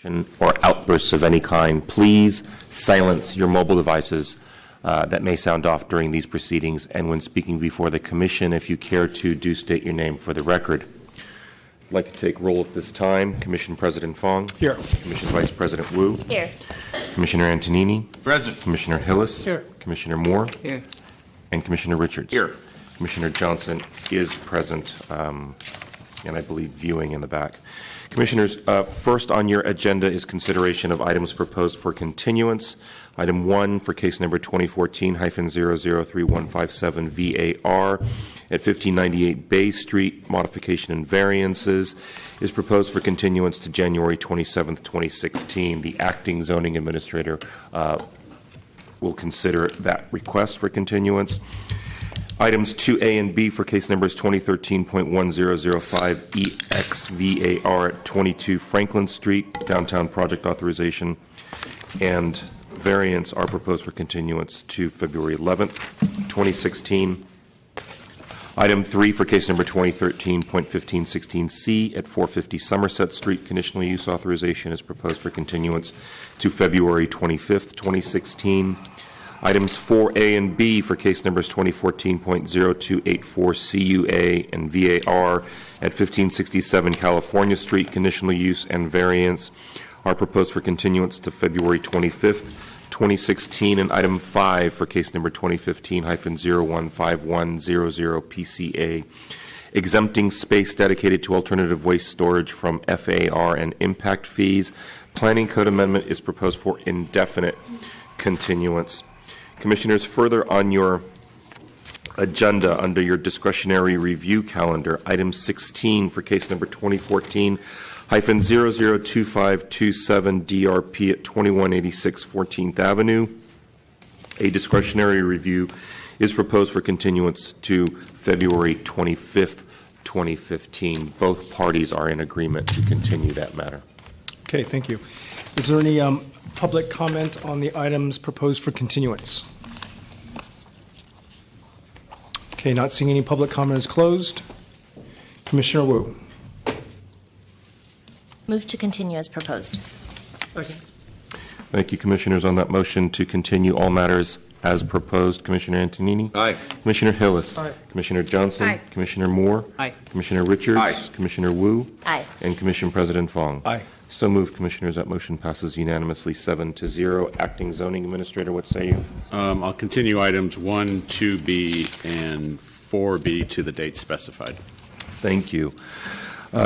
or outbursts of any kind, please silence your mobile devices that may sound off during these proceedings. And when speaking before the Commission, if you care to, do state your name for the record. I'd like to take roll at this time. Commission President Fong. Here. Commission Vice President Wu. Here. Commissioner Antonini. Present. Commissioner Hillis. Here. Commissioner Moore. Here. And Commissioner Richards. Here. Commissioner Johnson is present, and I believe viewing in the back. Commissioners, first on your agenda is consideration of items proposed for continuance. Item 1 for case number 2014-003157 VAR at 1598 Bay Street, modification and variances, is proposed for continuance to January 27th, 2016. The acting zoning administrator will consider that request for continuance. Items 2A and B for case numbers 2013.1005 EXVAR at 22 Franklin Street, downtown project authorization, and variance are proposed for continuance to February 11th, 2016. Item 3 for case number 2013.1516C at 450 Somerset Street, conditional use authorization is proposed for continuance to February 25th, 2016. Items 4A and B for case numbers 2014.0284 CUA and VAR at 1567 California Street, conditional use and variance are proposed for continuance to February 25th, 2016. And item 5 for case number 2015-015100 PCA, exempting space dedicated to alternative waste storage from FAR and impact fees. Planning Code amendment is proposed for indefinite continuance. Commissioners, further on your agenda under your discretionary review calendar, item 16 for case number 2014-002527 DRP at 2186 14th Avenue. A discretionary review is proposed for continuance to February 25th, 2015. Both parties are in agreement to continue that matter. Okay, thank you. Is there any public comment on the items proposed for continuance? Okay, not seeing any public comment is closed. Commissioner Wu. Move to continue as proposed. Second. Thank you, Commissioners. On that motion to continue all matters as proposed, Commissioner Antonini? Aye. Commissioner Hillis? Aye. Commissioner Johnson? Aye. Commissioner Moore? Aye. Commissioner Richards? Aye. Commissioner Wu? Aye. And Commission President Fong? Aye. So moved, Commissioners. That motion passes unanimously 7-0. Acting Zoning Administrator, what say you? I'll continue items 1, 2B, and 4B to the date specified. Thank you.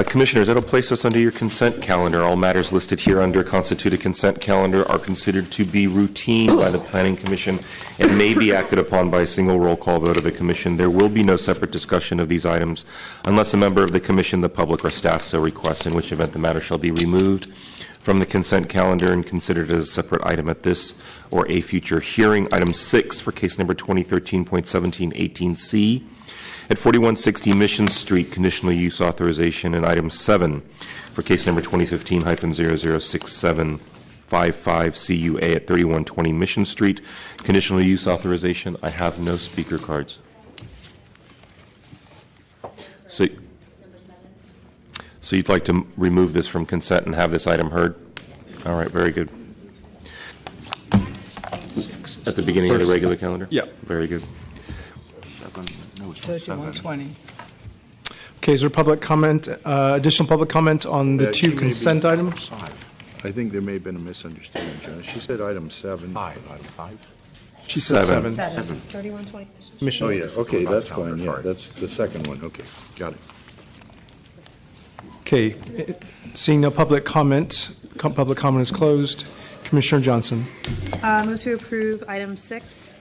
Commissioners, that'll place us under your consent calendar. All matters listed here under constituted consent calendar are considered to be routine by the Planning Commission and may be acted upon by a single roll call vote of the Commission. There will be no separate discussion of these items unless a member of the Commission, the public, or staff so requests, in which event the matter shall be removed from the consent calendar and considered as a separate item at this or a future hearing. Item 6 for case number 2013.1718C. At 4160 Mission Street, conditional use authorization, and item 7 for case number 2015-006755 CUA at 3120 Mission Street, conditional use authorization. I have no speaker cards. So you'd like to remove this from consent and have this item heard? All right, very good. At the beginning of the regular calendar? Yeah. Very good. 3120. Okay, is there public comment, additional public comment on the Actually, two maybe consent items? I think there may have been a misunderstanding, John. She said item 7. Item 5. She said 7. 3120. Mission. Oh, yeah, okay, that's fine, yeah, Sorry. that's the second one, okay, got it. Okay, seeing no public comment, public comment is closed. Commissioner Johnson. Move to approve item 6.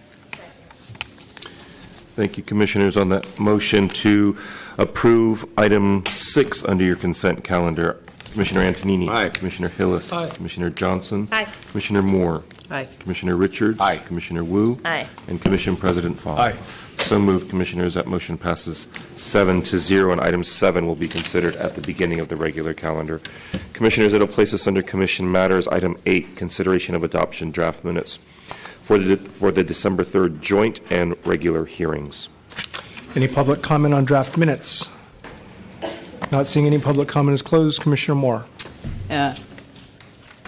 Thank you, Commissioners. On that motion to approve item 6 under your consent calendar, Commissioner Antonini. Aye. Commissioner Hillis. Aye. Commissioner Johnson. Aye. Commissioner Moore. Aye. Commissioner Richards. Aye. Commissioner Wu. Aye. And Commission President Fong. Aye. So moved, Commissioners. That motion passes 7-0, and item 7 will be considered at the beginning of the regular calendar. Commissioners, it'll place us under Commission Matters. Item 8, consideration of adoption draft minutes for the December 3rd joint and regular hearings. Any public comment on draft minutes? Not seeing any public comment is closed. Commissioner Moore.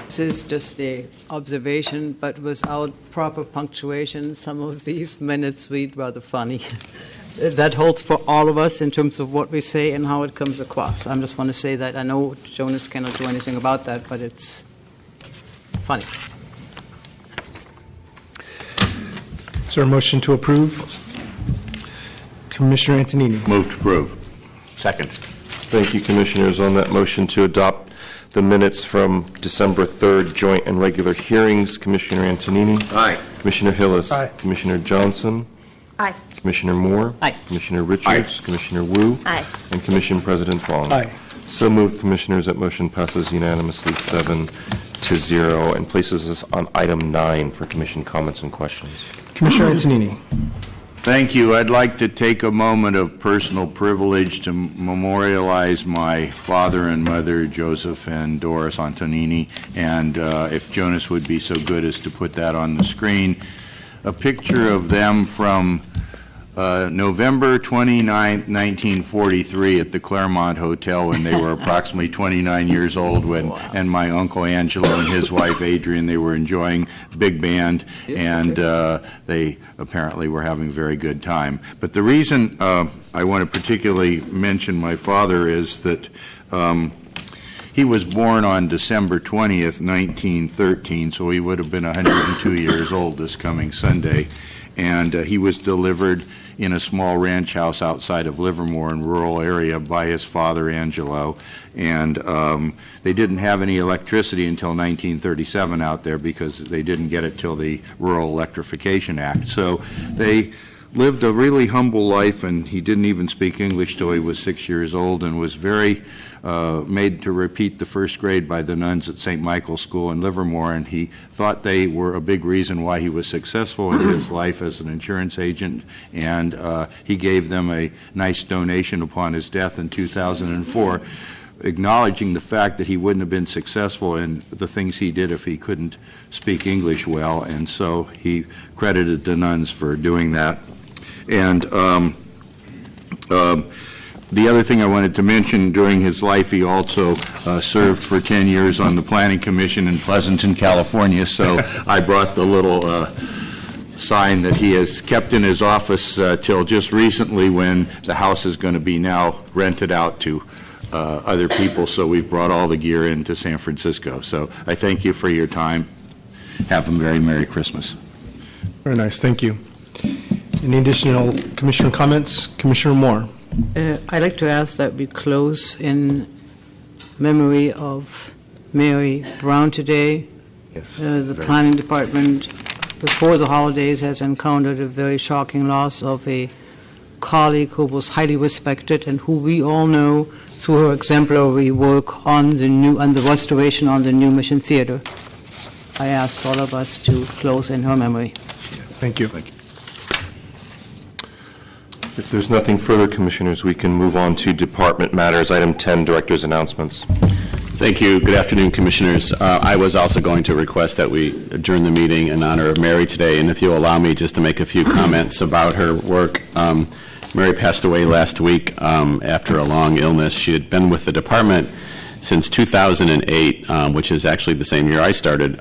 This is just a observation, but without proper punctuation, some of these minutes read rather funny. That holds for all of us in terms of what we say and how it comes across. I just want to say that. I know Jonas cannot do anything about that, but it's funny. Is there a motion to approve? Commissioner Antonini. Move to approve. Second. Thank you, Commissioners. On that motion to adopt the minutes from December 3rd joint and regular hearings, Commissioner Antonini. Aye. Commissioner Hillis. Aye. Commissioner Johnson. Aye. Commissioner Moore. Aye. Commissioner Richards. Commissioner Wu. Aye. And Commission President Fong. Aye. So moved, Commissioners. That motion passes unanimously 7-0 and places us on item 9 for Commission comments and questions. Commissioner Antonini. Thank you. I'd like to take a moment of personal privilege to memorialize my father and mother, Joseph and Doris Antonini, and if Jonas would be so good as to put that on the screen. A picture of them from November 29, 1943 at the Claremont Hotel when they were approximately 29 years old and my Uncle Angelo and his wife Adrian, they were enjoying big band and they apparently were having a very good time. But the reason I want to particularly mention my father is that he was born on December 20th, 1913, so he would have been 102 years old this coming Sunday. And he was delivered in a small ranch house outside of Livermore in a rural area by his father, Angelo. And they didn't have any electricity until 1937 out there because they didn't get it till the Rural Electrification Act. So they lived a really humble life, and he didn't even speak English till he was 6 years old and was very made to repeat the first grade by the nuns at St. Michael's School in Livermore, and he thought they were a big reason why he was successful in his life as an insurance agent, and he gave them a nice donation upon his death in 2004, acknowledging the fact that he wouldn't have been successful in the things he did if he couldn't speak English well, and so he credited the nuns for doing that. And the other thing I wanted to mention, during his life, he also served for 10 years on the Planning Commission in Pleasanton, California, so I brought the little sign that he has kept in his office till just recently, when the house is going to be now rented out to other people, so we've brought all the gear into San Francisco. So I thank you for your time. Have a very Merry Christmas. Very nice. Thank you. Any additional Commissioner comments? Commissioner Moore. I'd like to ask that we close in memory of Mary Brown today. The Planning Department, before the holidays, has encountered a very shocking loss of a colleague who was highly respected and who we all know through her exemplary work on the restoration on the new Mission Theater. I ask all of us to close in her memory. Thank you. If there's nothing further, Commissioners, we can move on to department matters. Item 10, Director's announcements. Thank you. Good afternoon, Commissioners. I was also going to request that we adjourn the meeting in honor of Mary today, and if you'll allow me just to make a few comments about her work. Mary passed away last week after a long illness. She had been with the department since 2008, which is actually the same year I started.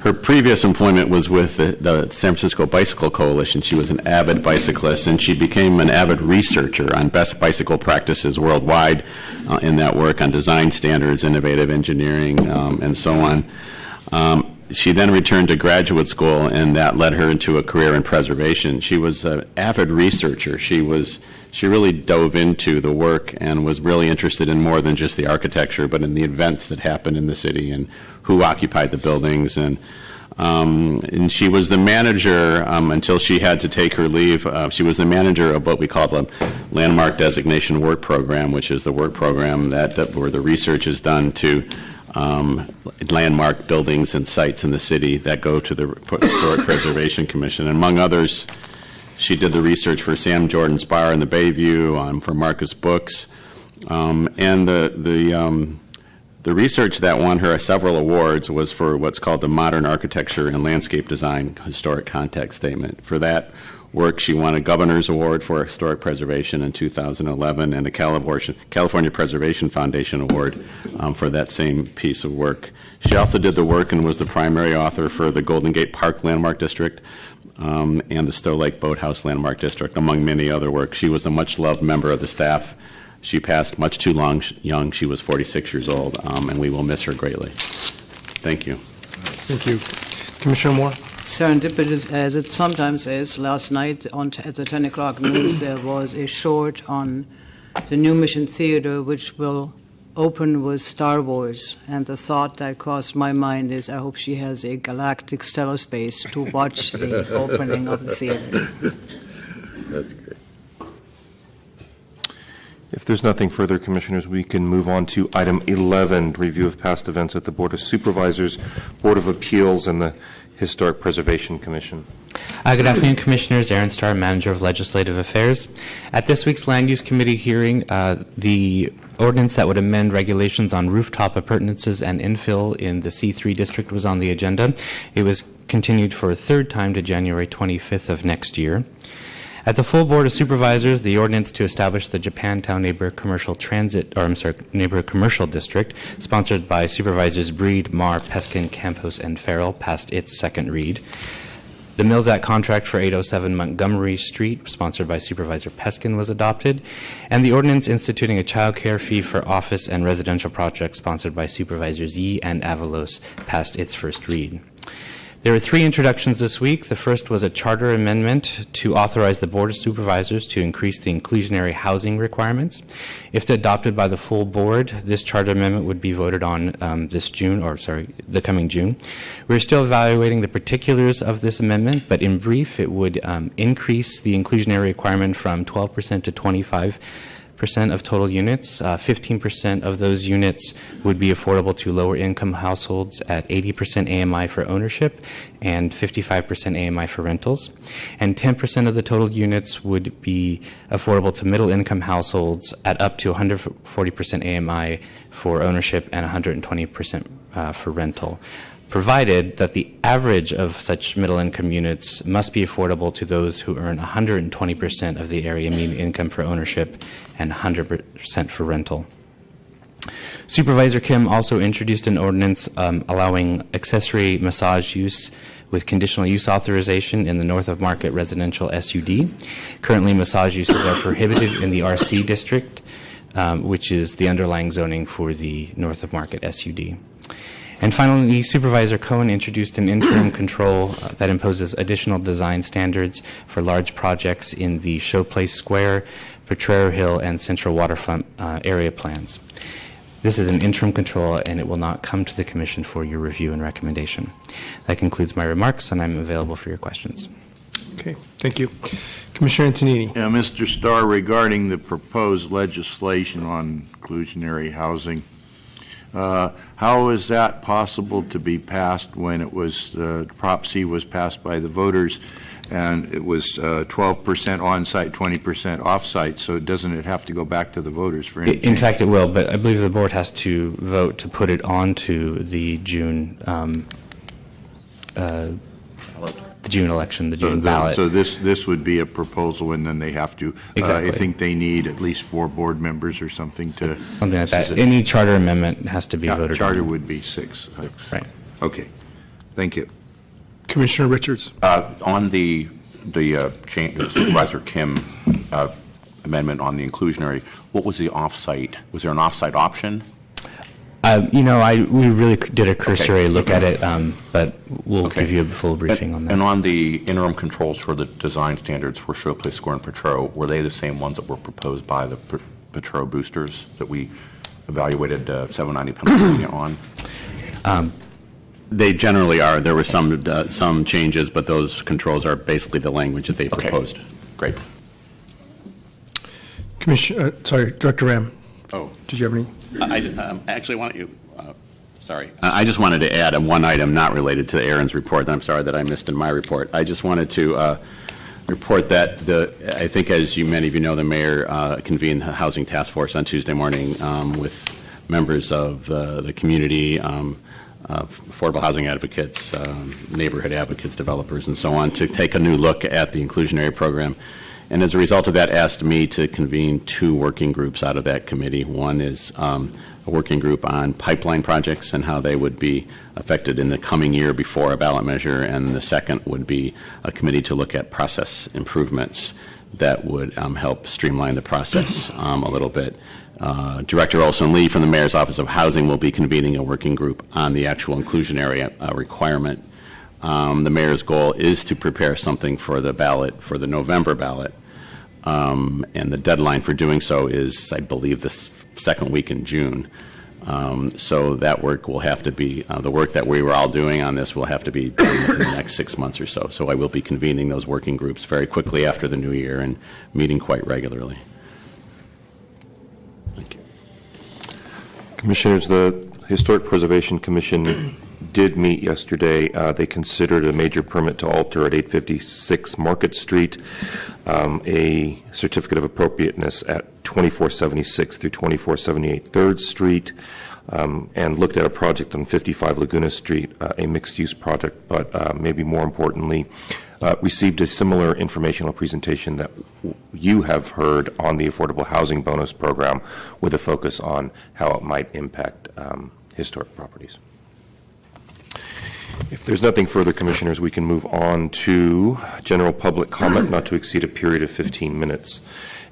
Her previous employment was with the San Francisco Bicycle Coalition. She was an avid bicyclist, and she became an avid researcher on best bicycle practices worldwide in that work on design standards, innovative engineering, and so on. She then returned to graduate school, and that led her into a career in preservation. She was an avid researcher. She really dove into the work and was really interested in more than just the architecture, but in the events that happened in the city and who occupied the buildings. And she was the manager until she had to take her leave. She was the manager of what we call the Landmark Designation Work Program, which is the work program where the research is done to landmark buildings and sites in the city that go to the Historic Preservation Commission. And among others, she did the research for Sam Jordan's Bar in the Bayview, for Marcus Books, and the research that won her several awards was for what's called the Modern Architecture and Landscape Design Historic Context Statement. For that work. She won a Governor's Award for Historic Preservation in 2011 and a California Preservation Foundation Award for that same piece of work. She also did the work and was the primary author for the Golden Gate Park Landmark District and the Stowe Lake Boathouse Landmark District, among many other work. She was a much-loved member of the staff. She passed much too young. She was 46 years old, and we will miss her greatly. Thank you. Thank you. Commissioner Moore? Serendipitous as it sometimes is, last night at the 10 o'clock news, there was a short on the New Mission Theater, which will open with Star Wars. And the thought that crossed my mind is, I hope she has a galactic stellar space to watch the opening of the theater. That's great. If there's nothing further, Commissioners, we can move on to item 11, review of past events at the Board of Supervisors, Board of Appeals, and the Historic Preservation Commission. Good afternoon, Commissioners. Aaron Starr, Manager of Legislative Affairs. At this week's Land Use Committee hearing, the ordinance that would amend regulations on rooftop appurtenances and infill in the C3 district was on the agenda. It was continued for a third time to January 25th of next year. At the full Board of Supervisors, the ordinance to establish the Japantown Neighborhood Commercial Neighborhood Commercial District, sponsored by Supervisors Breed, Marr, Peskin, Campos, and Farrell, passed its second read. The Mills Act contract for 807 Montgomery Street, sponsored by Supervisor Peskin, was adopted, and the ordinance instituting a child care fee for office and residential projects, sponsored by Supervisors Yee and Avalos, passed its first read. There were 3 introductions this week. The first was a charter amendment to authorize the Board of Supervisors to increase the inclusionary housing requirements. If adopted by the full board, this charter amendment would be voted on the coming June. We're still evaluating the particulars of this amendment, but in brief, it would increase the inclusionary requirement from 12% to 25% of total units. 15% of those units would be affordable to lower income households at 80% AMI for ownership and 55% AMI for rentals. And 10% of the total units would be affordable to middle income households at up to 140% AMI for ownership and 120% for rental, provided that the average of such middle-income units must be affordable to those who earn 120% of the area median income for ownership and 100% for rental. Supervisor Kim also introduced an ordinance allowing accessory massage use with conditional use authorization in the North of Market residential SUD. Currently, massage uses are prohibited in the RC district, which is the underlying zoning for the North of Market SUD. And finally, Supervisor Cohen introduced an interim control that imposes additional design standards for large projects in the Showplace Square, Potrero Hill, and Central Waterfront area plans. This is an interim control, and it will not come to the Commission for your review and recommendation. That concludes my remarks, and I'm available for your questions. Okay, thank you. Commissioner Antonini. Yeah, Mr. Starr, regarding the proposed legislation on inclusionary housing, how is that possible to be passed when it was, Prop C was passed by the voters and it was 12% on-site, 20% off-site, so doesn't it have to go back to the voters for any change? In fact, it will, but I believe the board has to vote to put it onto the June election, the June ballot. So this would be a proposal, and then they have to, Exactly. I think they need at least 4 board members or something to. Something like that. Any charter amendment has to be voted on. Charter would be 6. Right. Okay. Thank you. Commissioner Richards. On the Supervisor Kim amendment on the inclusionary, what was the off-site? Was there an off-site option? We really did a cursory look at it, but we'll give you a full briefing on that. And on the interim controls for the design standards for Showplace Square and Potrero, were they the same ones that were proposed by the Potrero boosters that we evaluated 790 Pennsylvania on? They generally are. There were some changes, but those controls are basically the language that they proposed. Great. Director Ram. Oh. Did you have any? I just wanted to add one item not related to Aaron's report that I'm sorry that I missed in my report. I just wanted to report that I think, as many of you know, the mayor convened the housing task force on Tuesday morning with members of the community, affordable housing advocates, neighborhood advocates, developers, and so on, to take a new look at the inclusionary program. And as a result of that, asked me to convene 2 working groups out of that committee. One is a working group on pipeline projects and how they would be affected in the coming year before a ballot measure, and the second would be a committee to look at process improvements that would help streamline the process a little bit. Director Olson Lee from the Mayor's Office of Housing will be convening a working group on the actual inclusionary requirement. The Mayor's goal is to prepare something for the ballot, for the November ballot, and the deadline for doing so is, I believe, the second week in June. So that work will have to be, the work that we were all doing on this will have to be done within the next 6 months or so. So I will be convening those working groups very quickly after the new year and meeting quite regularly. Thank you. Commissioners, the Historic Preservation Commission did meet yesterday. They considered a major permit to alter at 856 Market Street, a certificate of appropriateness at 2476 through 2478 3rd Street, and looked at a project on 55 Laguna Street, a mixed-use project, but maybe more importantly, received a similar informational presentation that you have heard on the Affordable Housing Bonus Program, with a focus on how it might impact historic properties. If there's nothing further, Commissioners, we can move on to general public comment, not to exceed a period of 15 minutes.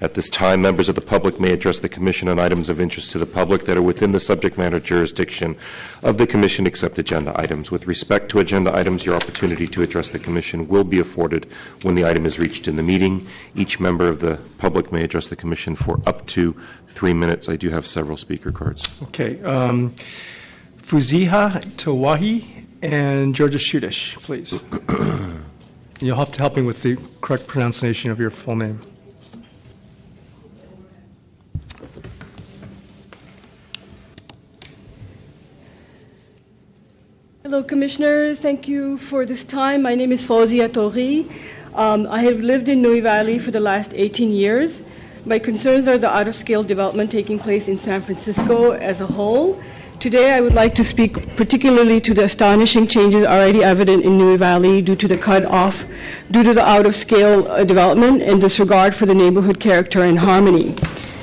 At this time, members of the public may address the Commission on items of interest to the public that are within the subject matter jurisdiction of the Commission, except agenda items. With respect to agenda items, your opportunity to address the Commission will be afforded when the item is reached in the meeting. Each member of the public may address the Commission for up to 3 minutes. I do have several speaker cards. Okay. Fuziha Tawahi and Georgia Shudish, please. You'll have to help me with the correct pronunciation of your full name. Hello, Commissioners. Thank you for this time. My name is Fauzia Tori. I have lived in Nui Valley for the last 18 years. My concerns are the out-of-scale development taking place in San Francisco as a whole. Today, I would like to speak particularly to the astonishing changes already evident in Nui Valley due to the cut-off, due to the out-of-scale development and disregard for the neighborhood character and harmony.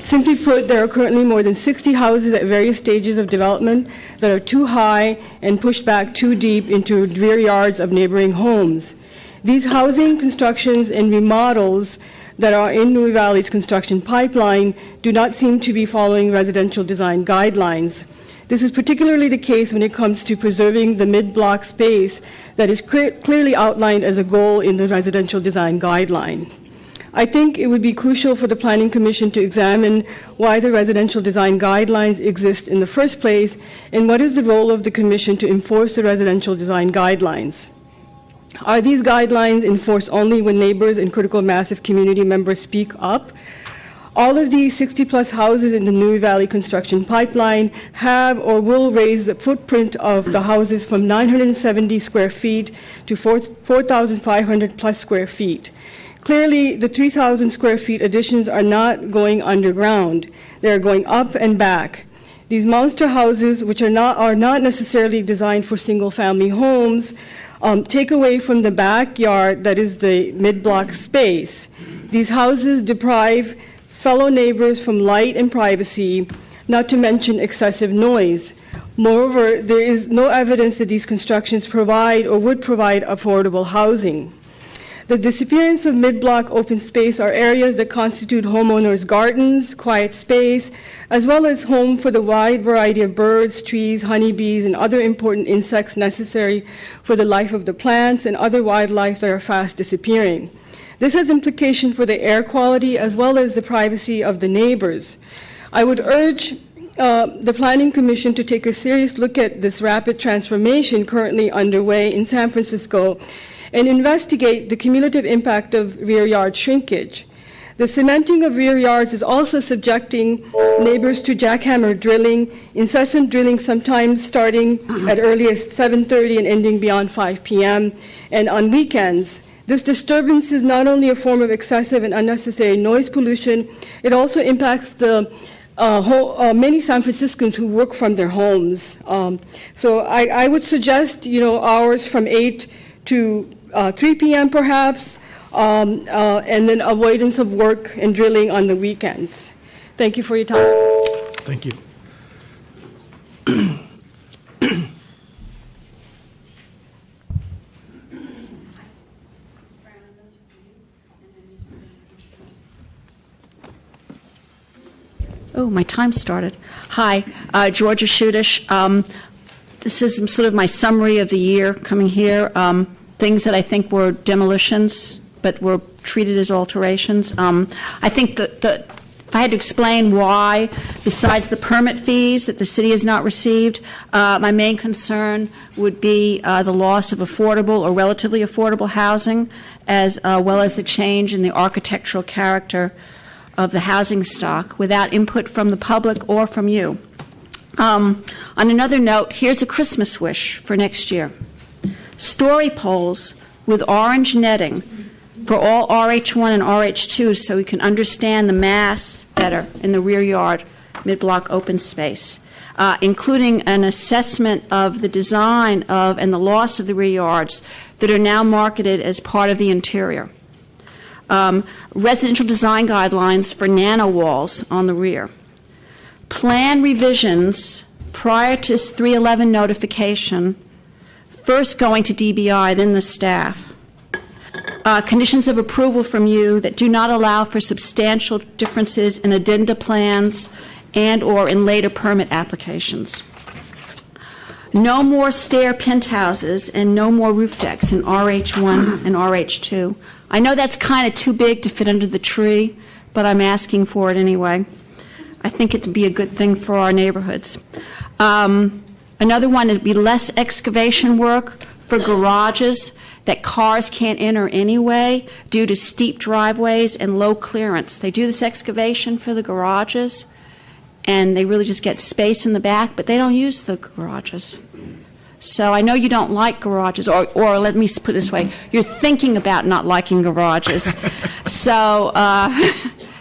Simply put, there are currently more than 60 houses at various stages of development that are too high and pushed back too deep into rear yards of neighboring homes. These housing constructions and remodels that are in Nui Valley's construction pipeline do not seem to be following residential design guidelines. This is particularly the case when it comes to preserving the mid-block space that is clearly outlined as a goal in the residential design guideline. I think it would be crucial for the Planning Commission to examine why the residential design guidelines exist in the first place, and what is the role of the Commission to enforce the residential design guidelines. Are these guidelines enforced only when neighbors and critical mass of community members speak up? All of these 60-plus houses in the Nui Valley construction pipeline have or will raise the footprint of the houses from 970 square feet to 4,500 plus square feet. Clearly, the 3,000 square feet additions are not going underground. They're going up and back. These monster houses, which are not necessarily designed for single-family homes, take away from the backyard that is the mid-block space. These houses deprive fellow neighbors from light and privacy, not to mention excessive noise. Moreover, there is no evidence that these constructions provide or would provide affordable housing. The disappearance of mid-block open space are areas that constitute homeowners' gardens, quiet space, as well as home for the wide variety of birds, trees, honeybees, and other important insects necessary for the life of the plants and other wildlife that are fast disappearing. This has implications for the air quality as well as the privacy of the neighbors. I would urge the Planning Commission to take a serious look at this rapid transformation currently underway in San Francisco and investigate the cumulative impact of rear yard shrinkage. The cementing of rear yards is also subjecting neighbors to jackhammer drilling, incessant drilling sometimes starting at early as 7:30 and ending beyond 5 p.m. and on weekends. This disturbance is not only a form of excessive and unnecessary noise pollution, it also impacts the many San Franciscans who work from their homes. So I would suggest, hours from 8 to 3 p.m. perhaps, and then avoidance of work and drilling on the weekends. Thank you for your time. Thank you. Oh, my time started. Hi, Georgia Shudish. This is sort of my summary of the year coming here. Things that I think were demolitions, but were treated as alterations. I think that if I had to explain why, besides the permit fees that the city has not received, my main concern would be the loss of affordable or relatively affordable housing, as well as the change in the architectural character of the housing stock without input from the public or from you. On another note, here's a Christmas wish for next year. Story poles with orange netting for all RH1 and RH2 so we can understand the mass better in the rear yard, mid-block open space, including an assessment of the design of and the loss of the rear yards that are now marketed as part of the interior. Residential design guidelines for nano walls on the rear. Plan revisions prior to 311 notification, first going to DBI, then the staff. Conditions of approval from you that do not allow for substantial differences in addenda plans and or in later permit applications. No more stair penthouses and no more roof decks in RH1 and RH2. I know that's kind of too big to fit under the tree, but I'm asking for it anyway. I think it'd be a good thing for our neighborhoods. Another one would be less excavation work for garages that cars can't enter anyway due to steep driveways and low clearance. They do this excavation for the garages, and they really just get space in the back, but they don't use the garages. So I know you don't like garages, or let me put it this way, you're thinking about not liking garages. So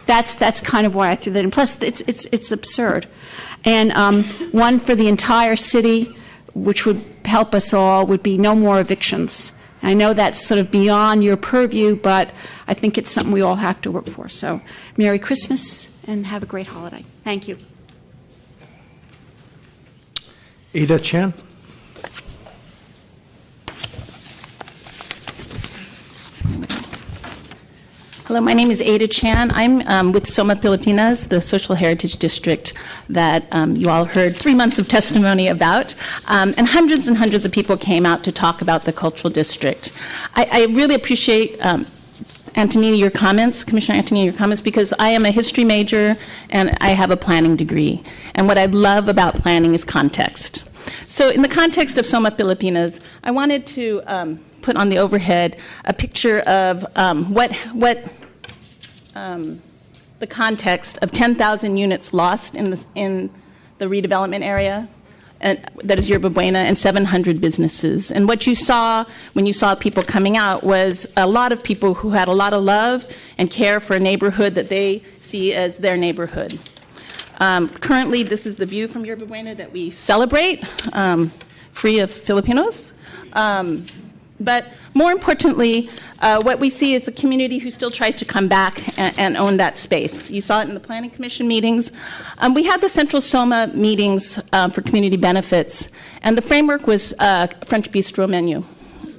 that's kind of why I threw that in. Plus, it's absurd. And one for the entire city, which would help us all, would be no more evictions. I know that's sort of beyond your purview, but I think it's something we all have to work for. So Merry Christmas and have a great holiday. Thank you. Ada Chan. Hello, my name is Ada Chan. I'm with Soma Filipinas, the social heritage district that you all heard 3 months of testimony about. And hundreds of people came out to talk about the cultural district. I really appreciate, Antonini, your comments, Commissioner Antonini, your comments, because I am a history major and I have a planning degree. And what I love about planning is context. So in the context of Soma Filipinas, I wanted to put on the overhead a picture of the context of 10,000 units lost in the redevelopment area, and that is Yerba Buena, and 700 businesses. And what you saw when you saw people coming out was a lot of people who had a lot of love and care for a neighborhood that they see as their neighborhood. Currently, this is the view from Yerba Buena that we celebrate, free of Filipinos. But more importantly, what we see is a community who still tries to come back and own that space. You saw it in the Planning Commission meetings. We had the Central Soma meetings for community benefits, and the framework was French bistro menu.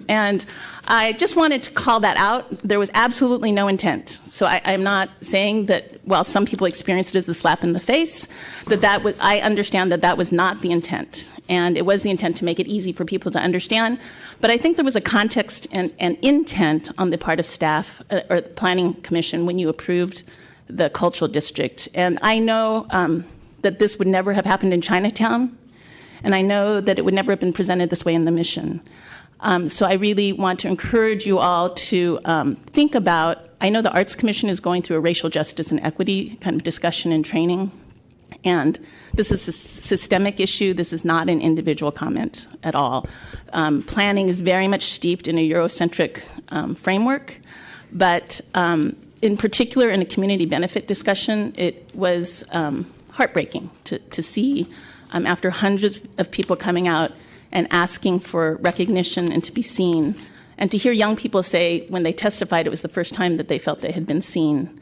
And I just wanted to call that out. There was absolutely no intent. So I'm not saying that, while some people experienced it as a slap in the face, I understand that was not the intent. And it was the intent to make it easy for people to understand. But I think there was a context and intent on the part of staff or the Planning Commission when you approved the cultural district. And I know that this would never have happened in Chinatown, and I know that it would never have been presented this way in the mission. So I really want to encourage you all to think about, I know the Arts Commission is going through a racial justice and equity kind of discussion and training, and this is a systemic issue. This is not an individual comment at all. Planning is very much steeped in a Eurocentric framework, but in particular in a community benefit discussion, it was heartbreaking to see after hundreds of people coming out and asking for recognition and to be seen, and to hear young people say when they testified it was the first time that they felt they had been seen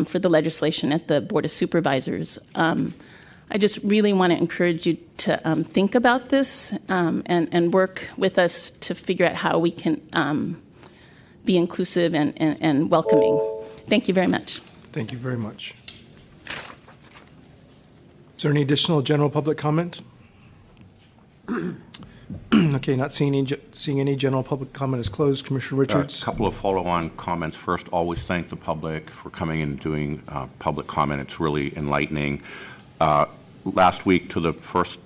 for the legislation at the Board of Supervisors. I just really want to encourage you to think about this and work with us to figure out how we can be inclusive and welcoming. Thank you very much. Thank you very much. Is there any additional general public comment? Okay, not seeing any general public comment is closed. Commissioner Richards. A couple of follow-on comments. First, always thank the public for coming and doing public comment. It's really enlightening. Last week, to the first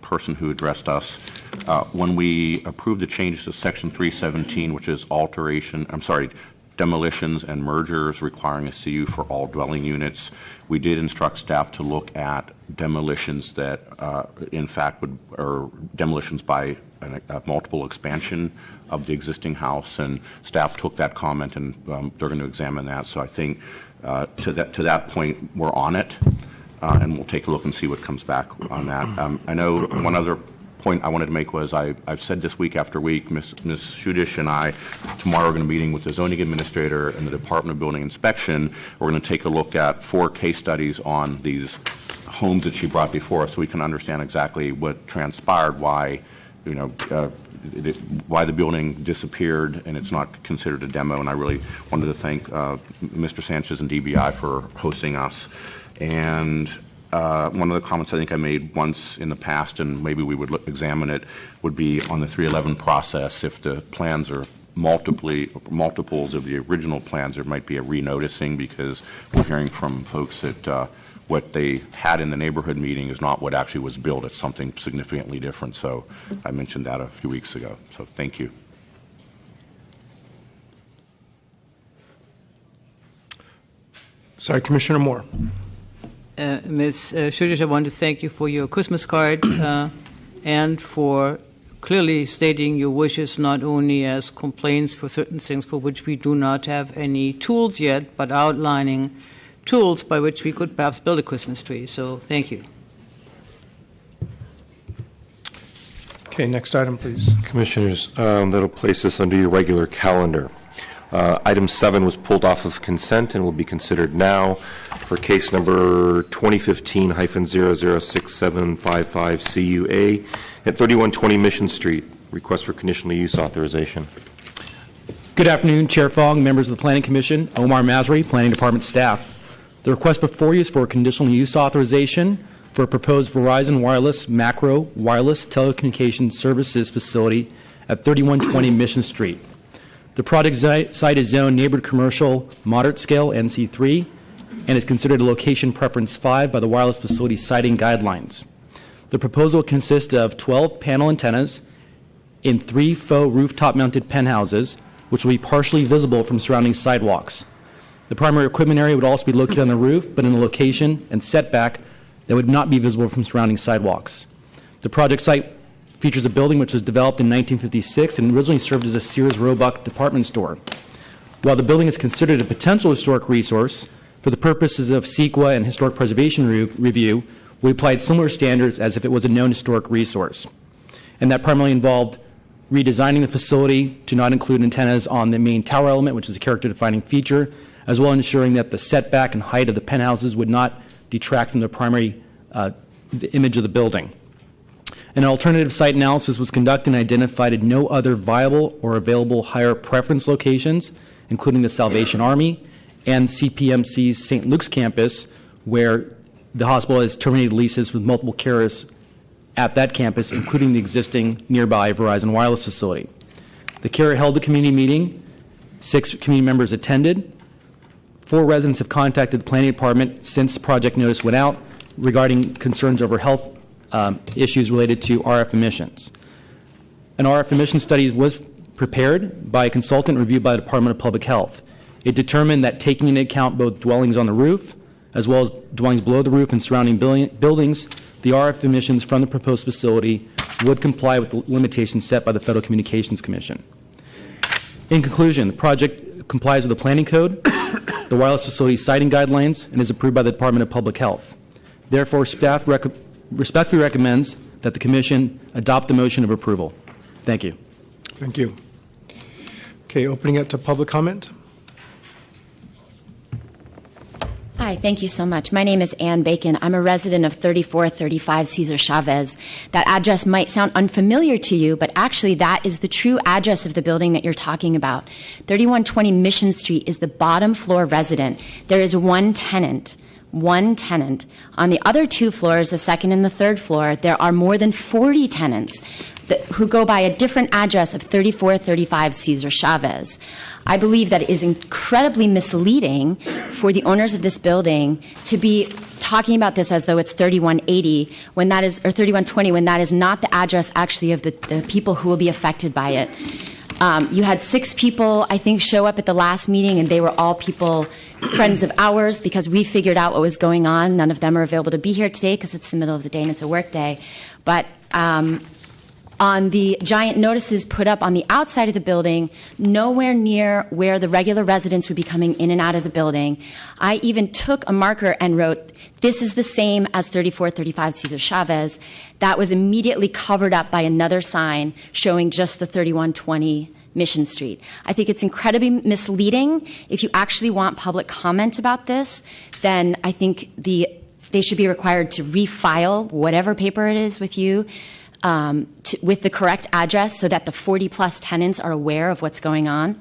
person who addressed us, when we approved the changes to Section 317, which is demolitions and mergers requiring a CU for all dwelling units, we did instruct staff to look at demolitions that, in fact, or demolitions by a multiple expansion of the existing house, and staff took that comment and they're going to examine that. So I think to that point, we're on it. And we'll take a look and see what comes back on that. I know one other point I wanted to make was I've said this week after week, Ms. Shudish and I tomorrow are going to be meeting with the zoning administrator and the Department of Building Inspection. We're going to take a look at 4 case studies on these homes that she brought before us so we can understand exactly what transpired, why why the building disappeared and it's not considered a demo. And I really wanted to thank Mr. Sanchez and DBI for hosting us. And one of the comments I think I made once in the past, and maybe we would examine it, would be on the 311 process. If the plans are multiples of the original plans, there might be a renoticing, because we're hearing from folks that what they had in the neighborhood meeting is not what actually was built. It's something significantly different. So I mentioned that a few weeks ago. So thank you. Sorry, Commissioner Moore. Ms. Shudish, I want to thank you for your Christmas card and for clearly stating your wishes not only as complaints for certain things for which we do not have any tools yet, but outlining tools by which we could perhaps build a Christmas tree. So thank you. Okay, next item, please. Commissioners, that'll place us under your regular calendar. Item 7 was pulled off of consent and will be considered now for case number 2015-006755 CUA at 3120 Mission Street. Request for conditional use authorization. Good afternoon, Chair Fong, members of the Planning Commission, Omar Masri, Planning Department staff. The request before you is for conditional use authorization for a proposed Verizon Wireless Macro Wireless Telecommunications Services facility at 3120 Mission Street. The project site is zoned neighborhood commercial moderate scale NC3 and is considered a location preference 5 by the wireless facility siting guidelines. The proposal consists of 12 panel antennas in 3 faux rooftop mounted penthouses, which will be partially visible from surrounding sidewalks. The primary equipment area would also be located on the roof, but in a location and setback that would not be visible from surrounding sidewalks. The project site features a building which was developed in 1956 and originally served as a Sears Roebuck department store. While the building is considered a potential historic resource, for the purposes of CEQA and historic preservation review, we applied similar standards as if it was a known historic resource. And that primarily involved redesigning the facility to not include antennas on the main tower element, which is a character-defining feature, as well as ensuring that the setback and height of the penthouses would not detract from the primary the image of the building. An alternative site analysis was conducted and identified no other viable or available higher preference locations, including the Salvation Army and CPMC's St. Luke's campus, where the hospital has terminated leases with multiple carriers at that campus, including the existing nearby Verizon Wireless facility. The carrier held a community meeting. 6 community members attended. 4 residents have contacted the planning department since the project notice went out regarding concerns over health issues related to RF emissions. An RF emission study was prepared by a consultant reviewed by the Department of Public Health. It determined that taking into account both dwellings on the roof as well as dwellings below the roof and surrounding buildings, the RF emissions from the proposed facility would comply with the limitations set by the Federal Communications Commission. In conclusion, the project complies with the Planning Code, the wireless facility siting guidelines, and is approved by the Department of Public Health. Therefore, staff respectfully recommends that the Commission adopt the motion of approval. Thank you. Thank you. Okay, opening it to public comment. Hi, thank you so much. My name is Ann Bacon. I'm a resident of 3435 Cesar Chavez. That address might sound unfamiliar to you, but actually that is the true address of the building that you're talking about. 3120 Mission Street is the bottom floor resident. There is one tenant. On the other two floors, the second and the third floor, there are more than 40 tenants who go by a different address of 3435 Cesar Chavez. I believe that it is incredibly misleading for the owners of this building to be talking about this as though it's 3180 when that is, or 3120, when that is not the address actually of the people who will be affected by it. You had 6 people, I think, show up at the last meeting, and they were all people, friends of ours, because we figured out what was going on. None of them are available to be here today because it's the middle of the day and it's a work day. But on the giant notices put up on the outside of the building, nowhere near where the regular residents would be coming in and out of the building, I even took a marker and wrote, "This is the same as 3435 Cesar Chavez." That was immediately covered up by another sign showing just the 3120 Mission Street. I think it's incredibly misleading. If you actually want public comment about this, then I think they should be required to refile whatever paper it is with you with the correct address so that the 40-plus tenants are aware of what's going on.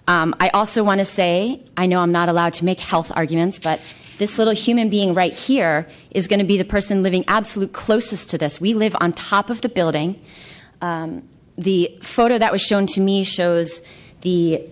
I also want to say, I know I'm not allowed to make health arguments, but this little human being right here is going to be the person living absolute closest to this. We live on top of the building. The photo that was shown to me shows the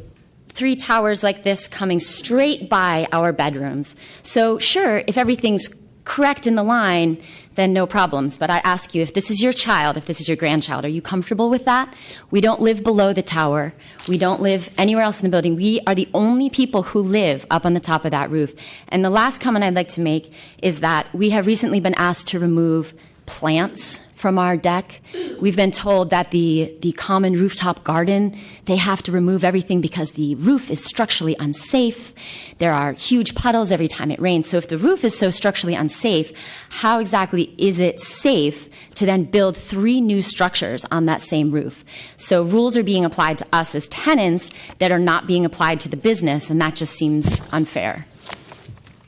3 towers like this coming straight by our bedrooms. So sure, if everything's correct in the line, then no problems. But I ask you, if this is your child, if this is your grandchild, are you comfortable with that? We don't live below the tower. We don't live anywhere else in the building. We are the only people who live up on the top of that roof. And the last comment I'd like to make is that we have recently been asked to remove plants from our deck. We've been told that the common rooftop garden, they have to remove everything because the roof is structurally unsafe. There are huge puddles every time it rains. So if the roof is so structurally unsafe, how exactly is it safe to then build 3 new structures on that same roof? So rules are being applied to us as tenants that are not being applied to the business, and that just seems unfair.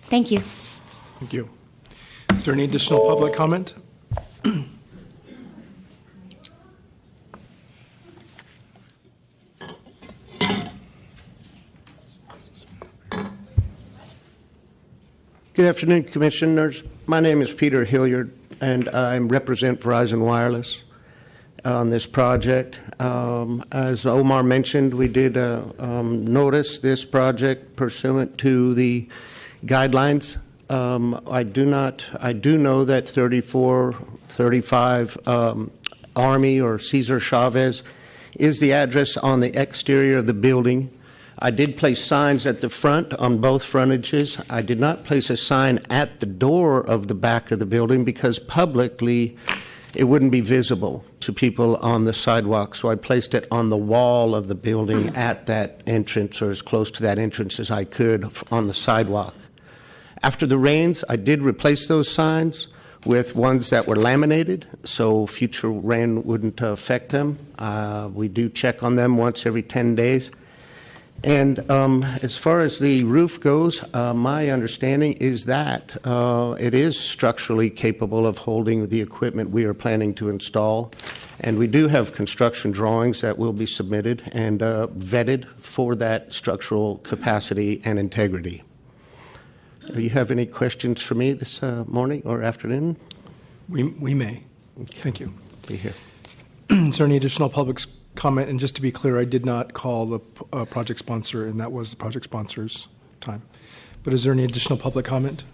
Thank you. Thank you. Is there any additional public comment? Good afternoon, Commissioners. My name is Peter Hilliard, and I represent Verizon Wireless on this project. As Omar mentioned, we did notice this project pursuant to the guidelines. I do know that 3435 Army or Cesar Chavez is the address on the exterior of the building. I did place signs at the front on both frontages. I did not place a sign at the door of the back of the building because publicly it wouldn't be visible to people on the sidewalk. So I placed it on the wall of the building at that entrance, or as close to that entrance as I could on the sidewalk. After the rains, I did replace those signs with ones that were laminated so future rain wouldn't affect them. We do check on them once every 10 days. And as far as the roof goes, my understanding is that it is structurally capable of holding the equipment we are planning to install. And we do have construction drawings that will be submitted and vetted for that structural capacity and integrity. Do you have any questions for me this morning or afternoon? We may. Thank you. Be here. Is there any additional public comment? And just to be clear, I did not call the project sponsor, and that was the project sponsor's time. But is there any additional public comment?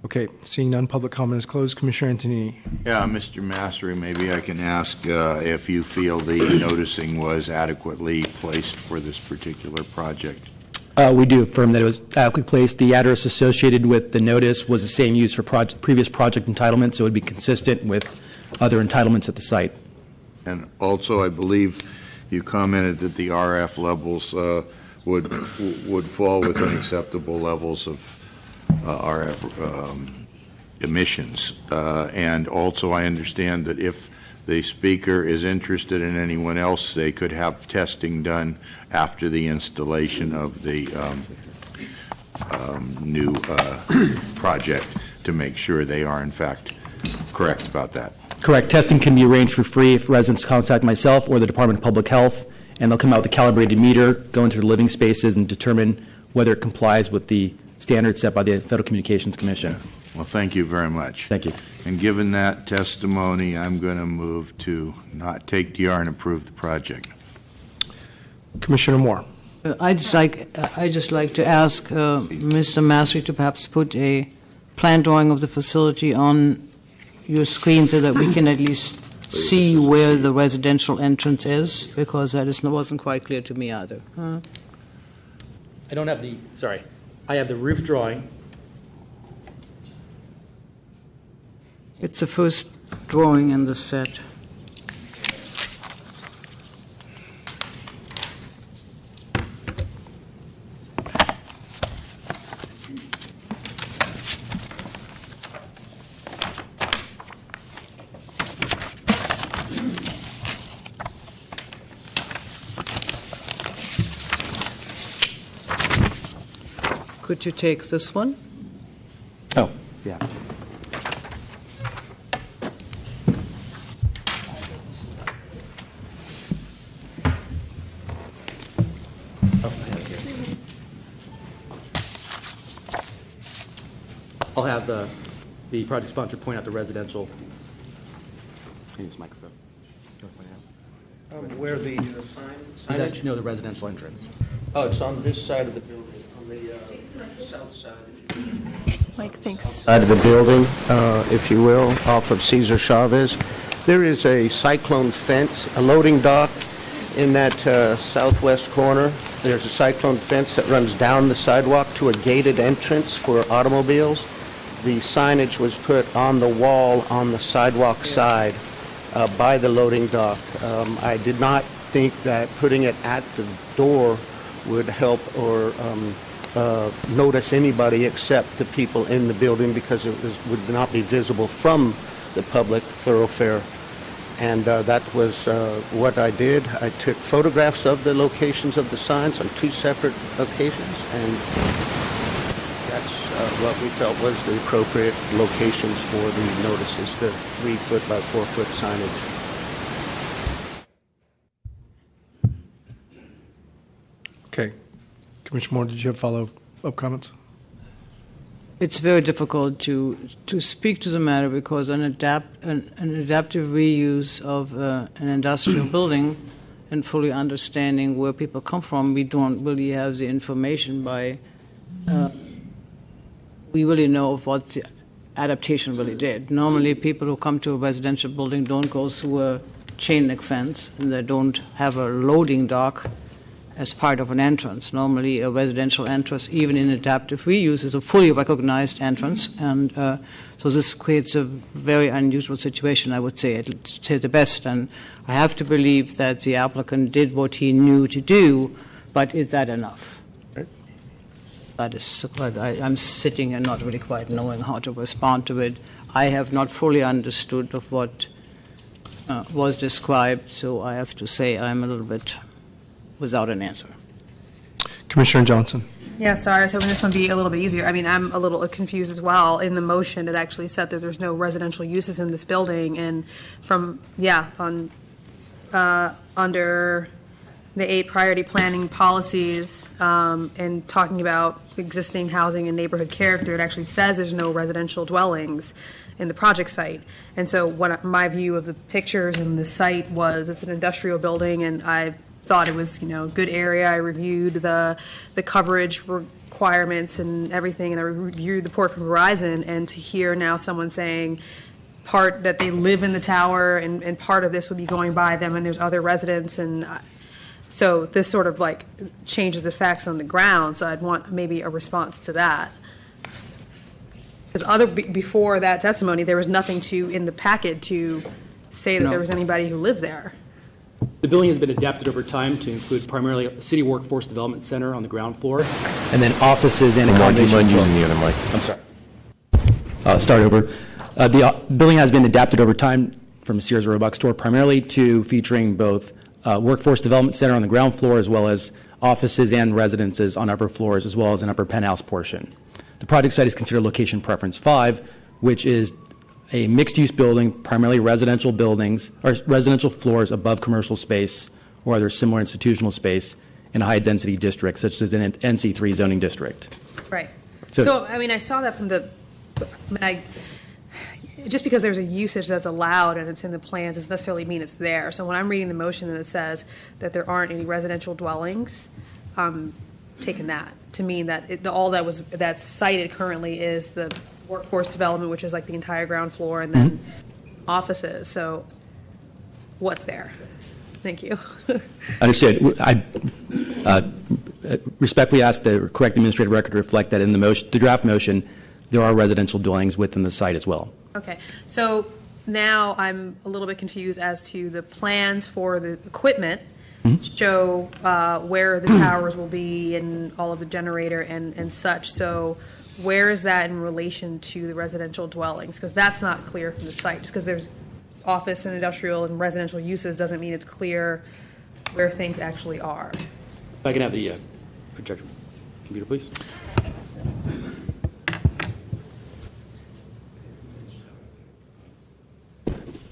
Okay, seeing none, public comment is closed. Commissioner Antonini. Yeah, Mr. Massery, maybe I can ask if you feel the noticing was adequately placed for this particular project. We do affirm that it was adequately placed. The address associated with the notice was the same used for previous project entitlements, so it would be consistent with other entitlements at the site. And also, I believe you commented that the RF levels would fall within acceptable levels of emissions. And also, I understand that if the speaker is interested in anyone else, they could have testing done after the installation of the new project to make sure they are, in fact, correct about that. Correct. Testing can be arranged for free if residents contact myself or the Department of Public Health, and they'll come out with a calibrated meter, go into the living spaces, and determine whether it complies with the standards set by the Federal Communications Commission. Well, thank you very much. Thank you. And given that testimony, I'm going to move to not take DR and approve the project. Commissioner Moore. I'd just like to ask Mr. Masri to perhaps put a plan drawing of the facility on your screen so that we can at least see where the residential entrance is, because that wasn't quite clear to me either. I don't have I have the roof drawing. It's the first drawing in the set. Could you take this one? Oh, yeah. I'll have the project sponsor point out the residential. This microphone. Where the signage? No, the residential entrance. Oh, it's on this side of the building, on the south side. Mike, thanks. Side of the building, if you will, off of Cesar Chavez. There is a cyclone fence, a loading dock in that southwest corner. There's a cyclone fence that runs down the sidewalk to a gated entrance for automobiles. The signage was put on the wall on the sidewalk side by the loading dock. I did not think that putting it at the door would help or notice anybody except the people in the building, because it would not be visible from the public thoroughfare. And that was what I did. I took photographs of the locations of the signs on 2 separate occasions, and that's what we felt was the appropriate locations for the notices, the 3-foot by 4-foot signage. Okay. Commissioner Moore, did you have follow-up comments? It's very difficult to speak to the matter because an adaptive reuse of an industrial building and fully understanding where people come from, we don't really have the information by we really know of what the adaptation really did. Normally, people who come to a residential building don't go through a chain link fence, and they don't have a loading dock as part of an entrance. Normally, a residential entrance, even in adaptive reuse, is a fully recognized entrance, and so this creates a very unusual situation, I would say, at the best. And I have to believe that the applicant did what he knew to do, but is that enough? That is, I'm sitting and not really quite knowing how to respond to it. I have not fully understood of what was described, so I have to say I'm a little bit without an answer. Commissioner Johnson. Yeah, sorry, I was hoping this one would be a little bit easier. I mean, I'm a little confused as well. In the motion, it actually said that there's no residential uses in this building, and from, under the 8 priority planning policies and talking about existing housing and neighborhood character, it actually says there's no residential dwellings in the project site. And so what my view of the pictures and the site was, it's an industrial building, and I thought it was, good area. I reviewed the coverage requirements and everything, and I reviewed the report from Verizon, and to hear now someone saying part that they live in the tower and part of this would be going by them and there's other residents, and so this sort of like changes the facts on the ground, so I'd want maybe a response to that. Because before that testimony, there was nothing in the packet to say that there was anybody who lived there. The building has been adapted over time to include primarily a city workforce development center on the ground floor, and then offices and accommodation. Do you mind using the other mic? I'm sorry. Start over. The building has been adapted over time from a Sears or Roebuck store, primarily to featuring both workforce development center on the ground floor, as well as offices and residences on upper floors, as well as an upper penthouse portion. The project site is considered location preference 5, which is a mixed-use building, primarily residential buildings, or residential floors above commercial space or other similar institutional space in a high-density district, such as an NC3 zoning district. Right. So- So, I mean, I saw that from just because there's a usage that's allowed and it's in the plans doesn't necessarily mean it's there. So when I'm reading the motion and it says that there aren't any residential dwellings, I'm taking that to mean that all that's cited currently is the workforce development, which is like the entire ground floor, and then offices. So what's there? Thank you. Understood. I respectfully ask the correct administrative record to reflect that in the draft motion, there are residential dwellings within the site as well. Okay, so now I'm a little bit confused as to the plans for the equipment show where the towers will be and all of the generator and such. So where is that in relation to the residential dwellings? Because that's not clear from the site. Just because there's office and industrial and residential uses doesn't mean it's clear where things actually are. If I can have the projector computer, please.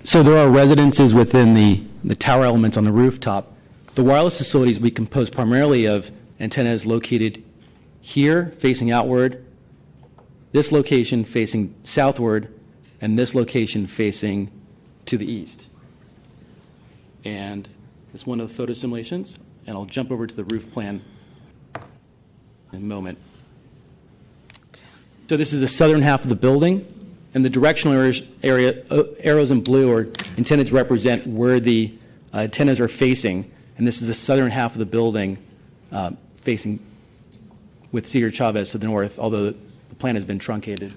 So there are residences within the tower elements on the rooftop. The wireless facilities will be composed primarily of antennas located here facing outward, this location facing southward, and this location facing to the east. And it's one of the photo simulations, and I'll jump over to the roof plan in a moment. So this is the southern half of the building, and the directional arrows in blue are intended to represent where the antennas are facing, and this is the southern half of the building facing with Cedar Chavez to the north, although the plan has been truncated.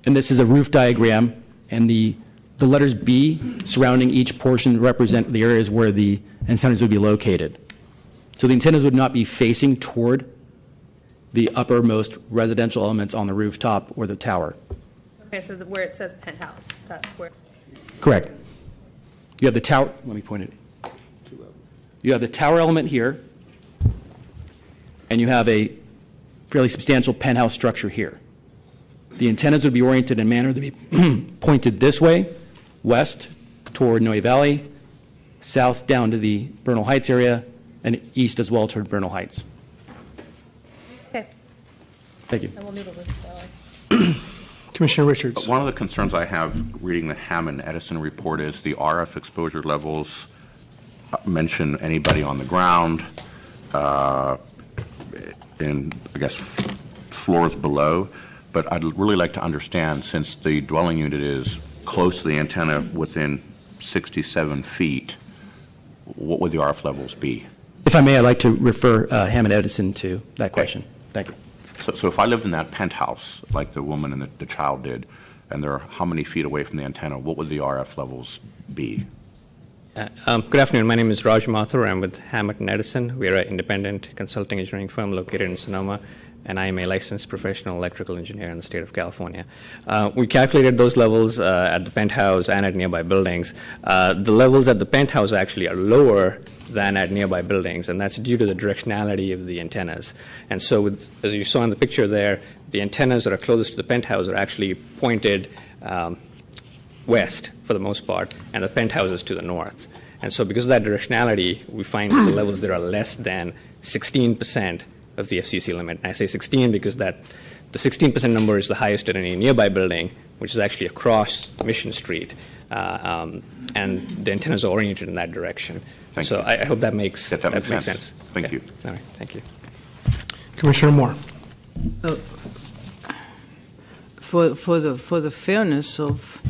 And this is a roof diagram, and the letters B surrounding each portion represent the areas where the antennas would be located. So the antennas would not be facing toward the uppermost residential elements on the rooftop or the tower. Okay, so where it says penthouse, that's where. Correct. You have the tower, let me point it. You have the tower element here, and you have a fairly substantial penthouse structure here. The antennas would be oriented in a manner to be pointed this way, west toward Noe Valley, south down to the Bernal Heights area, and east as well toward Bernal Heights. Okay. Thank you. And we'll noodle this. Commissioner Richards. One of the concerns I have reading the Hammond Edison report is the RF exposure levels mention anybody on the ground, in, I guess, floors below. But I'd really like to understand, since the dwelling unit is close to the antenna within 67 feet, what would the RF levels be? If I may, I'd like to refer Hammond Edison to that question. Thank you. So if I lived in that penthouse, like the woman and the child did, and they're how many feet away from the antenna, what would the RF levels be? Good afternoon. My name is Raj Mathur. I'm with Hammond Edison. We are an independent consulting engineering firm located in Sonoma, and I am a licensed professional electrical engineer in the state of California. We calculated those levels at the penthouse and at nearby buildings. The levels at the penthouse actually are lower than at nearby buildings, and that's due to the directionality of the antennas. And so, as you saw in the picture there, the antennas that are closest to the penthouse are actually pointed west for the most part, and the penthouse is to the north. And so because of that directionality, we find that the levels there are less than 16% of the FCC limit. And I say 16 because the 16% number is the highest at any nearby building, which is actually across Mission Street, and the antennas are oriented in that direction. Thank so you. I hope that makes sense. Thank okay. you. All right. Thank you. Commissioner Moore. For the fairness of,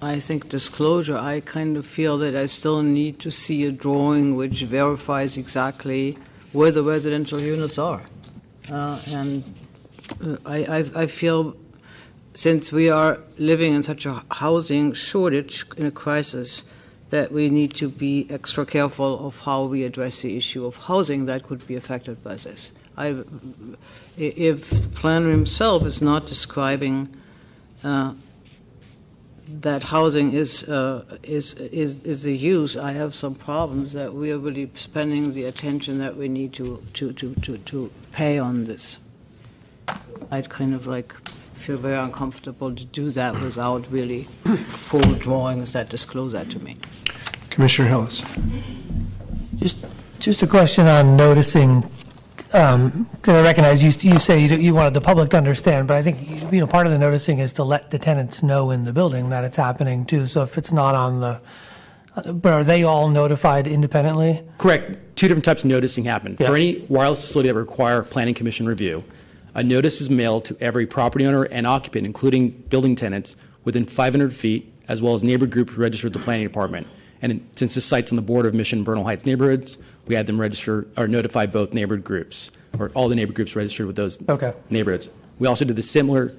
I think, disclosure, I kind of feel that I still need to see a drawing which verifies exactly where the residential units are. I feel since we are living in such a housing shortage in a crisis, that we need to be extra careful of how we address the issue of housing that could be affected by this. If the planner himself is not describing that housing is the use, I have some problems that we are really spending the attention that we need to pay on this. I'd kind of like feel very uncomfortable to do that without really full drawings that disclose that to me. Commissioner Hillis. Just a question on noticing. Because I recognize you say you wanted the public to understand, but I think part of the noticing is to let the tenants know in the building that it's happening too. So if it's not on the, but are they all notified independently? Correct. Two different types of noticing happen. Yeah. For any wireless facility that require planning commission review, a notice is mailed to every property owner and occupant, including building tenants, within 500 feet, as well as neighborhood groups registered with the planning department. And since this site's on the border of Mission and Bernal Heights neighborhoods, we had them register or notify both neighborhood groups, or all the neighborhood groups registered with those neighborhoods. We also did the similar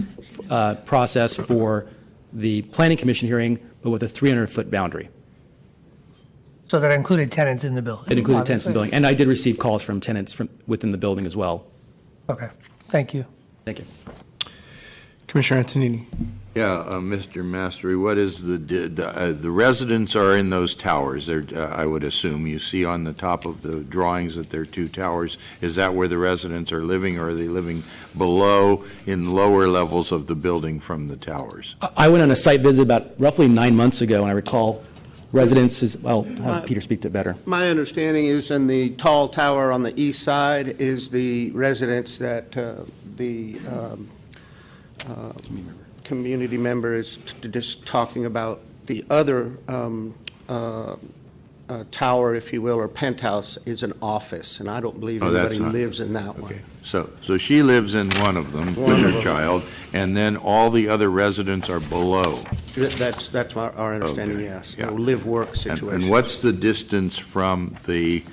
process for the planning commission hearing, but with a 300-foot boundary. So that included tenants in the building? It included tenants in the building. And I did receive calls from tenants from within the building as well. Okay. Thank you. Thank you. Commissioner Antonini. Yeah, Mr. Mastery, what is the residents are in those towers? I would assume you see on the top of the drawings that there are two towers. Is that where the residents are living, or are they living below in lower levels of the building from the towers? I went on a site visit about roughly 9 months ago, and I recall residents, I'll have Peter speak to it better. My understanding is in the tall tower on the east side is the residents that the community member is just talking about. The other tower, if you will, or penthouse is an office, and I don't believe anybody lives in that one. So she lives in one of them with her child, and then all the other residents are below. That's our understanding, yes. Yeah. A live-work situation. And what's the distance from the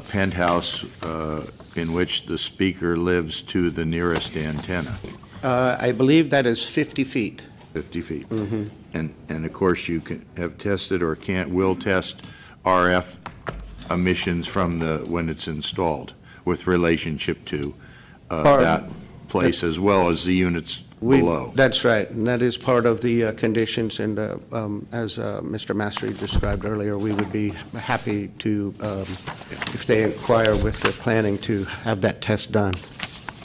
penthouse in which the speaker lives to the nearest antenna? I believe that is 50 feet. 50 feet. Mm-hmm. And of course, you have tested or will test RF emissions from when it's installed with relationship to that place as well as the units below. That's right, and that is part of the conditions, and as Mr. Mastery described earlier, we would be happy to, if they inquire with the planning, to have that test done.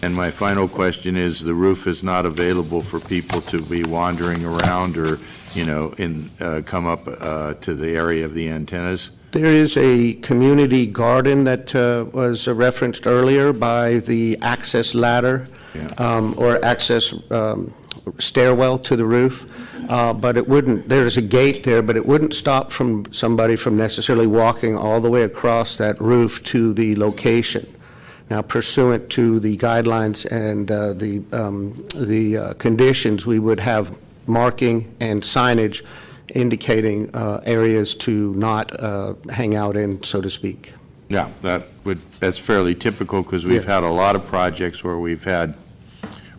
And my final question is, the roof is not available for people to be wandering around or, come up to the area of the antennas? There is a community garden that was referenced earlier by the access ladder or access stairwell to the roof, but it wouldn't, there's a gate there, but it wouldn't stop from somebody from necessarily walking all the way across that roof to the location. Now, pursuant to the guidelines and the conditions, we would have marking and signage indicating areas to not hang out in, so to speak. Yeah, that's fairly typical, because we've had a lot of projects where we've had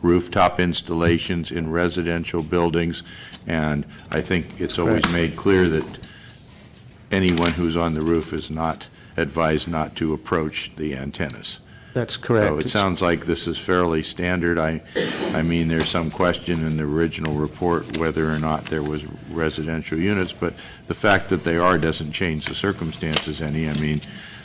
rooftop installations in residential buildings, and I think it's always made clear that anyone who's on the roof is not advised not to approach the antennas. That's correct. So it sounds like this is fairly standard. I mean, there's some question in the original report whether or not there was residential units, but the fact that they are doesn't change the circumstances any. I mean,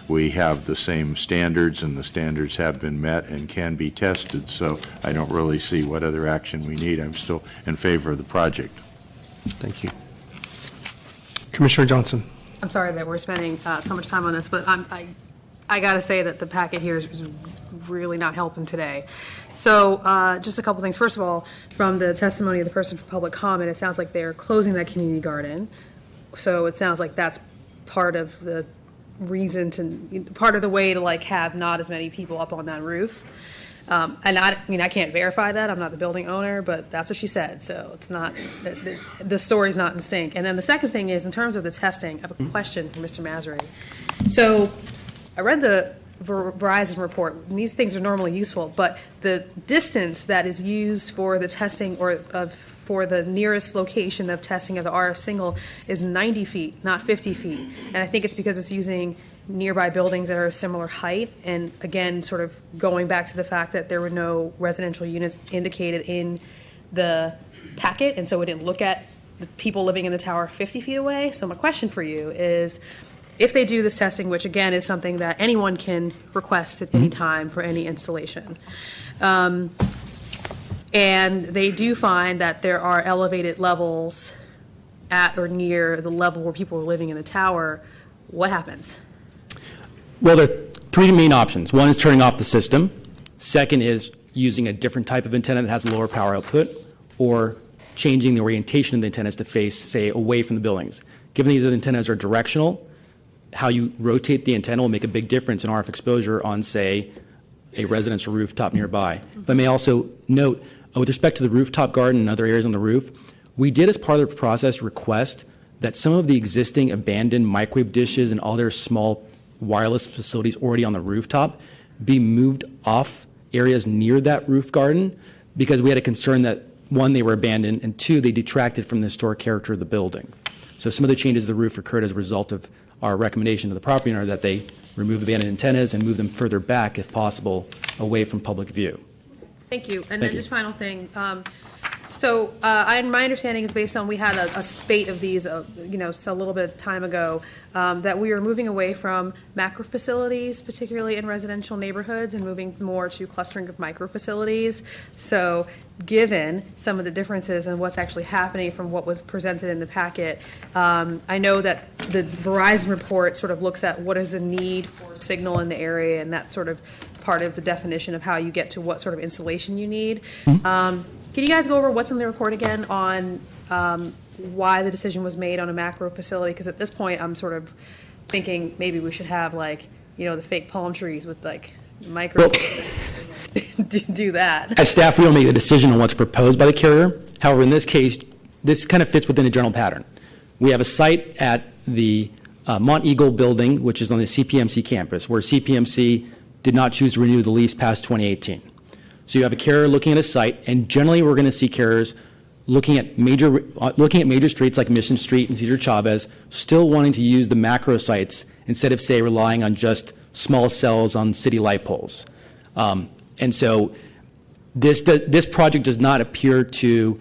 we have the same standards, and the standards have been met and can be tested, so I don't really see what other action we need. I'm still in favor of the project. Thank you. Commissioner Johnson. I'm sorry that we're spending so much time on this, but I got to say that the packet here is really not helping today. So just a couple things. First of all, from the testimony of the person for public comment, it sounds like they're closing that community garden. So it sounds like that's part of the reason part of the way to have not as many people up on that roof. And I can't verify that. I'm not the building owner, but that's what she said. So it's not, the story's not in sync. And then the second thing is, in terms of the testing, I have a question for Mr. Masery. So I read the Verizon report, and these things are normally useful, but the distance that is used for the testing or for the nearest location of testing of the RF signal is 90 feet, not 50 feet. And I think it's because it's using nearby buildings that are a similar height. And again, sort of going back to the fact that there were no residential units indicated in the packet, and so we didn't look at the people living in the tower 50 feet away. So my question for you is, if they do this testing, which again is something that anyone can request at any time for any installation, and they do find that there are elevated levels at or near the level where people are living in the tower, what happens? Well, there are three main options. One is turning off the system. Second is using a different type of antenna that has a lower power output, or changing the orientation of the antennas to face, say, away from the buildings. Given these antennas are directional, how you rotate the antenna will make a big difference in RF exposure on, say, a residential rooftop nearby. If I may also note, with respect to the rooftop garden and other areas on the roof, we did, as part of the process, request that some of the existing abandoned microwave dishes and all their small wireless facilities already on the rooftop be moved off areas near that roof garden, because we had a concern that, one, they were abandoned, and two, they detracted from the historic character of the building. So some of the changes to the roof occurred as a result of our recommendation to the property owner that they remove abandoned antennas and move them further back, if possible, away from public view. Thank you. And then just final thing. So my understanding is, based on, we had a spate of these, a little bit of time ago, that we are moving away from macro facilities, particularly in residential neighborhoods, and moving more to clustering of micro facilities. So given some of the differences in what's actually happening from what was presented in the packet, I know that the Verizon report sort of looks at what is the need for signal in the area, and that's sort of part of the definition of how you get to what sort of installation you need. Can you guys go over what's in the report again on why the decision was made on a macro facility? Because at this point, I'm sort of thinking maybe we should have, like, the fake palm trees with, like, micro. Do that. As staff, we don't make the decision on what's proposed by the carrier. However, in this case, this kind of fits within a general pattern. We have a site at the Mont Eagle building, which is on the CPMC campus, where CPMC did not choose to renew the lease past 2018. So you have a carrier looking at a site, and generally we're going to see carriers looking at major streets like Mission Street and Cesar Chavez, still wanting to use the macro sites instead of, say, relying on just small cells on city light poles. And so this project does not appear to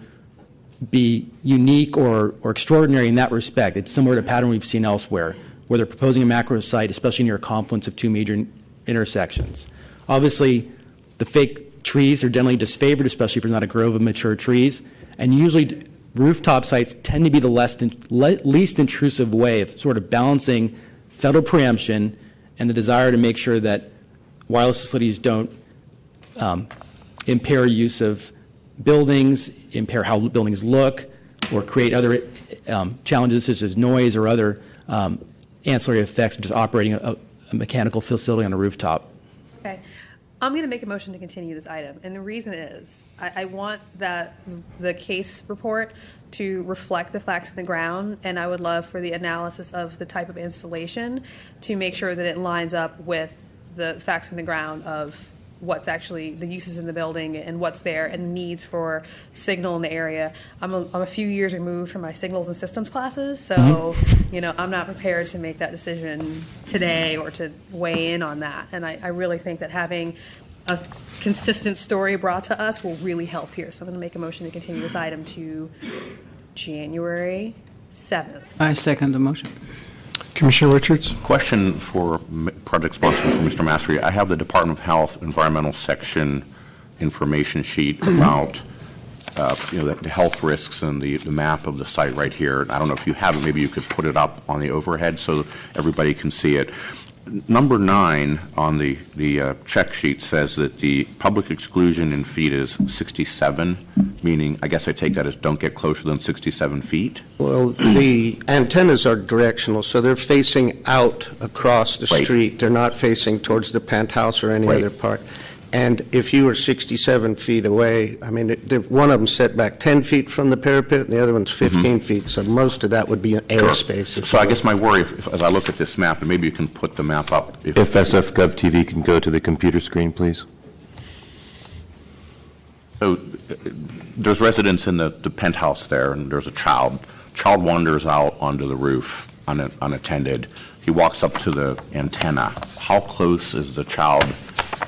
be unique or extraordinary in that respect. It's similar to a pattern we've seen elsewhere, where they're proposing a macro site, especially near a confluence of two major intersections. Obviously, the fake trees are generally disfavored, especially if there's not a grove of mature trees. And usually rooftop sites tend to be the least intrusive way of sort of balancing federal preemption and the desire to make sure that wireless facilities don't impair use of buildings, impair how buildings look, or create other challenges such as noise or other ancillary effects of just operating a mechanical facility on a rooftop. Okay. I'm going to make a motion to continue this item, and the reason is I want that the case report to reflect the facts on the ground, and I would love for the analysis of the type of installation to make sure that it lines up with the facts on the ground of what's actually the uses in the building and what's there and needs for signal in the area. I'm a few years removed from my signals and systems classes, so I'm not prepared to make that decision today or to weigh in on that. And I really think that having a consistent story brought to us will really help here. So I'm going to make a motion to continue this item to January 7th. I second the motion. Commissioner Richards? Question for project sponsor for Mr. Masri. I have the Department of Health environmental section information sheet about the health risks and the map of the site right here. I don't know if you have it. Maybe you could put it up on the overhead so everybody can see it. Number 9 on the check sheet says that the public exclusion in feet is 67, meaning I guess I take that as don't get closer than 67 feet. Well, the antennas are directional, so they're facing out across the street. They're not facing towards the penthouse or any other part. And if you were 67 feet away, I mean, one of them set back 10 feet from the parapet, and the other one's 15 feet, so most of that would be airspace. So I guess my worry, as I look at this map, and maybe you can put the map up. If SF Gov TV can go to the computer screen, please. So there's residents in the penthouse there, and there's a child. Child wanders out onto the roof unattended. He walks up to the antenna. How close is the child?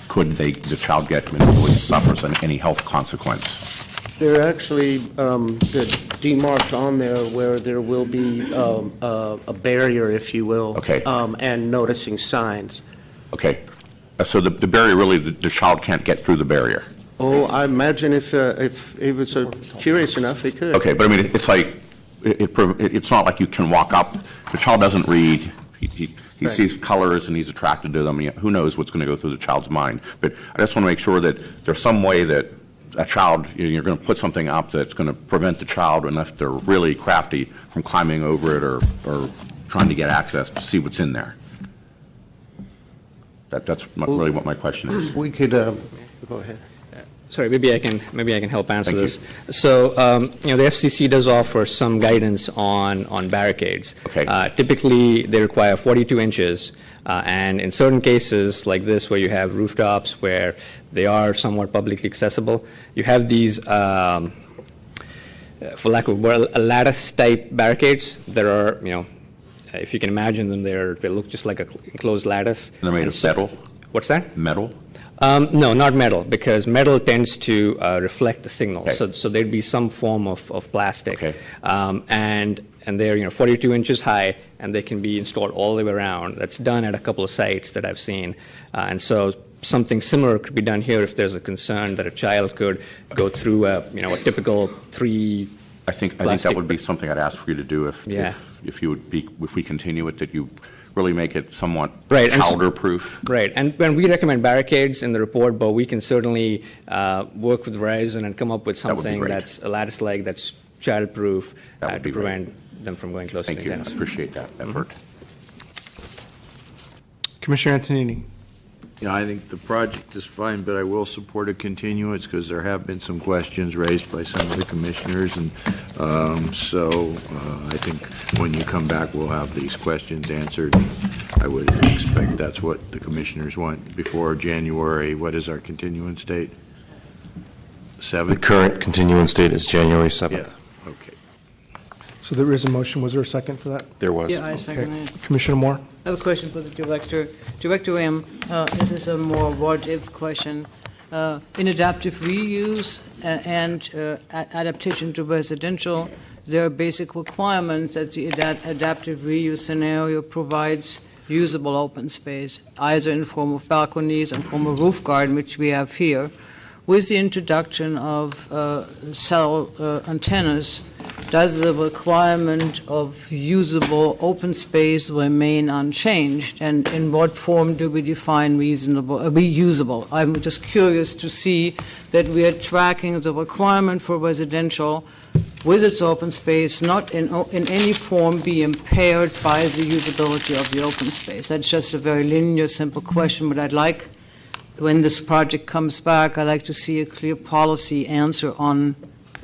Could the child get when he suffers any health consequence? They're actually demarked on there where there will be a barrier, if you will, okay. And noticing signs. Okay. So the barrier, really, the child can't get through the barrier? Oh, I imagine if he was curious enough, he could. Okay, but I mean, it's like, it's not like you can walk up. The child doesn't read. He right. sees colors and he's attracted to them. Who knows what's going to go through the child's mind? But I just want to make sure that there's some way that a child, you're going to put something up that's going to prevent the child, unless they're really crafty, from climbing over it or trying to get access to see what's in there. That's really what my question is. We could go ahead. Sorry, maybe I can help answer this. So, the FCC does offer some guidance on barricades. Okay. Typically, they require 42 inches, and in certain cases like this, where you have rooftops where they are somewhat publicly accessible, you have these, for lack of a word, lattice-type barricades that are, if you can imagine them, they look just like an enclosed lattice. And they're made of metal? What's that? Metal? No, not metal, because metal tends to reflect the signal. Okay. So there'd be some form of plastic. Okay. And they're 42 inches high, and they can be installed all the way around. That's done at a couple of sites that I've seen. And so something similar could be done here if there's a concern that a child could go through a typical three. I think that would be something I'd ask for you to do if we continue it, that you really make it somewhat childer-proof. Right, and when we recommend barricades in the report, but we can certainly work with Verizon and come up with something that's a lattice-like, that's child-proof to prevent them from going close to the antennas. Thank you. I appreciate that effort. Commissioner Antonini. Yeah, I think the project is fine, but I will support a continuance because there have been some questions raised by some of the commissioners, and so I think when you come back, we'll have these questions answered. I would expect that's what the commissioners want before January. What is our continuance date? 7th? The current continuance date is January 7th. Yeah. Okay. So there is a motion. Was there a second for that? There was. Yeah, I second it. Commissioner Moore? I have a question for the director. Director M, this is a more what-if question. In adaptive reuse and adaptation to residential, there are basic requirements that the adaptive reuse scenario provides usable open space, either in the form of balconies and form of roof garden, which we have here. With the introduction of cell antennas, does the requirement of usable open space remain unchanged? And in what form do we define reusable? I'm just curious to see that we are tracking the requirement for residential with its open space, not in any form be impaired by the usability of the open space. That's just a very linear, simple question, but I'd like, when this project comes back, I'd like to see a clear policy answer on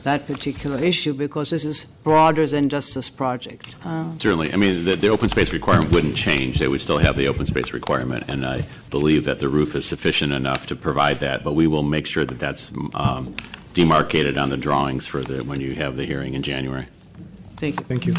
that particular issue, because this is broader than just this project. Certainly. I mean, the open space requirement wouldn't change. They would still have the open space requirement, and I believe that the roof is sufficient enough to provide that, but we will make sure that that's demarcated on the drawings for when you have the hearing in January. Thank you. Thank you.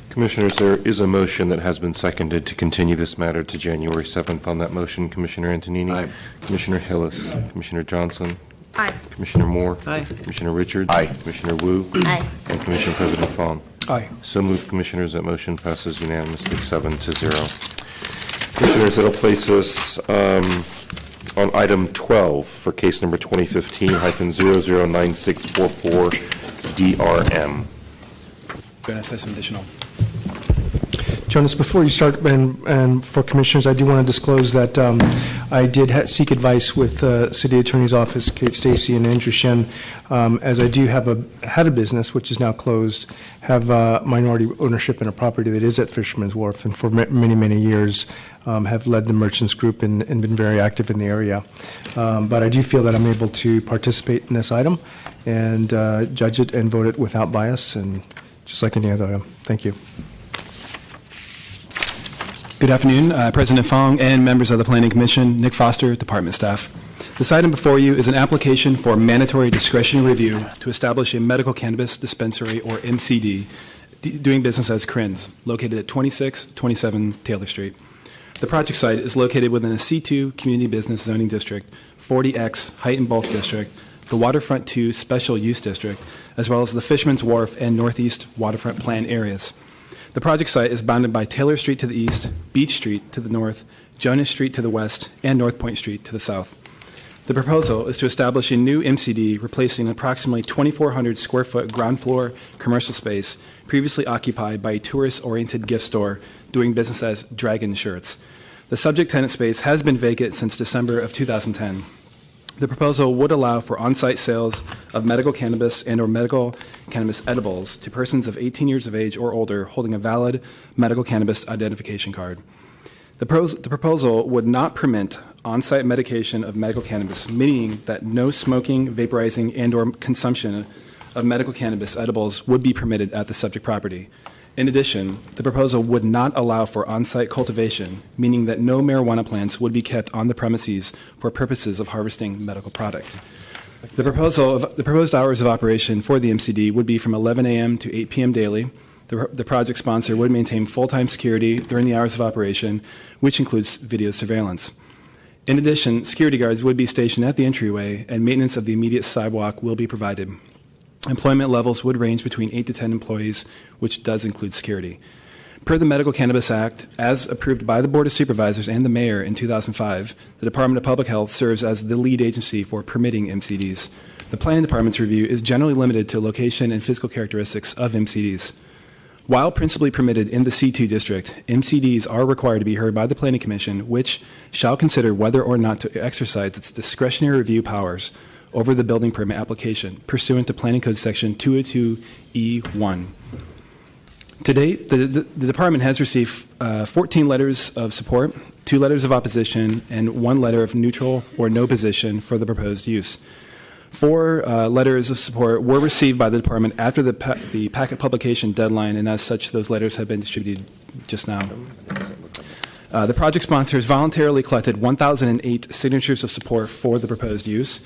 Commissioners, there is a motion that has been seconded to continue this matter to January 7th. On that motion, Commissioner Antonini. Aye. Commissioner Hillis. Aye. Commissioner Johnson. Aye. Commissioner Moore. Aye. Commissioner Richards. Aye. Commissioner Wu. Aye. And Commissioner President Fawn. Aye. So moved, Commissioners. That motion passes unanimously 7-0. Commissioners, that'll place us on item 12 for case number 2015-009644 DRM. Going to say some additional. Jonas, before you start, and for commissioners, I do want to disclose that I did seek advice with City Attorney's Office, Kate Stacy and Andrew Shen, as I do had a business, which is now closed, have minority ownership in a property that is at Fisherman's Wharf, and for many, many years have led the Merchants Group and been very active in the area. But I do feel that I'm able to participate in this item and judge it and vote it without bias, and just like any other item. Thank you. Good afternoon, President Fong and members of the Planning Commission. Nick Foster, department staff. This item before you is an application for mandatory discretionary review to establish a medical cannabis dispensary, or MCD, doing business as Krins, located at 2627 Taylor Street. The project site is located within a C2 Community Business Zoning District, 40X Height and Bulk District, the Waterfront 2 Special Use District, as well as the Fisherman's Wharf and Northeast Waterfront Plan areas. The project site is bounded by Taylor Street to the east, Beach Street to the north, Jonas Street to the west, and North Point Street to the south. The proposal is to establish a new MCD replacing approximately 2,400 square foot ground floor commercial space previously occupied by a tourist-oriented gift store doing business as Dragon Shirts. The subject tenant space has been vacant since December of 2010. The proposal would allow for on-site sales of medical cannabis and/or medical cannabis edibles to persons of 18 years of age or older holding a valid medical cannabis identification card. The proposal would not permit on-site medication of medical cannabis, meaning that no smoking, vaporizing, and/or consumption of medical cannabis edibles would be permitted at the subject property. In addition, the proposal would not allow for on-site cultivation, meaning that no marijuana plants would be kept on the premises for purposes of harvesting medical product. The proposed hours of operation for the MCD would be from 11 a.m. to 8 p.m. daily. The project sponsor would maintain full-time security during the hours of operation, which includes video surveillance. In addition, security guards would be stationed at the entryway, and maintenance of the immediate sidewalk will be provided. Employment levels would range between 8 to 10 employees, which does include security. Per the Medical Cannabis Act, as approved by the Board of Supervisors and the Mayor in 2005, the Department of Public Health serves as the lead agency for permitting MCDs. The Planning Department's review is generally limited to location and physical characteristics of MCDs. While principally permitted in the C2 district, MCDs are required to be heard by the Planning Commission, which shall consider whether or not to exercise its discretionary review powers over the building permit application pursuant to Planning Code Section 202E1. To date, the department has received 14 letters of support, 2 letters of opposition, and 1 letter of neutral or no position for the proposed use. 4 letters of support were received by the department after the packet publication deadline, and as such, those letters have been distributed just now. The project sponsors voluntarily collected 1,008 signatures of support for the proposed use.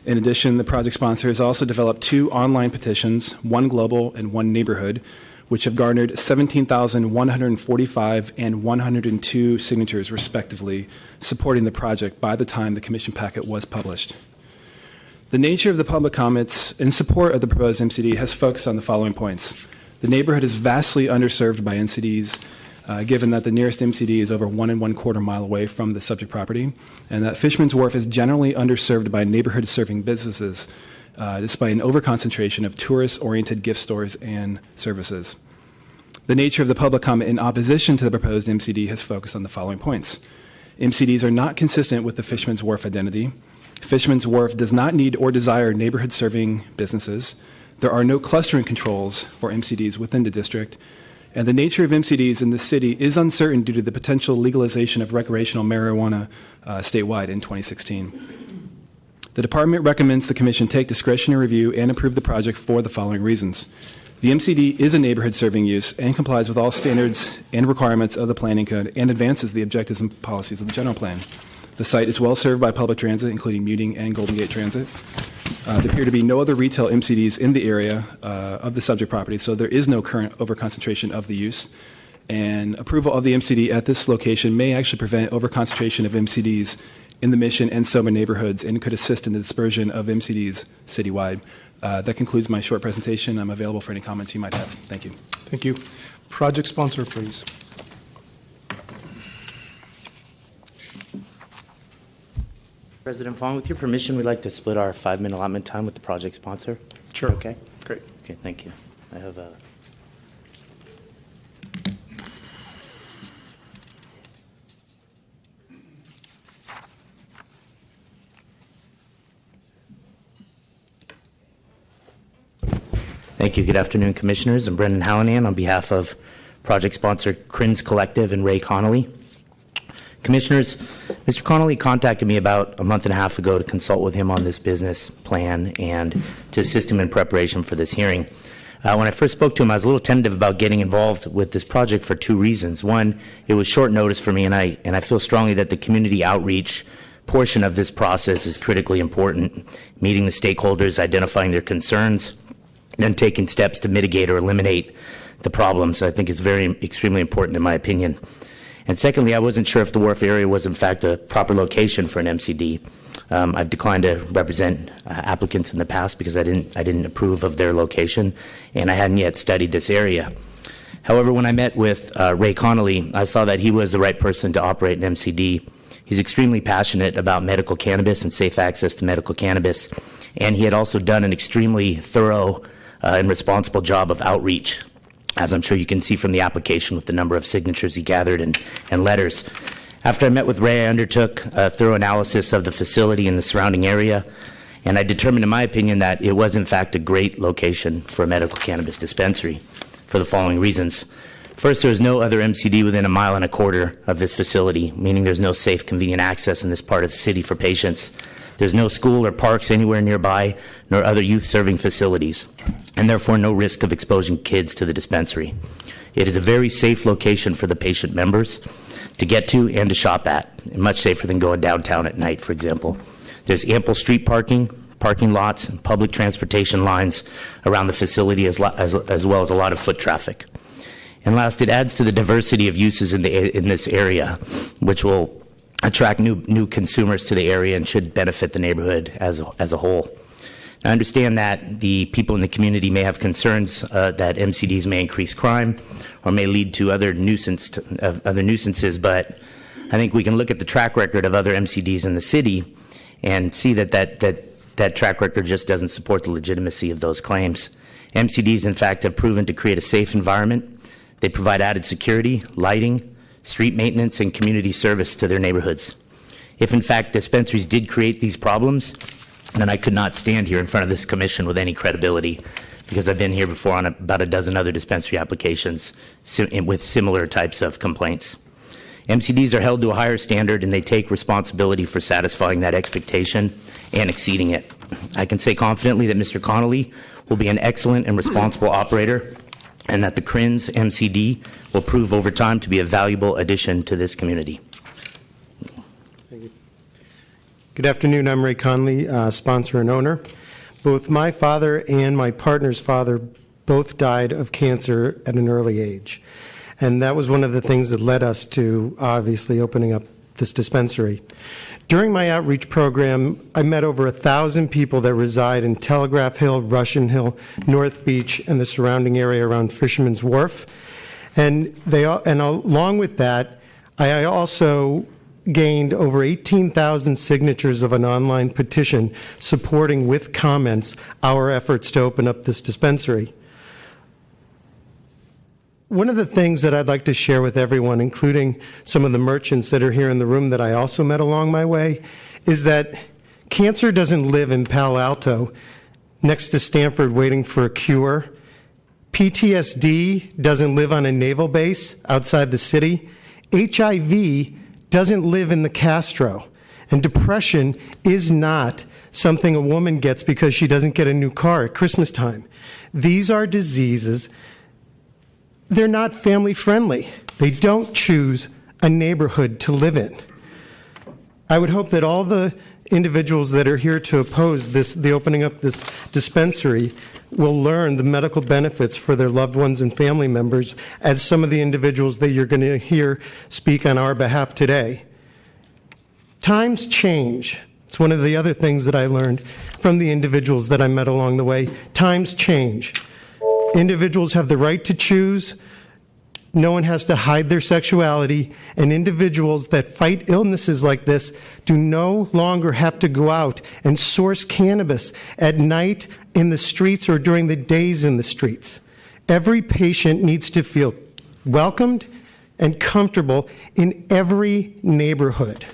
In addition, the project sponsor has also developed 2 online petitions, one global and one neighborhood, which have garnered 17,145 and 102 signatures, respectively, supporting the project by the time the commission packet was published. The nature of the public comments in support of the proposed MCD has focused on the following points. The neighborhood is vastly underserved by NCDs, given that the nearest MCD is over 1 1/4 mile away from the subject property, and that Fisherman's Wharf is generally underserved by neighborhood-serving businesses, despite an overconcentration of tourist-oriented gift stores and services. The nature of the public comment in opposition to the proposed MCD has focused on the following points. MCDs are not consistent with the Fisherman's Wharf identity. Fisherman's Wharf does not need or desire neighborhood-serving businesses. There are no clustering controls for MCDs within the district. And the nature of MCDs in the city is uncertain due to the potential legalization of recreational marijuana statewide in 2016. The department recommends the commission take discretionary review and approve the project for the following reasons. The MCD is a neighborhood-serving use and complies with all standards and requirements of the Planning Code and advances the objectives and policies of the general plan. The site is well served by public transit, including Muting and Golden Gate Transit. There appear to be no other retail MCDs in the area of the subject property, so there is no current overconcentration of the use. And approval of the MCD at this location may actually prevent overconcentration of MCDs in the Mission and Soma neighborhoods and could assist in the dispersion of MCDs citywide. That concludes my short presentation. I'm available for any comments you might have. Thank you. Thank you. Project sponsor, please. President Fong, with your permission, we'd like to split our 5-minute allotment time with the project sponsor. Sure. Okay? Great. Okay, thank you. I have Thank you. Good afternoon, Commissioners. I'm Brendan Hallinan on behalf of project sponsor Crins Collective and Ray Connolly. Commissioners, Mr. Connolly contacted me about a month and a half ago to consult with him on this business plan and to assist him in preparation for this hearing. When I first spoke to him, I was a little tentative about getting involved with this project for two reasons. One, it was short notice for me, and I feel strongly that the community outreach portion of this process is critically important, meeting the stakeholders, identifying their concerns, and taking steps to mitigate or eliminate the problems. I think is extremely important in my opinion. And secondly, I wasn't sure if the Wharf area was in fact a proper location for an MCD. I've declined to represent applicants in the past because I didn't approve of their location, and I hadn't yet studied this area. However, when I met with Ray Connolly, I saw that he was the right person to operate an MCD. He's extremely passionate about medical cannabis and safe access to medical cannabis, and he had also done an extremely thorough and responsible job of outreach, as I'm sure you can see from the application with the number of signatures he gathered and letters. After I met with Ray, I undertook a thorough analysis of the facility and the surrounding area, and I determined, in my opinion, that it was in fact a great location for a medical cannabis dispensary for the following reasons. First, there is no other MCD within 1.25 miles of this facility, meaning there's no safe, convenient access in this part of the city for patients. There's no school or parks anywhere nearby, nor other youth-serving facilities, and therefore no risk of exposing kids to the dispensary. It is a very safe location for the patient members to get to and to shop at, and much safer than going downtown at night, for example. There's ample street parking lots, and public transportation lines around the facility, as well as a lot of foot traffic. And last, it adds to the diversity of uses in this area, which will attract new consumers to the area and should benefit the neighborhood as a whole. I understand that the people in the community may have concerns that MCDs may increase crime or may lead to other nuisances, but I think we can look at the track record of other MCDs in the city and see that track record just doesn't support the legitimacy of those claims. MCDs, in fact, have proven to create a safe environment. They provide added security, lighting, street maintenance, and community service to their neighborhoods. If, in fact, dispensaries did create these problems, then I could not stand here in front of this commission with any credibility, because I've been here before on about a dozen other dispensary applications with similar types of complaints. MCDs are held to a higher standard, and they take responsibility for satisfying that expectation and exceeding it. I can say confidently that Mr. Connolly will be an excellent and responsible operator, and that the Crins MCD will prove over time to be a valuable addition to this community. Thank you. Good afternoon. I'm Ray Connolly, sponsor and owner. Both my father and my partner's father both died of cancer at an early age. And that was one of the things that led us to obviously opening up this dispensary. During my outreach program, I met over 1,000 people that reside in Telegraph Hill, Russian Hill, North Beach, and the surrounding area around Fisherman's Wharf. And along with that, I also gained over 18,000 signatures of an online petition supporting with comments our efforts to open up this dispensary. One of the things that I'd like to share with everyone, including some of the merchants that are here in the room that I also met along my way, is that cancer doesn't live in Palo Alto next to Stanford waiting for a cure. PTSD doesn't live on a naval base outside the city. HIV doesn't live in the Castro. And depression is not something a woman gets because she doesn't get a new car at Christmas time. These are diseases. They're not family friendly. They don't choose a neighborhood to live in. I would hope that all the individuals that are here to oppose the opening up this dispensary will learn the medical benefits for their loved ones and family members, as some of the individuals that you're going to hear speak on our behalf today. Times change. It's one of the other things that I learned from the individuals that I met along the way. Times change. Individuals have the right to choose. No one has to hide their sexuality. And individuals that fight illnesses like this do no longer have to go out and source cannabis at night in the streets or during the days in the streets. Every patient needs to feel welcomed and comfortable in every neighborhood.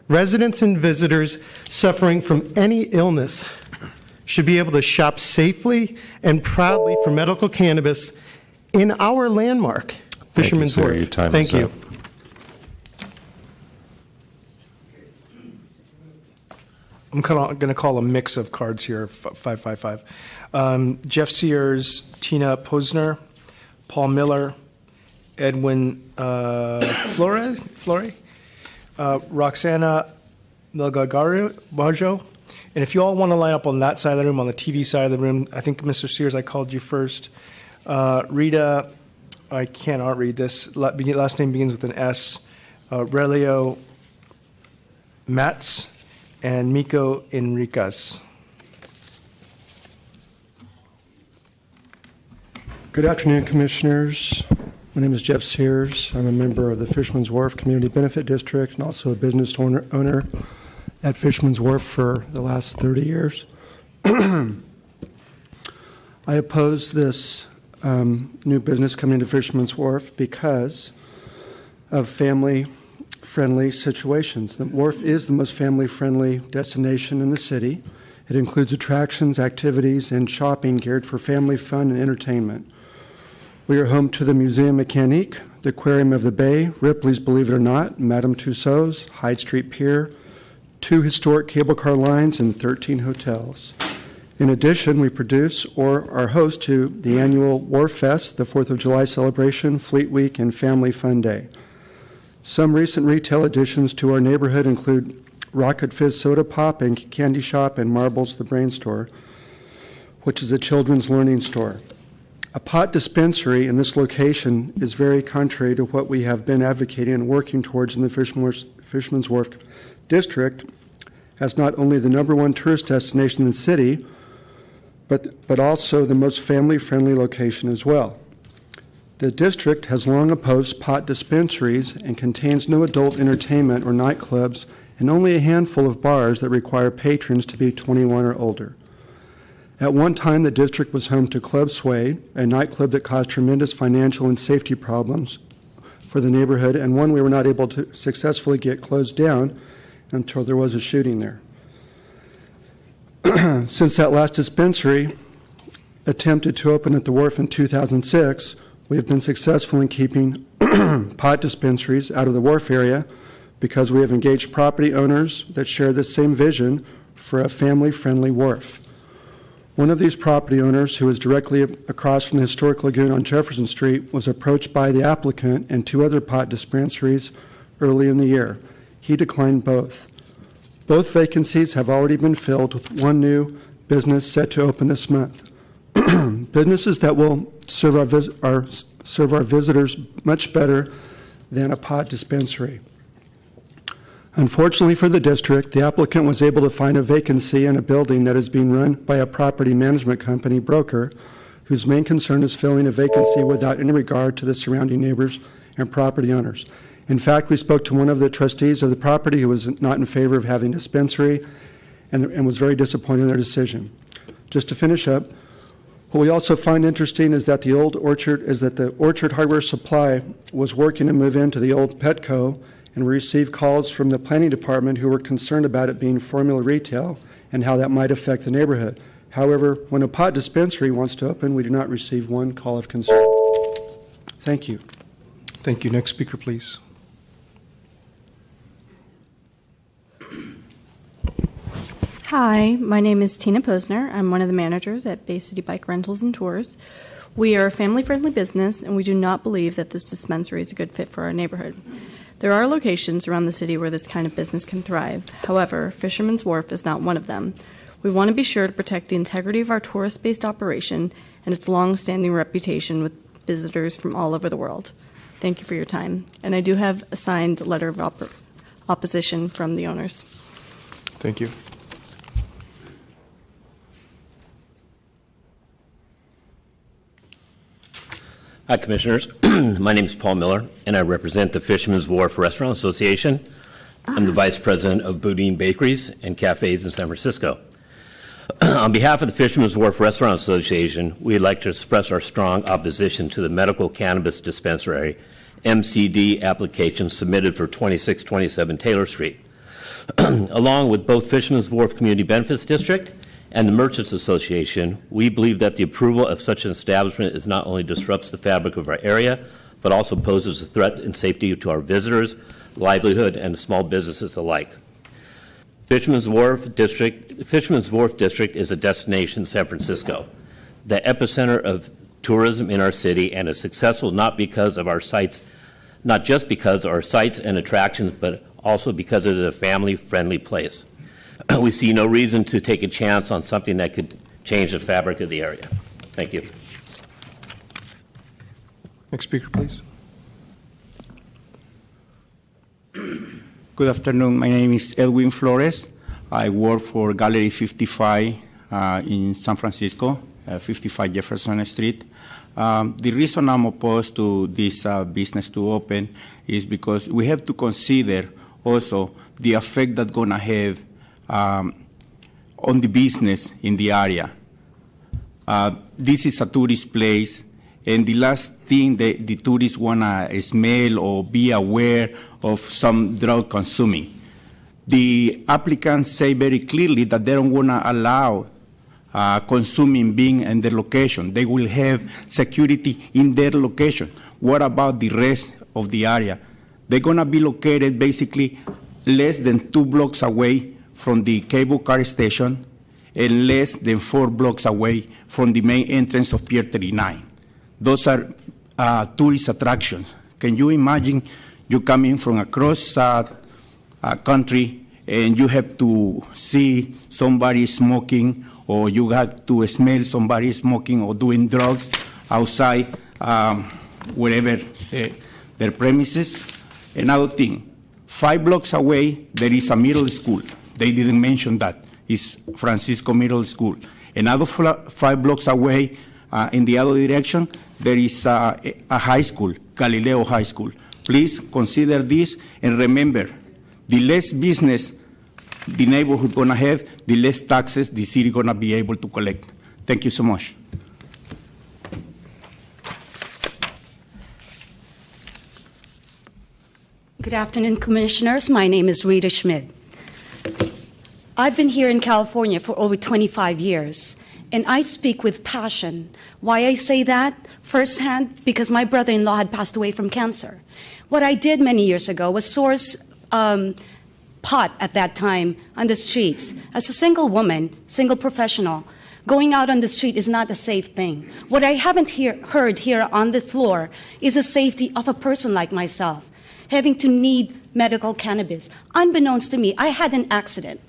Residents and visitors suffering from any illness should be able to shop safely and proudly for medical cannabis in our landmark, Fisherman's Thank you, sir. Wharf. Your time Thank is you. up. I'm going to call a mix of cards here, 555. Jeff Sears, Tina Posner, Paul Miller, Edwin Flore, Roxana Melgario, and if you all want to line up on that side of the room, on the TV side of the room, I think, Mr. Sears, I called you first. Rita, I cannot read this. Last name begins with an S. Relio Matz and Miko Enriquez. Good afternoon, Commissioners. My name is Jeff Sears. I'm a member of the Fisherman's Wharf Community Benefit District and also a business owner at Fisherman's Wharf for the last 30 years. I oppose this new business coming to Fisherman's Wharf because of family-friendly situations. The wharf is the most family-friendly destination in the city. It includes attractions, activities, and shopping geared for family fun and entertainment. We are home to the Museum Mécanique, the Aquarium of the Bay, Ripley's Believe It or Not, Madame Tussauds, Hyde Street Pier, 2 historic cable car lines, and 13 hotels. In addition, we produce or are host to the annual Wharf Fest, the 4th of July celebration, Fleet Week, and Family Fun Day. Some recent retail additions to our neighborhood include Rocket Fizz Soda Pop and Candy Shop and Marbles the Brain Store, which is a children's learning store. A pot dispensary in this location is very contrary to what we have been advocating and working towards in the Fisherman's Wharf District, as not only the #1 tourist destination in the city, but also the most family-friendly location as well. The district has long opposed pot dispensaries and contains no adult entertainment or nightclubs and only a handful of bars that require patrons to be 21 or older. At one time, the district was home to Club Sway, a nightclub that caused tremendous financial and safety problems for the neighborhood, and one we were not able to successfully get closed down until there was a shooting there. Since that last dispensary attempted to open at the wharf in 2006, we have been successful in keeping pot dispensaries out of the wharf area because we have engaged property owners that share the same vision for a family-friendly wharf. One of these property owners, who is directly across from the historic lagoon on Jefferson Street, was approached by the applicant and 2 other pot dispensaries early in the year. He declined both. Both vacancies have already been filled with one new business set to open this month. Businesses that will serve our visitors much better than a pot dispensary. Unfortunately for the district, the applicant was able to find a vacancy in a building that is being run by a property management company broker whose main concern is filling a vacancy without any regard to the surrounding neighbors and property owners. In fact, we spoke to one of the trustees of the property who was not in favor of having a dispensary and was very disappointed in their decision. Just to finish up, what we also find interesting is that the Orchard Hardware Supply was working to move into the old Petco, and we received calls from the planning department who were concerned about it being formula retail and how that might affect the neighborhood. However, when a pot dispensary wants to open, we do not receive one call of concern. Thank you. Thank you. Next speaker, please. Hi, my name is Tina Posner. I'm one of the managers at Bay City Bike Rentals and Tours. We are a family-friendly business, and we do not believe that this dispensary is a good fit for our neighborhood. There are locations around the city where this kind of business can thrive. However, Fisherman's Wharf is not one of them. We want to be sure to protect the integrity of our tourist-based operation and its long-standing reputation with visitors from all over the world. Thank you for your time. And I do have a signed letter of opposition from the owners. Thank you. Hi, Commissioners. My name is Paul Miller, and I represent the Fisherman's Wharf Restaurant Association. I'm the Vice President of Boudin Bakeries and Cafes in San Francisco. On behalf of the Fisherman's Wharf Restaurant Association, we'd like to express our strong opposition to the medical cannabis dispensary MCD application submitted for 2627 Taylor Street. Along with both Fisherman's Wharf Community Benefits District and the Merchants Association, we believe that the approval of such an establishment is not only disrupts the fabric of our area, but also poses a threat and safety to our visitors, livelihood, and small businesses alike. Fisherman's Wharf District is a destination in San Francisco, the epicenter of tourism in our city, and is successful not just because of our sites and attractions, but also because it is a family-friendly place. We see no reason to take a chance on something that could change the fabric of the area. Thank you. Next speaker, please. Good afternoon. My name is Edwin Flores. I work for Gallery 55 in San Francisco, 55 Jefferson Street. The reason I'm opposed to this business to open is because we have to consider also the effect that's going to have on the business in the area. This is a tourist place, and the last thing that the tourists want to smell or be aware of some drug consuming. The applicants say very clearly that they don't want to allow consuming being in their location. They will have security in their location. What about the rest of the area? They're going to be located basically less than 2 blocks away from the cable car station and less than 4 blocks away from the main entrance of Pier 39. Those are tourist attractions. Can you imagine you coming from across country and you have to see somebody smoking, or you have to smell somebody smoking or doing drugs outside wherever their premises? Another thing, 5 blocks away, there is a middle school. They didn't mention that. It's Francisco Middle School. Another 5 blocks away, in the other direction, there is a high school, Galileo High School. Please consider this, and remember, the less business the neighborhood going to have, the less taxes the city going to be able to collect. Thank you so much. Good afternoon, Commissioners. My name is Rita Schmidt. I've been here in California for over 25 years, and I speak with passion. Why I say that? Firsthand, because my brother-in-law had passed away from cancer. What I did many years ago was source pot at that time on the streets. As a single woman, single professional, going out on the street is not a safe thing. What I haven't heard here on the floor is the safety of a person like myself, having to need medical cannabis. Unbeknownst to me, I had an accident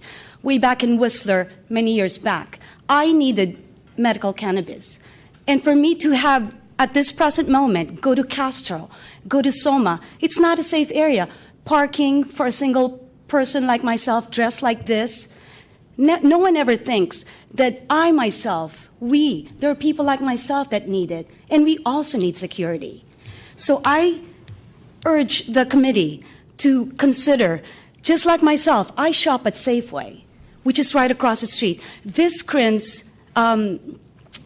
way back in Whistler many years back. I needed medical cannabis. And for me to have, at this present moment, go to Castro, go to Soma, it's not a safe area. Parking for a single person like myself dressed like this, no one ever thinks that I myself, there are people like myself that need it, and we also need security. So I urge the committee to consider, just like myself, I shop at Safeway, which is right across the street. This Crins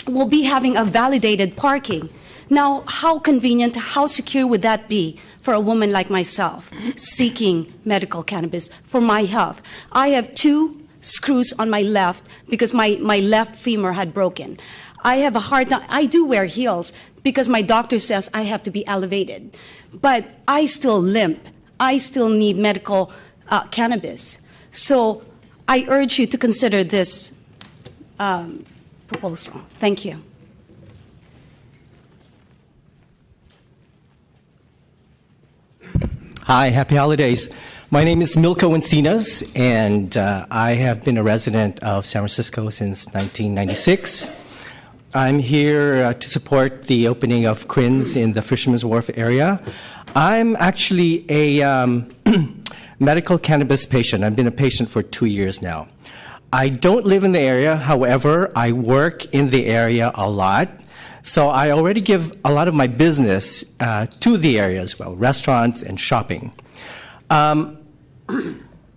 will be having a validated parking. Now, how convenient, how secure would that be for a woman like myself seeking medical cannabis for my health? I have 2 screws on my left because my left femur had broken. I have a hard time. I do wear heels because my doctor says I have to be elevated. But I still limp. I still need medical cannabis. So I urge you to consider this proposal. Thank you. Hi, happy holidays. My name is Milko Encinas, and I have been a resident of San Francisco since 1996. I'm here to support the opening of Crins in the Fisherman's Wharf area. I'm actually a medical cannabis patient. I've been a patient for 2 years now. I don't live in the area. However, I work in the area a lot. So I already give a lot of my business to the area as well, restaurants and shopping.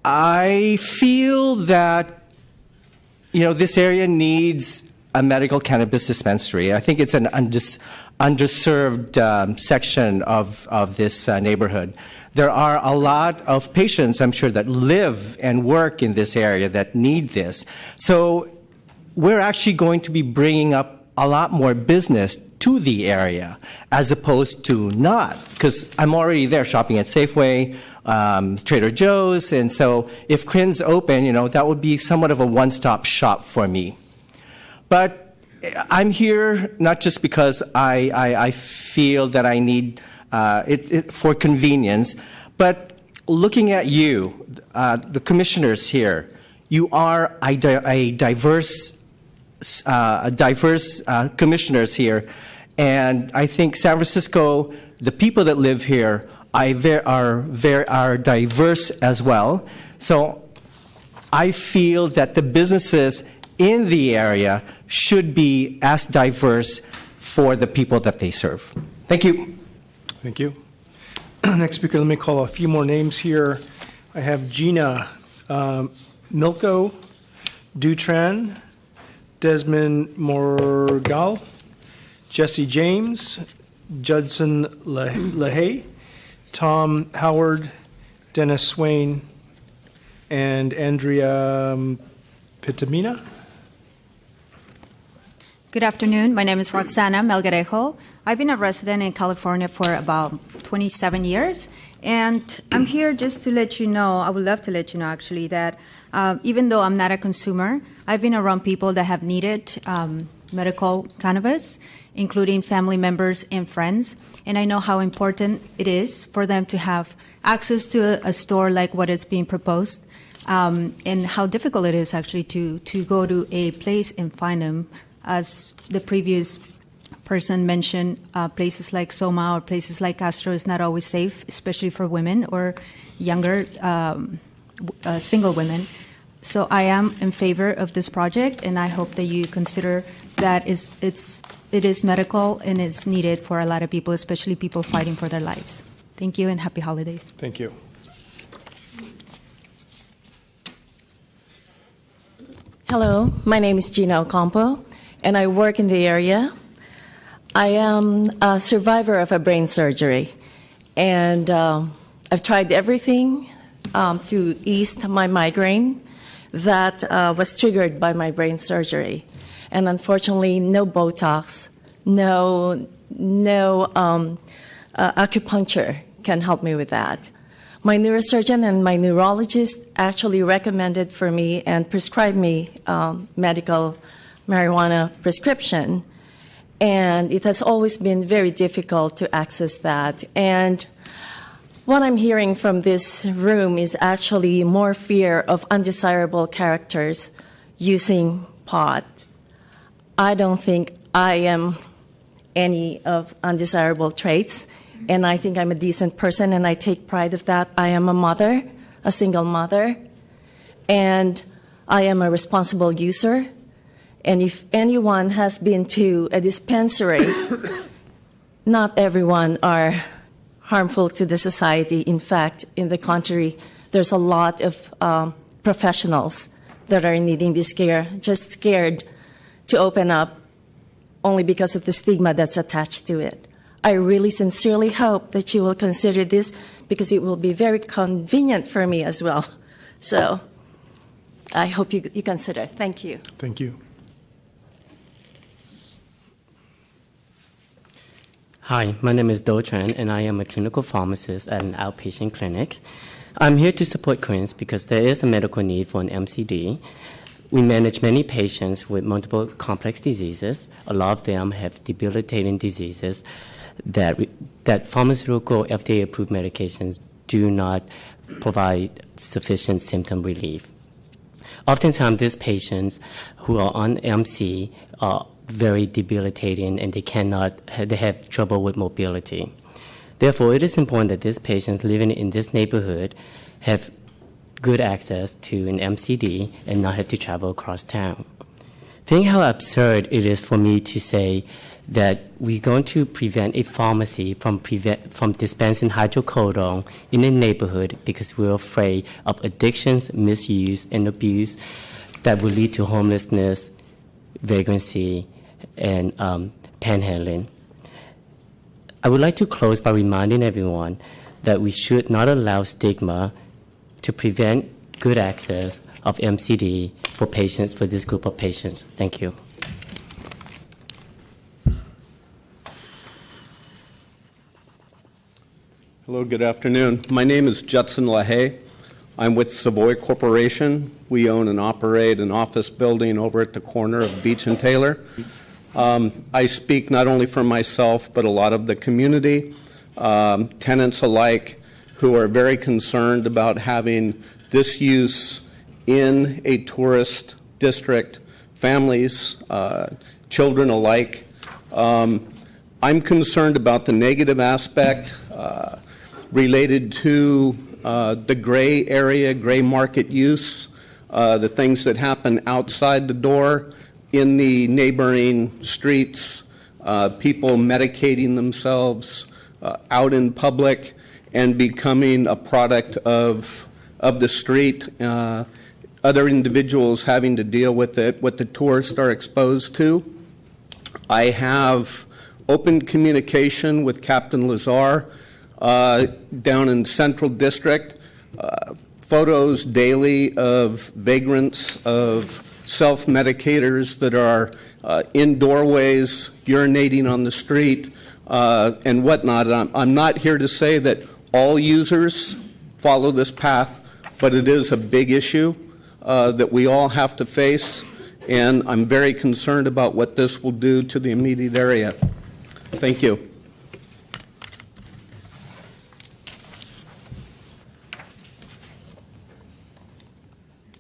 I feel that, this area needs a medical cannabis dispensary. I think it's an underserved section of this neighborhood. There are a lot of patients, I'm sure, that live and work in this area that need this. So we're actually going to be bringing up a lot more business to the area as opposed to not, because I'm already there shopping at Safeway, Trader Joe's, and so if Crin's open, that would be somewhat of a one-stop shop for me. But I'm here not just because I feel that I need it for convenience, but looking at you, the commissioners here, you are a diverse commissioners here, and I think San Francisco, the people that live here, are diverse as well. So I feel that the businesses in the area should be as diverse for the people that they serve. Thank you. Thank you. Next speaker, let me call a few more names here. I have Gina Milko Dutran, Desmond Morgal, Jesse James, Judson LaHaye, Tom Howard, Dennis Swain, and Andrea Pitamina. Good afternoon. My name is Roxana Melgarejo. I've been a resident in California for about 27 years, and I'm here just to let you know, I would love to let you know actually, that even though I'm not a consumer, I've been around people that have needed medical cannabis, including family members and friends, and I know how important it is for them to have access to a store like what is being proposed, and how difficult it is actually to go to a place and find them. As the previous person mentioned, places like Soma or places like Castro is not always safe, especially for women or younger single women. So I am in favor of this project, and I hope that you consider that it is medical and it's needed for a lot of people, especially people fighting for their lives. Thank you and happy holidays. Thank you. Hello, my name is Gina Ocampo, and I work in the area. I am a survivor of a brain surgery, and I've tried everything to ease my migraine that was triggered by my brain surgery. And unfortunately, no Botox, no acupuncture can help me with that. My neurosurgeon and my neurologist actually recommended for me and prescribed me medical marijuana prescription, and it has always been very difficult to access that. And what I'm hearing from this room is actually more fear of undesirable characters using pot. I don't think I am any of undesirable traits, and I think I'm a decent person, and I take pride of that. I am a mother, a single mother, and I am a responsible user. And if anyone has been to a dispensary, not everyone are harmful to the society. In fact, in the contrary, there's a lot of professionals that are needing this care, just scared to open up only because of the stigma that's attached to it. I really sincerely hope that you will consider this, because it will be very convenient for me as well. So I hope you consider. Thank you. Thank you. Hi, my name is Do Tran, and I am a clinical pharmacist at an outpatient clinic. I'm here to support CRINS because there is a medical need for an MCD. We manage many patients with multiple complex diseases. A lot of them have debilitating diseases that pharmaceutical FDA-approved medications do not provide sufficient symptom relief. Oftentimes, these patients who are on MC are very debilitating, and they have trouble with mobility. Therefore, it is important that these patients living in this neighborhood have good access to an MCD and not have to travel across town. Think how absurd it is for me to say that we're going to prevent a pharmacy from dispensing hydrocodone in a neighborhood because we're afraid of addictions, misuse, and abuse that will lead to homelessness, vagrancy, and panhandling. I would like to close by reminding everyone that we should not allow stigma to prevent good access of MCD for patients, for this group of patients. Thank you. Hello, good afternoon. My name is Judson LaHaye. I'm with Savoy Corporation. We own and operate an office building over at the corner of Beach and Taylor. I speak not only for myself, but a lot of the community, tenants alike, who are very concerned about having this use in a tourist district, families, children alike. I'm concerned about the negative aspect related to the gray area, gray market use, the things that happen outside the door in the neighboring streets, people medicating themselves out in public and becoming a product of the street, other individuals having to deal with it, what the tourists are exposed to. I have open communication with Captain Lazar down in Central District, photos daily of vagrants, of self-medicators that are in doorways, urinating on the street, and whatnot. I'm not here to say that all users follow this path, but it is a big issue that we all have to face, and I'm very concerned about what this will do to the immediate area. Thank you.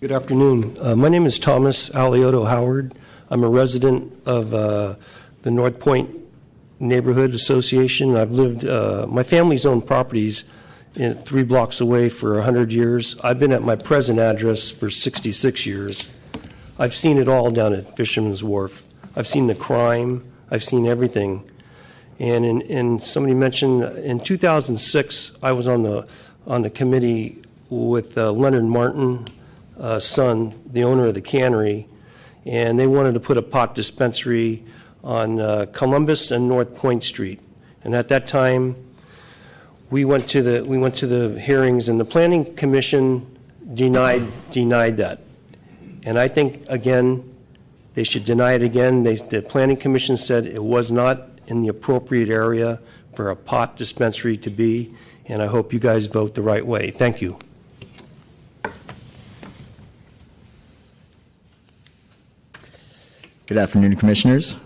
Good afternoon. My name is Thomas Alioto Howard. I'm a resident of the North Point Neighborhood Association. I've lived, my family's owned properties 3 blocks away for 100 years. I've been at my present address for 66 years. I've seen it all down at Fisherman's Wharf. I've seen the crime. I've seen everything. And somebody mentioned in 2006, I was on the committee with Leonard Martin, son, the owner of the cannery, and they wanted to put a pot dispensary on Columbus and North Point Street. And at that time, we went to the hearings, and the Planning Commission denied that. And I think again, they should deny it again. The Planning Commission said it was not in the appropriate area for a pot dispensary to be, and I hope you guys vote the right way. Thank you. Good afternoon, Commissioners.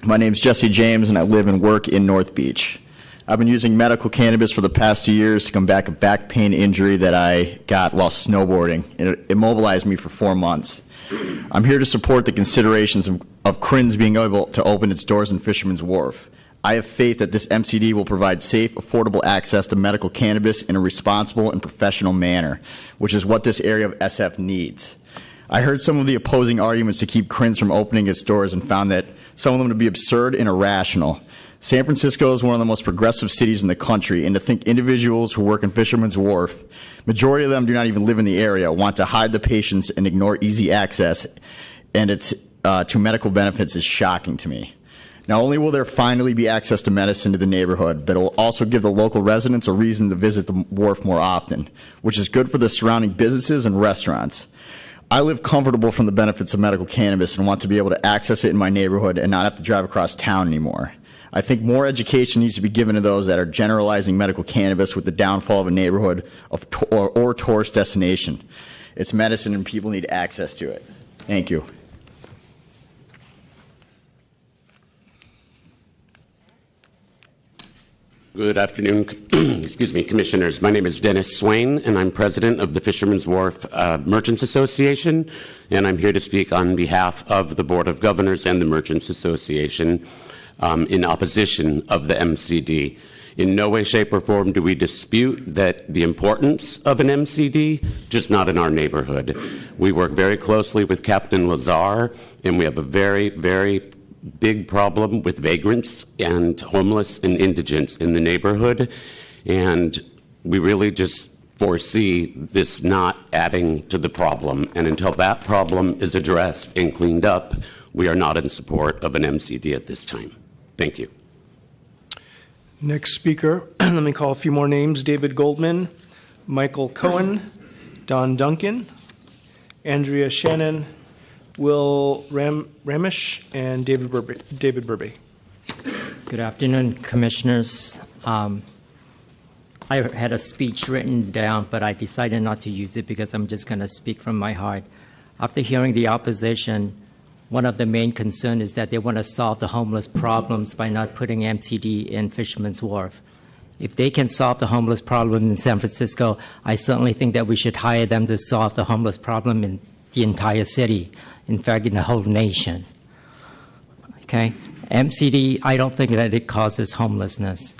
My name is Jesse James, and I live and work in North Beach. I've been using medical cannabis for the past 2 years to combat a back pain injury that I got while snowboarding. It immobilized me for 4 months. I'm here to support the considerations of Crin's being able to open its doors in Fisherman's Wharf. I have faith that this MCD will provide safe, affordable access to medical cannabis in a responsible and professional manner, which is what this area of SF needs. I heard some of the opposing arguments to keep Crin's from opening its doors and found that some of them to be absurd and irrational. San Francisco is one of the most progressive cities in the country, and to think individuals who work in Fisherman's Wharf, majority of them do not even live in the area, want to hide the patients and ignore easy access and its to medical benefits is shocking to me. Not only will there finally be access to medicine to the neighborhood, but it will also give the local residents a reason to visit the wharf more often, which is good for the surrounding businesses and restaurants. I live comfortable from the benefits of medical cannabis and want to be able to access it in my neighborhood and not have to drive across town anymore. I think more education needs to be given to those that are generalizing medical cannabis with the downfall of a neighborhood or tourist destination. It's medicine and people need access to it. Thank you. Good afternoon, excuse me, Commissioners. My name is Dennis Swain, and I'm president of the Fisherman's Wharf Merchants Association, and I'm here to speak on behalf of the Board of Governors and the Merchants Association in opposition of the MCD. In no way, shape, or form do we dispute that the importance of an MCD, just not in our neighborhood. We work very closely with Captain Lazar, and we have a very, very big problem with vagrants and homeless and indigents in the neighborhood, and we really just foresee this not adding to the problem. And until that problem is addressed and cleaned up, we are not in support of an MCD at this time. Thank you. Next speaker, let me call a few more names. David Goldman, Michael Cohen, Don Duncan, Andrea Shannon, Will Ramish, and David Burby. Good afternoon, Commissioners. I had a speech written down, but I decided not to use it because I'm just going to speak from my heart. After hearing the opposition, one of the main concerns is that they want to solve the homeless problems by not putting MCD in Fisherman's Wharf. If they can solve the homeless problem in San Francisco, I certainly think that we should hire them to solve the homeless problem in the entire city, in fact, in the whole nation. Okay? MCD, I don't think that it causes homelessness.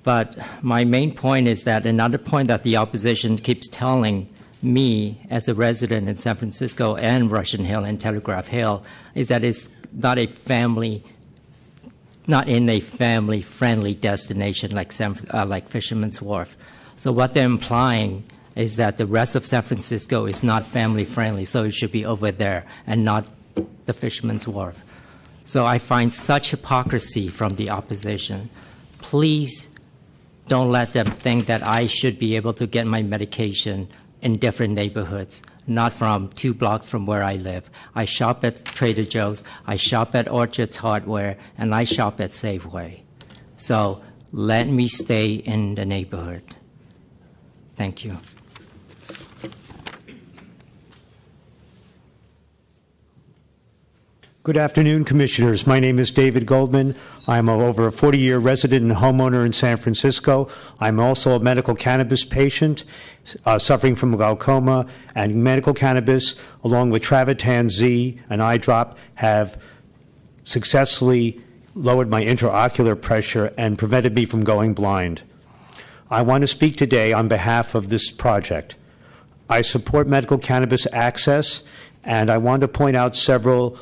But my main point is that another point that the opposition keeps telling me as a resident in San Francisco and Russian Hill and Telegraph Hill is that it's not in a family-friendly destination like Fisherman's Wharf. So what they're implying is that the rest of San Francisco is not family-friendly, so it should be over there and not the Fisherman's Wharf. So I find such hypocrisy from the opposition. Please don't let them think that I should be able to get my medication in different neighborhoods, not from 2 blocks from where I live. I shop at Trader Joe's, I shop at Orchard's Hardware, and I shop at Safeway. So let me stay in the neighborhood. Thank you. Good afternoon, Commissioners. My name is David Goldman. I'm over a 40-year resident and homeowner in San Francisco. I'm also a medical cannabis patient suffering from glaucoma, and medical cannabis, along with Travitan Z, an eye drop, have successfully lowered my intraocular pressure and prevented me from going blind. I want to speak today on behalf of this project. I support medical cannabis access, and I want to point out several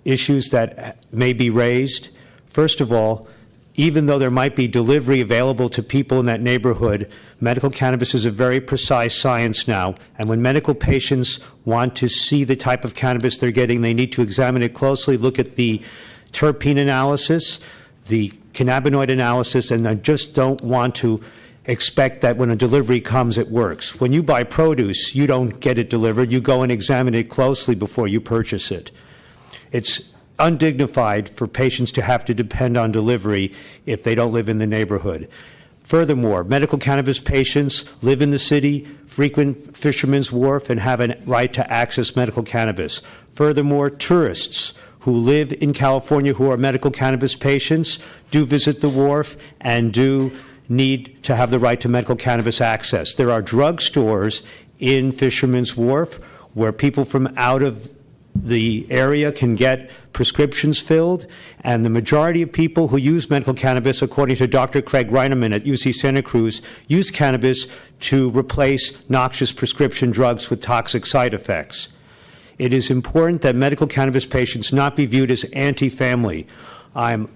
issues that may be raised. First of all, even though there might be delivery available to people in that neighborhood, medical cannabis is a very precise science now, and when medical patients want to see the type of cannabis they're getting, they need to examine it closely, look at the terpene analysis, the cannabinoid analysis, and I just don't want to expect that when a delivery comes, it works. When you buy produce, you don't get it delivered. You go and examine it closely before you purchase it. It's undignified for patients to have to depend on delivery if they don't live in the neighborhood. Furthermore, medical cannabis patients live in the city, frequent Fisherman's Wharf, and have a right to access medical cannabis. Furthermore, tourists who live in California who are medical cannabis patients do visit the wharf and do need to have the right to medical cannabis access. There are drugstores in Fisherman's Wharf where people from out of the area can get prescriptions filled, and the majority of people who use medical cannabis, according to Dr. Craig Reineman at UC Santa Cruz, use cannabis to replace noxious prescription drugs with toxic side effects. It is important that medical cannabis patients not be viewed as anti-family. I'm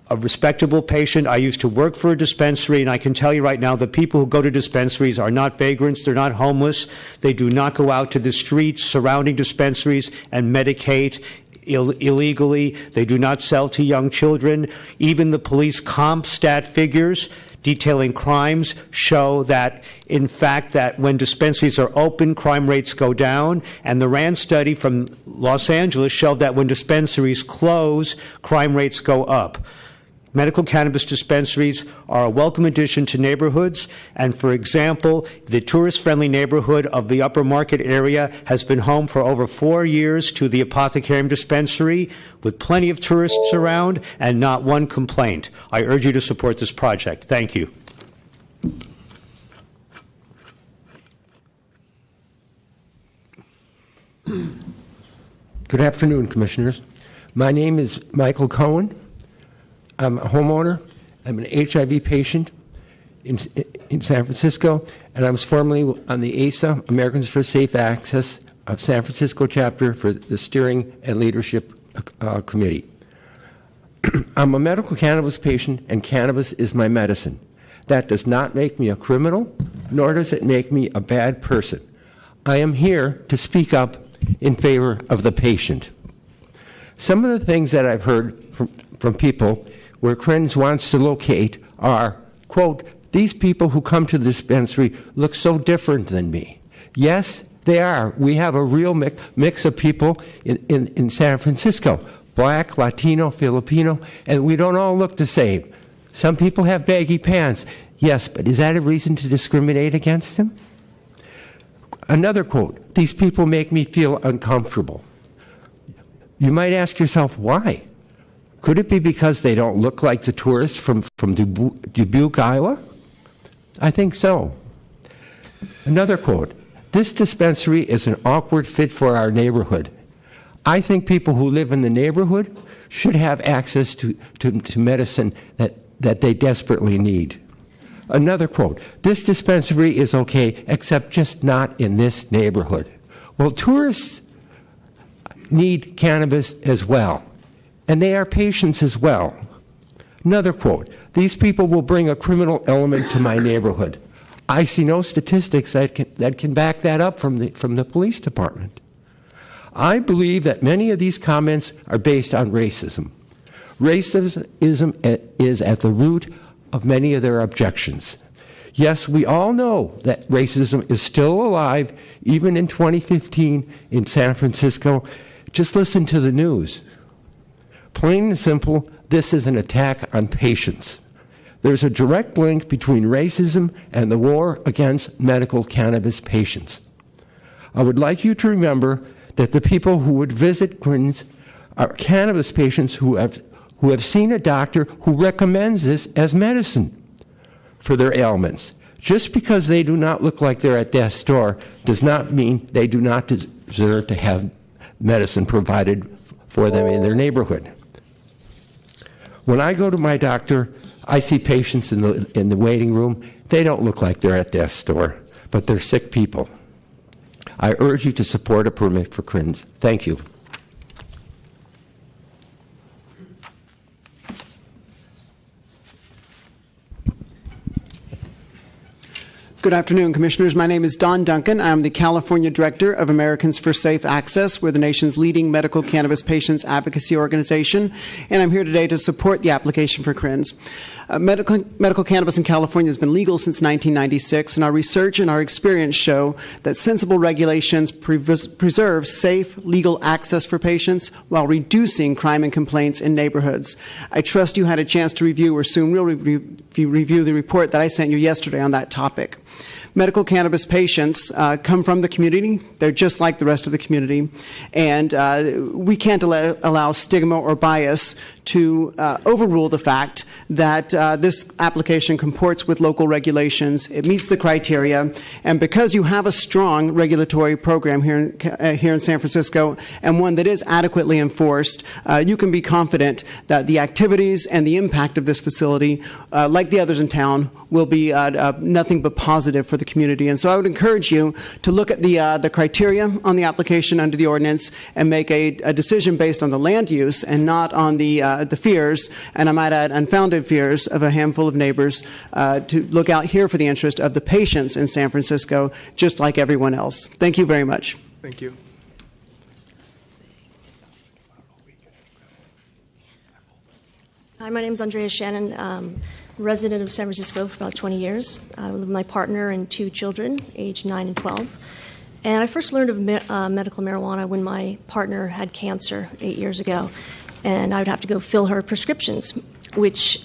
a respectable patient. I used to work for a dispensary, and I can tell you right now the people who go to dispensaries are not vagrants. They're not homeless. They do not go out to the streets surrounding dispensaries and medicate illegally. They do not sell to young children. Even the police comp stat figures detailing crimes show that, in fact, that when dispensaries are open, crime rates go down. And the RAND study from Los Angeles showed that when dispensaries close, crime rates go up. Medical cannabis dispensaries are a welcome addition to neighborhoods, and for example, the tourist-friendly neighborhood of the Upper Market area has been home for over 4 years to the Apothecarium dispensary, with plenty of tourists around and not one complaint. I urge you to support this project. Thank you. Good afternoon, Commissioners. My name is Michael Cohen. I'm a homeowner. I'm an HIV patient in San Francisco, and I was formerly on the ASA, Americans for Safe Access, of San Francisco chapter for the Steering and Leadership Committee. I'm a medical cannabis patient, and cannabis is my medicine. That does not make me a criminal, nor does it make me a bad person. I am here to speak up in favor of the patient. Some of the things that I've heard from people where CRINS wants to locate are, quote, these people who come to the dispensary look so different than me. Yes, they are. We have a real mix of people in San Francisco, Black, Latino, Filipino, and we don't all look the same. Some people have baggy pants. Yes, but is that a reason to discriminate against them? Another quote, these people make me feel uncomfortable. You might ask yourself, why? Could it be because they don't look like the tourists from Dubuque, Iowa? I think so. Another quote, this dispensary is an awkward fit for our neighborhood. I think people who live in the neighborhood should have access to medicine that they desperately need. Another quote, this dispensary is okay, except just not in this neighborhood. Well, tourists need cannabis as well, and they are patients as well. Another quote, these people will bring a criminal element to my neighborhood. I see no statistics that can back that up from the police department. I believe that many of these comments are based on racism. Racism is at the root of many of their objections. Yes, we all know that racism is still alive, even in 2015 in San Francisco. Just listen to the news. Plain and simple, this is an attack on patients. There's a direct link between racism and the war against medical cannabis patients. I would like you to remember that the people who would visit Quins are cannabis patients who have seen a doctor who recommends this as medicine for their ailments. Just because they do not look like they're at death's door does not mean they do not deserve to have medicine provided for them in their neighborhood. When I go to my doctor, I see patients in the waiting room. They don't look like they're at death's door, but they're sick people. I urge you to support a permit for Quins. Thank you. Good afternoon, Commissioners. My name is Don Duncan. I'm the California Director of Americans for Safe Access. We're the nation's leading medical cannabis patients advocacy organization, and I'm here today to support the application for Quins. Medical cannabis in California has been legal since 1996, and our research and our experience show that sensible regulations preserve safe, legal access for patients while reducing crime and complaints in neighborhoods. I trust you had a chance to review or soon will review the report that I sent you yesterday on that topic. Medical cannabis patients come from the community. They're just like the rest of the community. And we can't allow stigma or bias to overrule the fact that this application comports with local regulations. It meets the criteria. And because you have a strong regulatory program here in San Francisco and one that is adequately enforced, you can be confident that the activities and the impact of this facility, like the others in town, will be nothing but positive for the community. And so I would encourage you to look at the criteria on the application under the ordinance and make a decision based on the land use and not on the fears, and I might add unfounded fears, of a handful of neighbors to look out here for the interest of the patients in San Francisco, just like everyone else. Thank you very much. Thank you. Hi, my name is Andrea Shannon. Resident of San Francisco for about 20 years. I live with my partner and 2 children, aged 9 and 12. And I first learned of medical marijuana when my partner had cancer 8 years ago. And I would have to go fill her prescriptions, which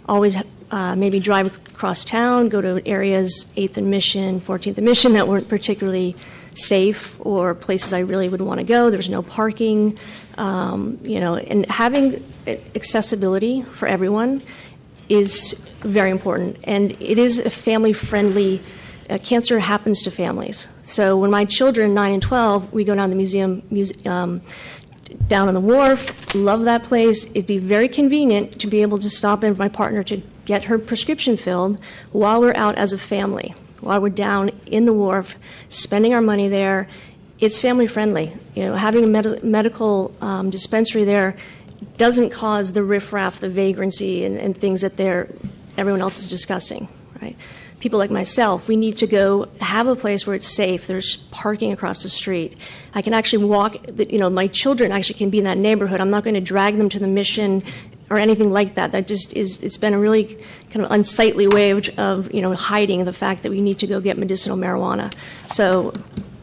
always made me drive across town, go to areas, 8th and Mission, 14th and Mission, that weren't particularly safe or places I really would want to go. There was no parking, and having accessibility for everyone is very important, and it is a family-friendly. Cancer happens to families. So when my children, 9 and 12, we go down to the museum down on the wharf, love that place. It'd be very convenient to be able to stop in with my partner to get her prescription filled while we're out as a family, while we're down in the wharf, spending our money there. It's family-friendly. Having a medical dispensary there doesn't cause the riffraff, the vagrancy, and things that everyone else is discussing, right? People like myself, we need to go have a place where it's safe. There's parking across the street. I can actually walk, my children actually can be in that neighborhood. I'm not going to drag them to the Mission or anything like that. That just is, it's been a really kind of unsightly way of hiding the fact that we need to go get medicinal marijuana. So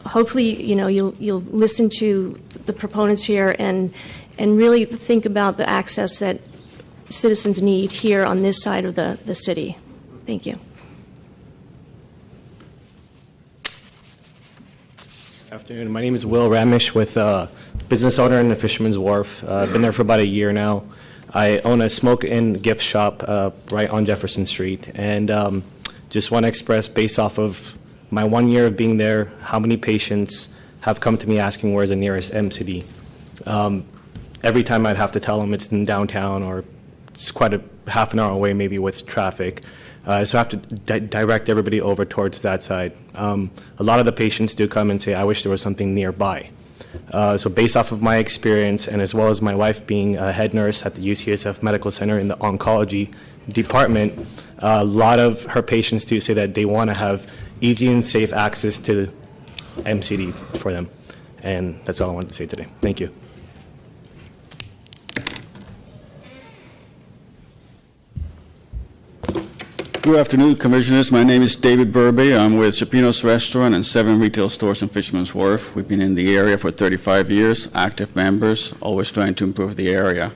hopefully, you'll listen to the proponents here and really think about the access that citizens need here on this side of the city. Thank you. Afternoon. My name is Will Ramish with business owner in the Fisherman's Wharf. I've been there for about a year now. I own a smoke and gift shop right on Jefferson Street, and just want to express, based off of my 1 year of being there, how many patients have come to me asking where's the nearest MCD. Every time I'd have to tell them it's in downtown, or it's quite a half an hour away maybe with traffic. So I have to direct everybody over towards that side. A lot of the patients do come and say, I wish there was something nearby. So based off of my experience, and as well as my wife being a head nurse at the UCSF Medical Center in the oncology department, a lot of her patients do say that they want to have easy and safe access to MCD for them. And that's all I wanted to say today. Thank you. Good afternoon, Commissioners. My name is David Burby. I'm with Chapino's Restaurant and 7 retail stores in Fisherman's Wharf. We've been in the area for 35 years, active members, always trying to improve the area.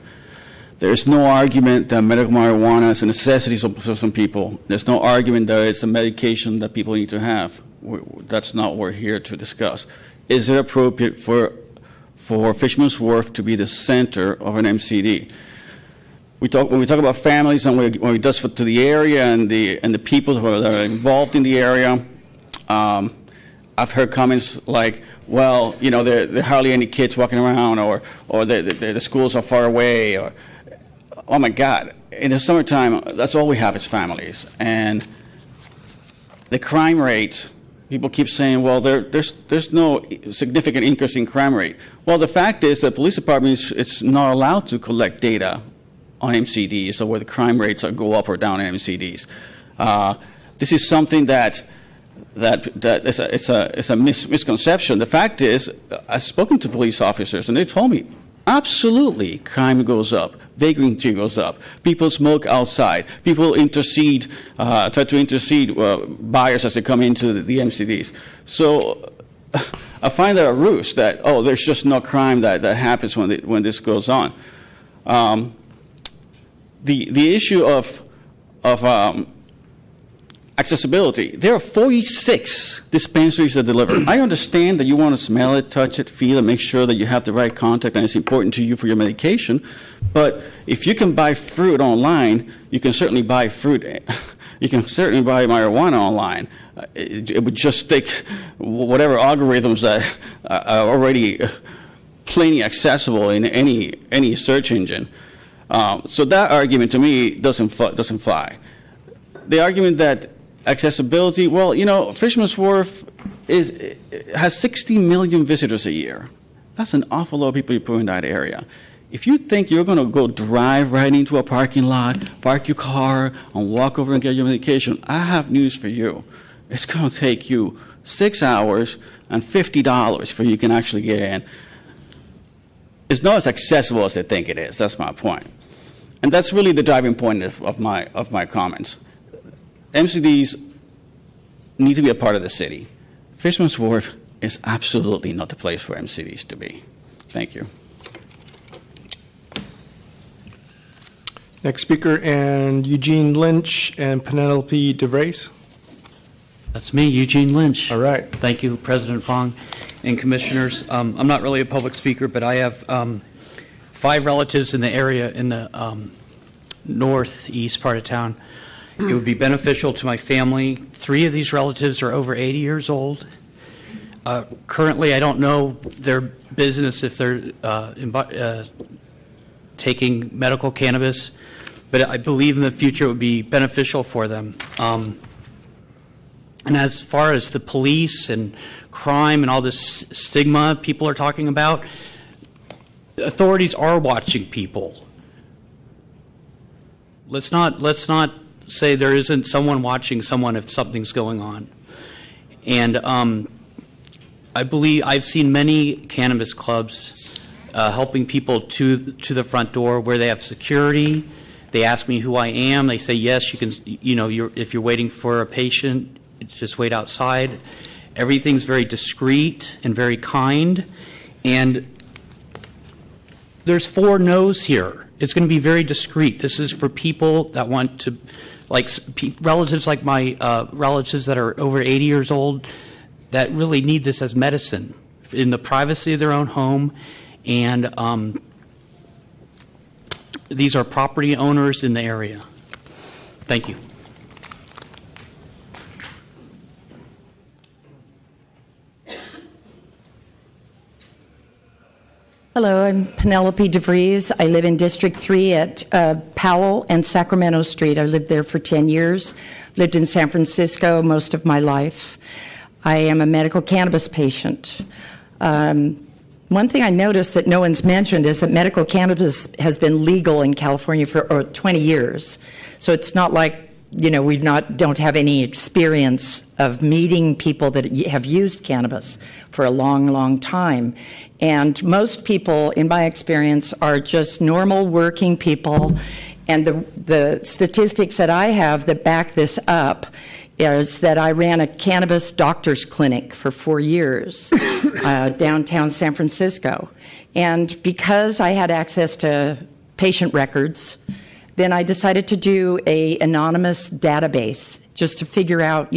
There's no argument that medical marijuana is a necessity for some people. There's no argument that it's a medication that people need to have. That's not what we're here to discuss. Is it appropriate for Fisherman's Wharf to be the center of an MCD? When we talk about families and when we discuss to the area and the people who are involved in the area, I've heard comments like, well, there are hardly any kids walking around, or the schools are far away, or, oh my God, in the summertime, that's all we have is families. And the crime rate, people keep saying, well, there's no significant increase in crime rate. Well, the fact is that the police department is not allowed to collect data on MCDs, or where the crime rates go up or down in MCDs. This is something that it's a misconception. The fact is, I've spoken to police officers, and they told me, absolutely, crime goes up, vagrancy goes up, people smoke outside, people try to intercede buyers as they come into the MCDs. So I find that a ruse that, there's just no crime that happens when this goes on. The issue of accessibility, there are 46 dispensaries that deliver. I understand that you want to smell it, touch it, feel it, make sure that you have the right contact and it's important to you for your medication. But if you can buy fruit online, you can certainly buy fruit. You can certainly buy marijuana online. It would just take whatever algorithms that are already plainly accessible in any search engine. So that argument to me doesn't fly. The argument that accessibility, well, Fisherman's Wharf has 60 million visitors a year. That's an awful lot of people you put in that area. If you think you're going to go drive right into a parking lot, park your car, and walk over and get your medication, I have news for you. It's going to take you 6 hours and $50 for you can actually get in. It's not as accessible as they think it is. That's my point. And that's really the driving point of my comments. MCDs need to be a part of the city. Fisherman's Wharf is absolutely not the place for MCDs to be. Thank you. Next speaker, and Eugene Lynch and Penelope DeVries. That's me, Eugene Lynch. All right. Thank you, President Fong and commissioners. I'm not really a public speaker, but I have 5 relatives in the area in the northeast part of town. It would be beneficial to my family. 3 of these relatives are over 80 years old. Currently, I don't know their business if they're taking medical cannabis, but I believe in the future it would be beneficial for them. And as far as the police and crime and all this stigma people are talking about, authorities are watching people. Let's not say there isn't someone watching someone if something's going on. And I believe I've seen many cannabis clubs helping people to the front door where they have security. They ask me who I am. They say, yes, you can, if you're waiting for a patient, just wait outside. Everything's very discreet and very kind. And there's 4 no's here. It's going to be very discreet. This is for people that want to, like relatives like my relatives that are over 80 years old that really need this as medicine in the privacy of their own home. And these are property owners in the area. Thank you. Hello, I'm Penelope DeVries. I live in District 3 at Powell and Sacramento Street. I lived there for 10 years, lived in San Francisco most of my life. I am a medical cannabis patient. One thing I noticed that no one's mentioned is that medical cannabis has been legal in California for 20 years. So it's not like, we don't have any experience of meeting people that have used cannabis for a long, long time. And most people, in my experience, are just normal working people. And the statistics that I have that back this up is that I ran a cannabis doctor's clinic for 4 years downtown San Francisco. And because I had access to patient records, then I decided to do an anonymous database just to figure out,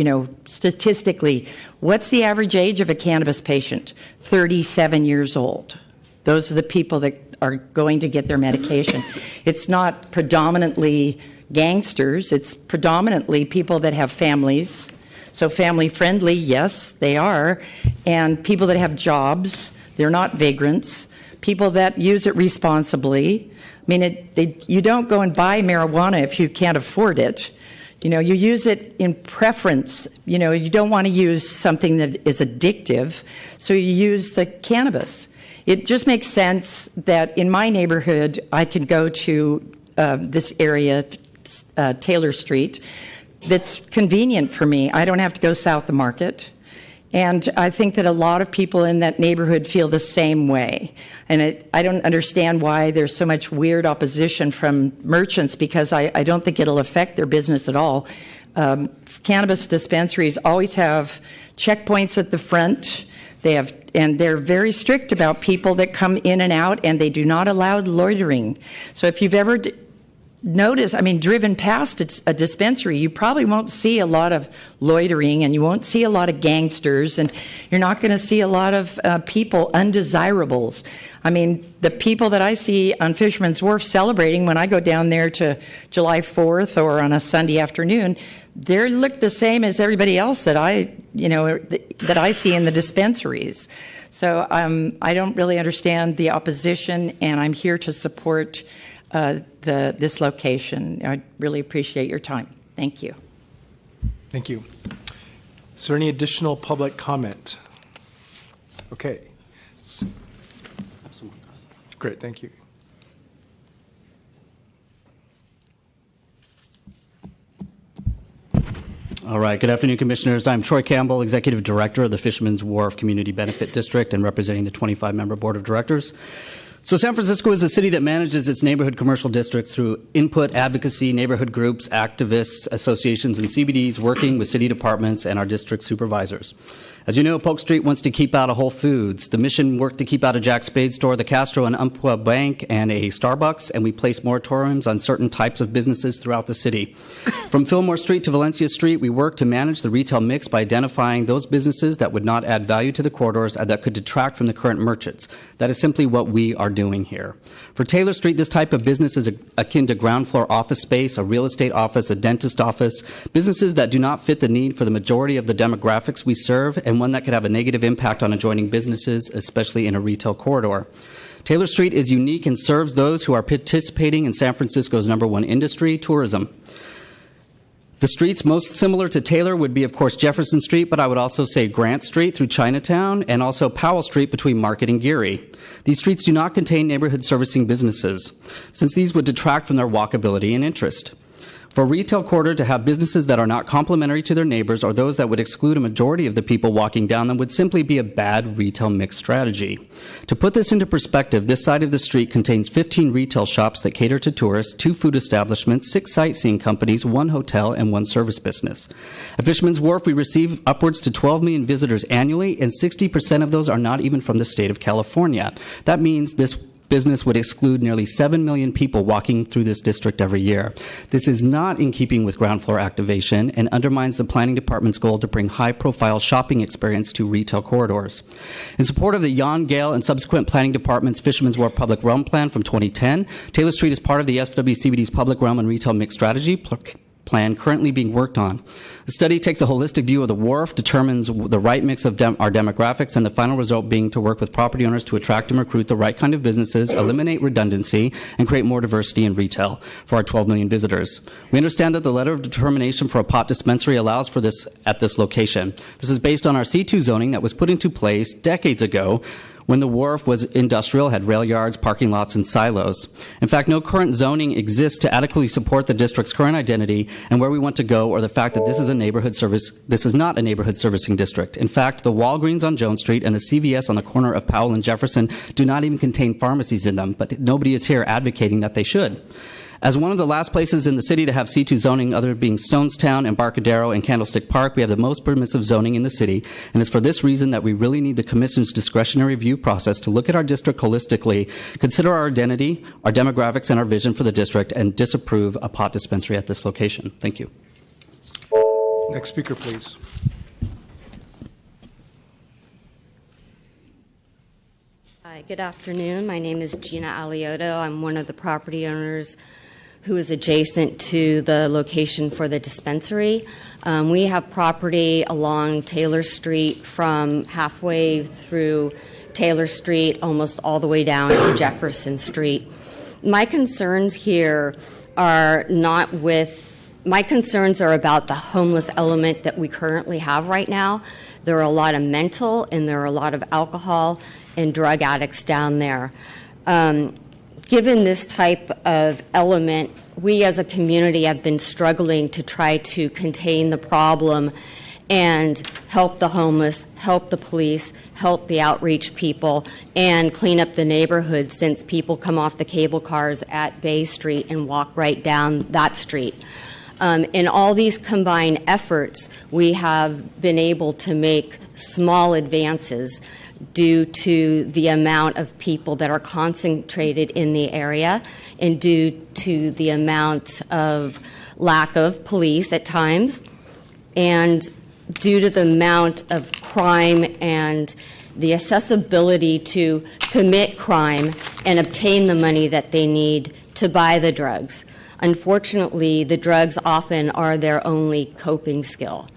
statistically, what's the average age of a cannabis patient? 37 years old. Those are the people that are going to get their medication. It's not predominantly gangsters. It's predominantly people that have families. So family friendly, yes, they are. And people that have jobs. They're not vagrants. People that use it responsibly. I mean, you don't go and buy marijuana if you can't afford it. You use it in preference. You don't want to use something that is addictive, so you use the cannabis. It just makes sense that in my neighborhood, I can go to this area, Taylor Street, that's convenient for me. I don't have to go south of Market. And I think that a lot of people in that neighborhood feel the same way. And I don't understand why there's so much weird opposition from merchants, because I don't think it'll affect their business at all. Cannabis dispensaries always have checkpoints at the front. And they're very strict about people that come in and out, and they do not allow loitering. So if you've ever driven past a dispensary, you probably won't see a lot of loitering, and you won't see a lot of gangsters, and you're not going to see a lot of people, undesirables. The people that I see on Fisherman's Wharf celebrating when I go down there to July 4th or on a Sunday afternoon, they look the same as everybody else that I see in the dispensaries. So I don't really understand the opposition, and I'm here to support this location. I really appreciate your time. Thank you. Thank you. Is there any additional public comment? Okay. Great, thank you. All right, good afternoon, Commissioners. I'm Troy Campbell, Executive Director of the Fisherman's Wharf Community Benefit District and representing the 25-member Board of Directors. So San Francisco is a city that manages its neighborhood commercial districts through input, advocacy, neighborhood groups, activists, associations, and CBDs working with city departments and our district supervisors. As you know, Polk Street wants to keep out a Whole Foods. The Mission worked to keep out a Jack Spade store, the Castro and Umpqua Bank, and a Starbucks, and we placed moratoriums on certain types of businesses throughout the city. From Fillmore Street to Valencia Street, we worked to manage the retail mix by identifying those businesses that would not add value to the corridors and that could detract from the current merchants. That is simply what we are doing here. For Taylor Street, this type of business is akin to ground floor office space, a real estate office, a dentist office, businesses that do not fit the need for the majority of the demographics we serve, and one that could have a negative impact on adjoining businesses, especially in a retail corridor. Taylor Street is unique and serves those who are participating in San Francisco's #1 industry, tourism. The streets most similar to Taylor would be, of course, Jefferson Street, but I would also say Grant Street through Chinatown and also Powell Street between Market and Geary. These streets do not contain neighborhood servicing businesses, since these would detract from their walkability and interest. For a retail corridor to have businesses that are not complementary to their neighbors or those that would exclude a majority of the people walking down them would simply be a bad retail mix strategy. To put this into perspective, this side of the street contains 15 retail shops that cater to tourists, 2 food establishments, 6 sightseeing companies, 1 hotel, and 1 service business. At Fisherman's Wharf, we receive upwards to 12 million visitors annually, and 60% of those are not even from the state of California. That means this business would exclude nearly 7 million people walking through this district every year. This is not in keeping with ground floor activation and undermines the planning department's goal to bring high-profile shopping experience to retail corridors. In support of the Jan Gale and subsequent planning department's Fisherman's Wharf Public Realm Plan from 2010, Taylor Street is part of the FWCBD's Public Realm and Retail Mix Strategy plan currently being worked on. The study takes a holistic view of the wharf, determines the right mix of our demographics, and the final result being to work with property owners to attract and recruit the right kind of businesses, eliminate redundancy, and create more diversity in retail for our 12 million visitors. We understand that the letter of determination for a pot dispensary allows for this at this location. This is based on our C2 zoning that was put into place decades ago when the wharf was industrial, had rail yards, parking lots, and silos. In fact, no current zoning exists to adequately support the district's current identity and where we want to go, or the fact that this is not a neighborhood servicing district. In fact, the Walgreens on Jones Street and the CVS on the corner of Powell and Jefferson do not even contain pharmacies in them, but nobody is here advocating that they should. As one of the last places in the city to have C2 zoning, other being Stonestown, Embarcadero, and Candlestick Park, we have the most permissive zoning in the city, and it's for this reason that we really need the Commission's discretionary review process to look at our district holistically, consider our identity, our demographics, and our vision for the district, and disapprove a pot dispensary at this location. Thank you. Next speaker, please. Hi, good afternoon. My name is Gina Alioto. I'm one of the property owners who is adjacent to the location for the dispensary. We have property along Taylor Street from halfway through Taylor Street almost all the way down to Jefferson Street. My concerns here are about the homeless element that we currently have right now. There are a lot of mental and there are a lot of alcohol and drug addicts down there. Given this type of element, we as a community have been struggling to try to contain the problem and help the homeless, help the police, help the outreach people, and clean up the neighborhood since people come off the cable cars at Bay Street and walk right down that street. In all these combined efforts, we have been able to make small advances due to the amount of people that are concentrated in the area and due to the amount of lack of police at times and due to the amount of crime and the accessibility to commit crime and obtain the money that they need to buy the drugs. Unfortunately, the drugs often are their only coping skill.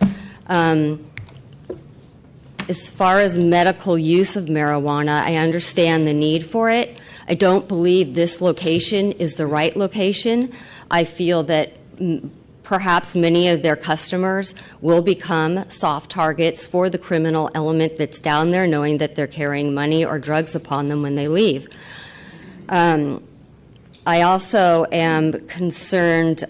As far as medical use of marijuana, I understand the need for it. I don't believe this location is the right location. I feel that perhaps many of their customers will become soft targets for the criminal element that's down there, knowing that they're carrying money or drugs upon them when they leave. I also am concerned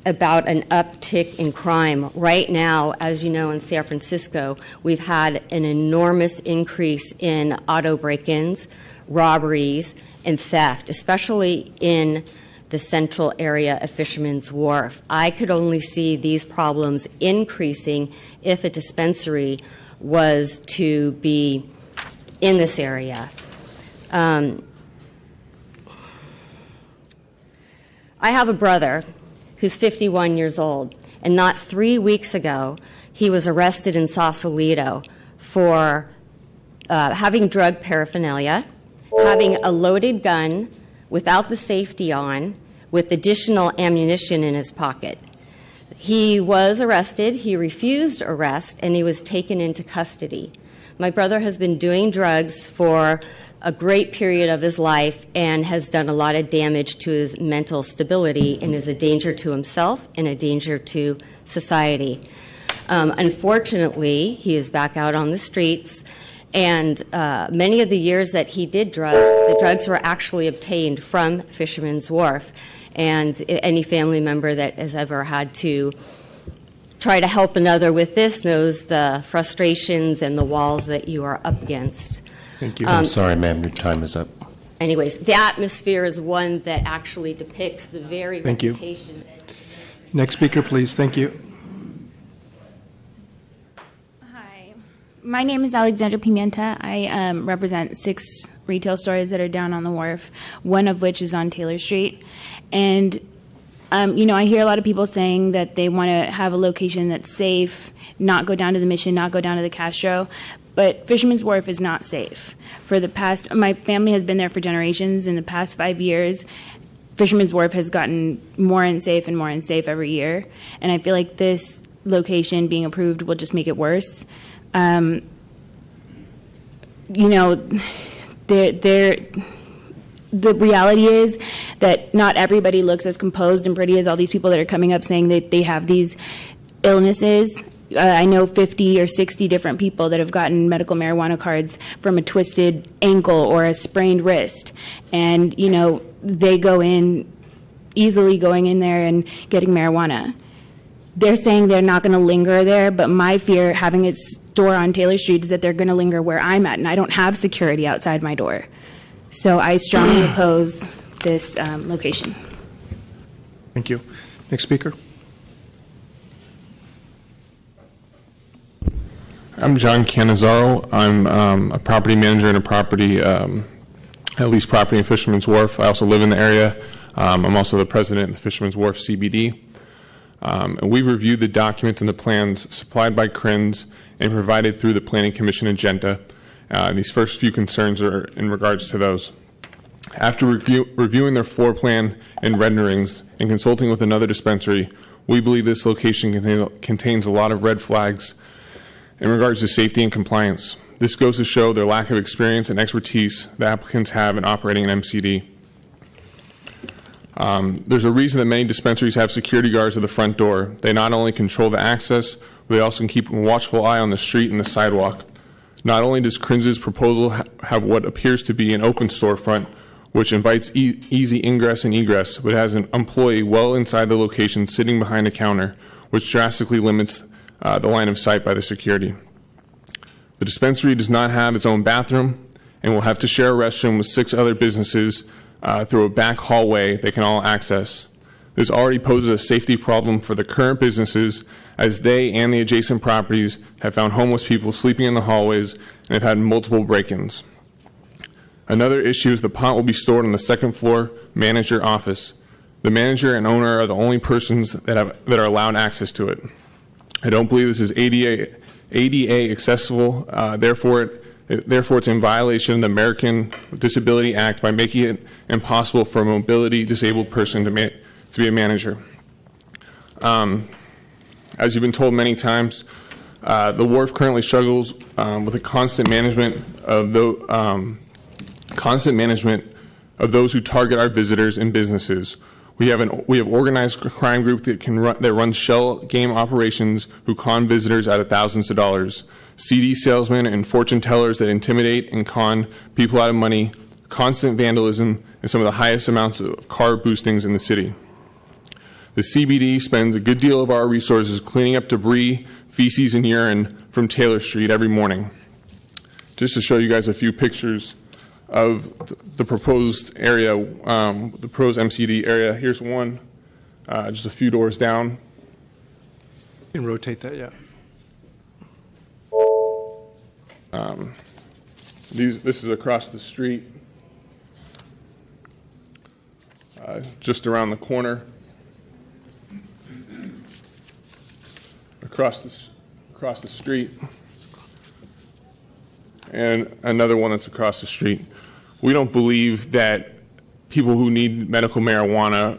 about an uptick in crime. Right now, as you know, in San Francisco, we've had an enormous increase in auto break-ins, robberies, and theft, especially in the central area of Fisherman's Wharf. I could only see these problems increasing if a dispensary was to be in this area. I have a brother who's 51 years old, and not 3 weeks ago, he was arrested in Sausalito for having drug paraphernalia, having a loaded gun without the safety on, with additional ammunition in his pocket. He was arrested, he refused arrest, and he was taken into custody. My brother has been doing drugs for a great period of his life and has done a lot of damage to his mental stability and is a danger to himself and a danger to society. Unfortunately, he is back out on the streets, And many of the years that he did drugs, the drugs were actually obtained from Fisherman's Wharf. And any family member that has ever had to try to help another with this knows the frustrations and the walls that you are up against. Thank you. I'm sorry, ma'am, your time is up. Anyways, the atmosphere is one that actually depicts the very Thank you. reputation. Next speaker, please. Thank you. My name is Alexandra Pimenta. I represent 6 retail stores that are down on the wharf, one of which is on Taylor Street. And, I hear a lot of people saying that they want to have a location that's safe, not go down to the Mission, not go down to the Castro. But Fisherman's Wharf is not safe. My family has been there for generations. In the past 5 years, Fisherman's Wharf has gotten more unsafe and more unsafe every year. And I feel like this location being approved will just make it worse. The reality is that not everybody looks as composed and pretty as all these people that are coming up saying that they have these illnesses. I know 50 or 60 different people that have gotten medical marijuana cards from a twisted ankle or a sprained wrist. And, they go in, easily going in there and getting marijuana. They're saying they're not going to linger there, but my fear having a store on Taylor Street is that they're going to linger where I'm at, and I don't have security outside my door. So I strongly oppose this location. Thank you. Next speaker. I'm John Canizaro. I'm a property manager in a property, at least property in Fisherman's Wharf. I also live in the area. I'm also the president of the Fisherman's Wharf CBD. And we've reviewed the documents and the plans supplied by CRINS and provided through the Planning Commission agenda. These first few concerns are in regards to those. After reviewing their floor plan and renderings and consulting with another dispensary, we believe this location contains a lot of red flags in regards to safety and compliance. This goes to show their lack of experience and expertise the applicants have in operating an MCD. There's a reason that many dispensaries have security guards at the front door. They not only control the access, but they also can keep a watchful eye on the street and the sidewalk. Not only does CRINS's proposal have what appears to be an open storefront, which invites easy ingress and egress, but has an employee well inside the location sitting behind a counter, which drastically limits the line of sight by the security. The dispensary does not have its own bathroom and will have to share a restroom with 6 other businesses through a back hallway they can all access. This already poses a safety problem for the current businesses, as they and the adjacent properties have found homeless people sleeping in the hallways and have had multiple break-ins. Another issue is the pot will be stored on the second floor manager office. The manager and owner are the only persons that are allowed access to it. I don't believe this is ADA accessible, therefore it's in violation of the American Disability Act by making it impossible for a mobility disabled person to be a manager. As you've been told many times, the wharf currently struggles with a constant management of those who target our visitors and businesses. We have organized crime group that runs shell game operations who con visitors out of thousands of dollars. CD salesmen and fortune tellers that intimidate and con people out of money, constant vandalism, and some of the highest amounts of car boostings in the city. The CBD spends a good deal of our resources cleaning up debris, feces, and urine from Taylor Street every morning. Just to show you guys a few pictures of the proposed area, the proposed MCD area. Here's one, just a few doors down. You can rotate that, yeah. This is across the street, just around the corner. Across the street, and another one that's across the street. We don't believe that people who need medical marijuana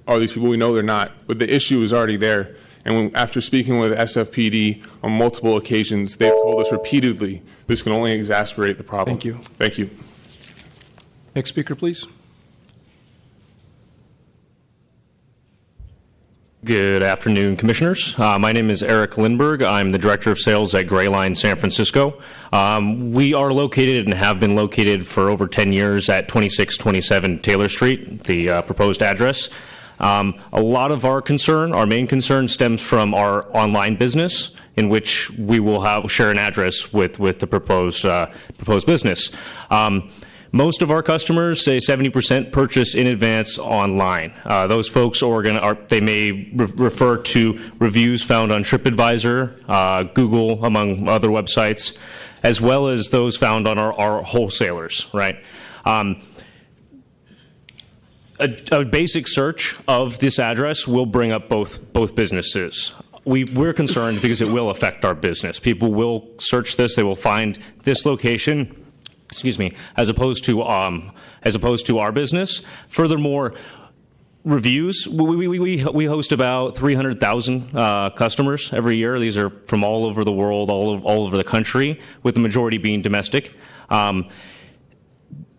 are these people. We know they're not, but the issue is already there. And after speaking with SFPD on multiple occasions, they've told us repeatedly this can only exacerbate the problem. Thank you. Thank you. Next speaker, please. Good afternoon, Commissioners. My name is Eric Lindberg. I'm the Director of Sales at Grayline San Francisco. We are located and have been located for over 10 years at 2627 Taylor Street, the proposed address. A lot of our main concern stems from our online business, in which we will share an address with the proposed business. Most of our customers, say 70%, purchase in advance online. Those folks they may refer to reviews found on TripAdvisor, Google, among other websites, as well as those found on our wholesalers, right? A basic search of this address will bring up both businesses. We're concerned because it will affect our business. People will search this; they will find this location, as opposed to our business. Furthermore, reviews. We host about 300,000 customers every year. These are from all over the world, all over the country, with the majority being domestic. I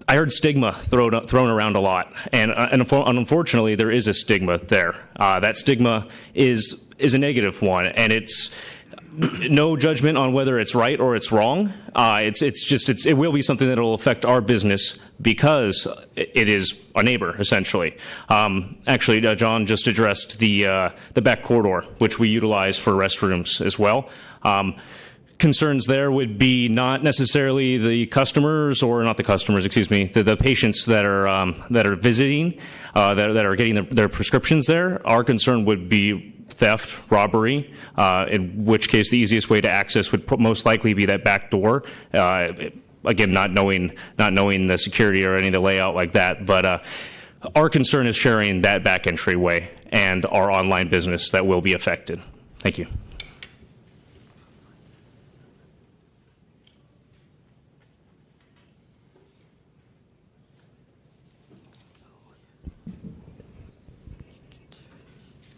heard stigma thrown around a lot, and unfortunately, there is a stigma there. That stigma is a negative one, and it's no judgment on whether it's right or it's wrong. It will be something that will affect our business because it is a neighbor, essentially. Actually, John just addressed the back corridor, which we utilize for restrooms as well. Concerns there would be not necessarily the customers, or not the customers, the patients that are visiting, that are getting their prescriptions there. Our concern would be theft, robbery, in which case the easiest way to access would most likely be that back door. Again, not knowing the security or any of the layout like that, but our concern is sharing that back entryway and our online business that will be affected. Thank you.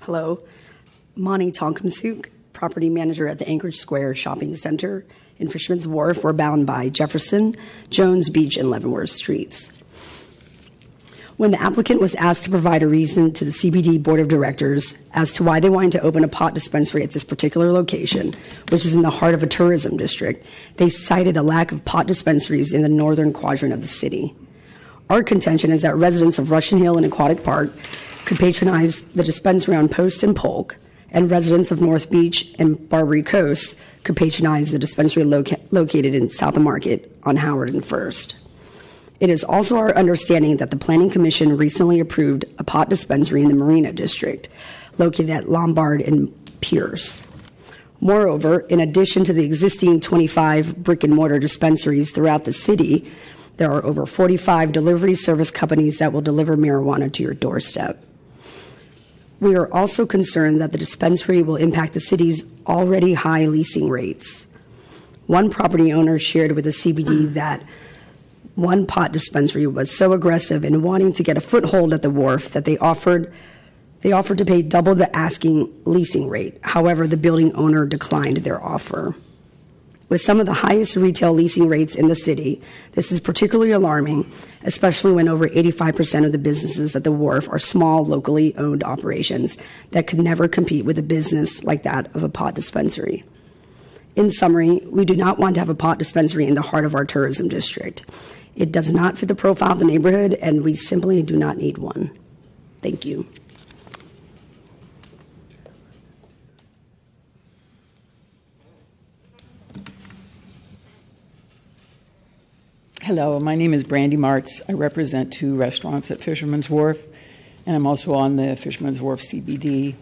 Hello, Mani Tonkamsuk, property manager at the Anchorage Square Shopping Center in Fisherman's Wharf. We're bound by Jefferson, Jones Beach, and Leavenworth Streets. When the applicant was asked to provide a reason to the CBD Board of Directors as to why they wanted to open a pot dispensary at this particular location, which is in the heart of a tourism district, they cited a lack of pot dispensaries in the northern quadrant of the city. Our contention is that residents of Russian Hill and Aquatic Park could patronize the dispensary on Post and Polk, and residents of North Beach and Barbary Coast could patronize the dispensary located in South Market on Howard and First. It is also our understanding that the Planning Commission recently approved a pot dispensary in the Marina District, located at Lombard and Pierce. Moreover, in addition to the existing 25 brick-and-mortar dispensaries throughout the city, there are over 45 delivery service companies that will deliver marijuana to your doorstep. We are also concerned that the dispensary will impact the city's already high leasing rates. One property owner shared with the CBD that one pot dispensary was so aggressive in wanting to get a foothold at the wharf that they offered to pay double the asking leasing rate. However, the building owner declined their offer. With some of the highest retail leasing rates in the city, this is particularly alarming, especially when over 85% of the businesses at the wharf are small, locally owned operations that could never compete with a business like that of a pot dispensary. In summary, we do not want to have a pot dispensary in the heart of our tourism district. It does not fit the profile of the neighborhood, and we simply do not need one. Thank you. Hello, my name is Brandy Martz. I represent 2 restaurants at Fisherman's Wharf, and I'm also on the Fisherman's Wharf CBD.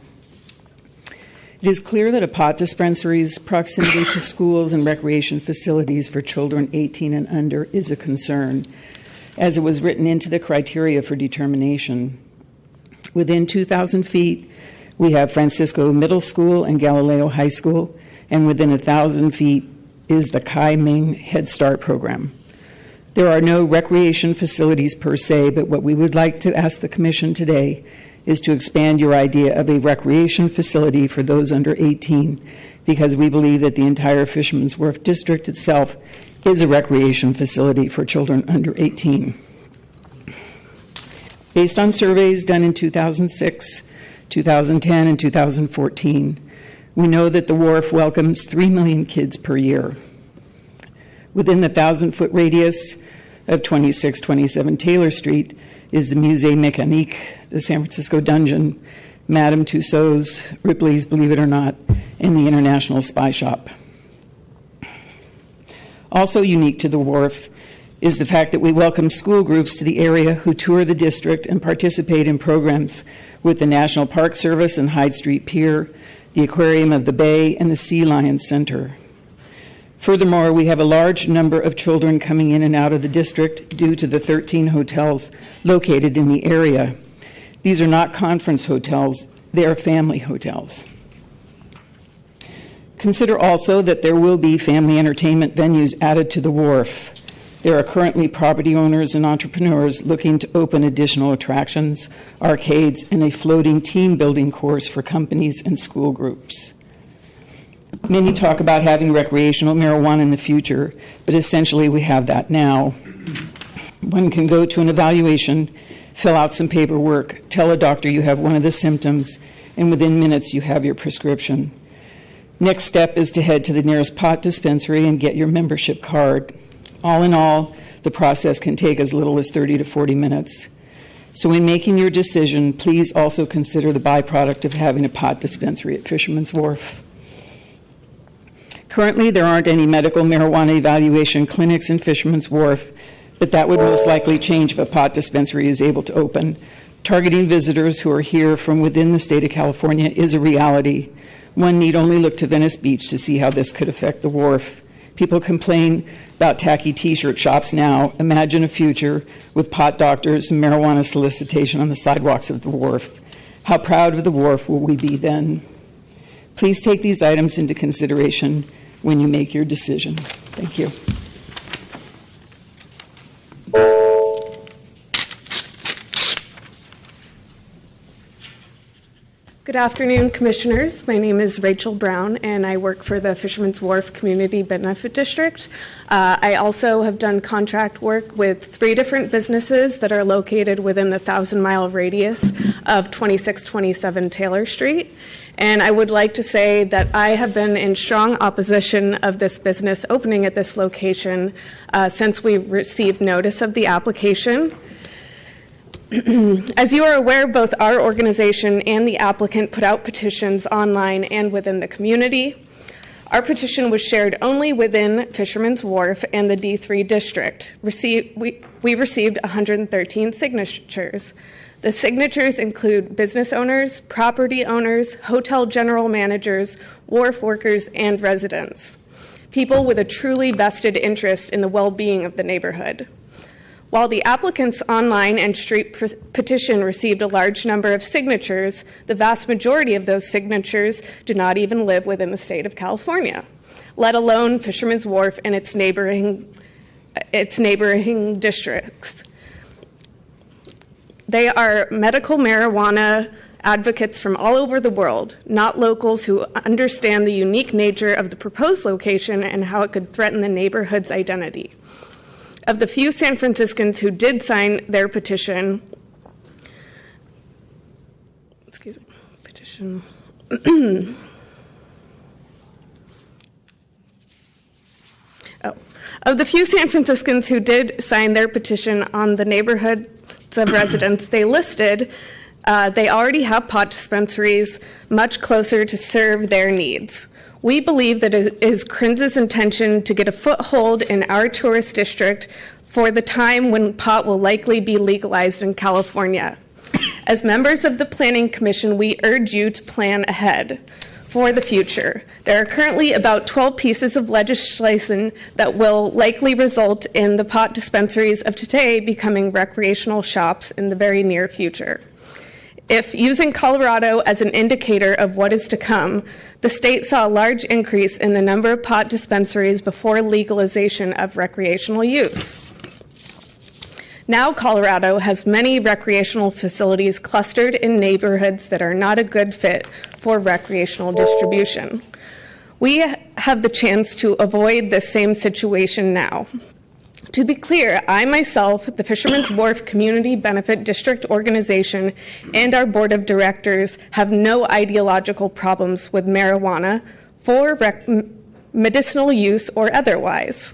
It is clear that a pot dispensary's proximity to schools and recreation facilities for children 18 and under is a concern, as it was written into the criteria for determination. Within 2,000 feet, we have Francisco Middle School and Galileo High School, and within 1,000 feet is the Kai Ming Head Start program. There are no recreation facilities per se, but what we would like to ask the Commission today is to expand your idea of a recreation facility for those under 18, because we believe that the entire Fisherman's Wharf district itself is a recreation facility for children under 18. Based on surveys done in 2006, 2010, and 2014. We know that the Wharf welcomes 3 million kids per year. Within the 1,000-foot radius of 2627 Taylor Street is the Musée Mécanique, the San Francisco Dungeon, Madame Tussauds, Ripley's Believe It or Not, and the International Spy Shop. Also unique to the Wharf is the fact that we welcome school groups to the area who tour the district and participate in programs with the National Park Service and Hyde Street Pier, the Aquarium of the Bay, and the Sea Lion Center. Furthermore, we have a large number of children coming in and out of the district due to the 13 hotels located in the area. These are not conference hotels, they are family hotels. Consider also that there will be family entertainment venues added to the Wharf. There are currently property owners and entrepreneurs looking to open additional attractions, arcades, and a floating team building course for companies and school groups. Many talk about having recreational marijuana in the future, but essentially we have that now. One can go to an evaluation, fill out some paperwork, tell a doctor you have one of the symptoms, and within minutes you have your prescription. Next step is to head to the nearest pot dispensary and get your membership card. All in all, the process can take as little as 30 to 40 minutes. So in making your decision, please also consider the byproduct of having a pot dispensary at Fisherman's Wharf. Currently, there aren't any medical marijuana evaluation clinics in Fisherman's Wharf, but that would most likely change if a pot dispensary is able to open. Targeting visitors who are here from within the state of California is a reality. One need only look to Venice Beach to see how this could affect the Wharf. People complain about tacky t-shirt shops now. Imagine a future with pot doctors and marijuana solicitation on the sidewalks of the Wharf. How proud of the Wharf will we be then? Please take these items into consideration when you make your decision. Thank you. Good afternoon, Commissioners. My name is Rachel Brown, and I work for the Fisherman's Wharf Community Benefit District. I also have done contract work with 3 different businesses that are located within the 1,000-mile radius of 2627 Taylor Street. And I would like to say that I have been in strong opposition of this business opening at this location since we received notice of the application. As you are aware, both our organization and the applicant put out petitions online and within the community. Our petition was shared only within Fisherman's Wharf and the D3 district. We received 113 signatures. The signatures include business owners, property owners, hotel general managers, wharf workers, and residents, people with a truly vested interest in the well-being of the neighborhood. While the applicant's online and street petition received a large number of signatures, the vast majority of those signatures do not even live within the state of California, let alone Fisherman's Wharf and its neighboring districts. They are medical marijuana advocates from all over the world, not locals who understand the unique nature of the proposed location and how it could threaten the neighborhood's identity. Of the few San Franciscans who did sign their petition, Of the few San Franciscans who did sign their petition on the neighborhoods of residents they listed, they already have pot dispensaries much closer to serve their needs. We believe that it is CRINS's intention to get a foothold in our tourist district for the time when pot will likely be legalized in California. As members of the Planning Commission, we urge you to plan ahead for the future. There are currently about 12 pieces of legislation that will likely result in the pot dispensaries of today becoming recreational shops in the very near future. If using Colorado as an indicator of what is to come, the state saw a large increase in the number of pot dispensaries before legalization of recreational use. Now Colorado has many recreational facilities clustered in neighborhoods that are not a good fit for recreational distribution. We have the chance to avoid the same situation now. To be clear, I myself, the Fisherman's Wharf Community Benefit District Organization, and our board of directors have no ideological problems with marijuana for medicinal use or otherwise.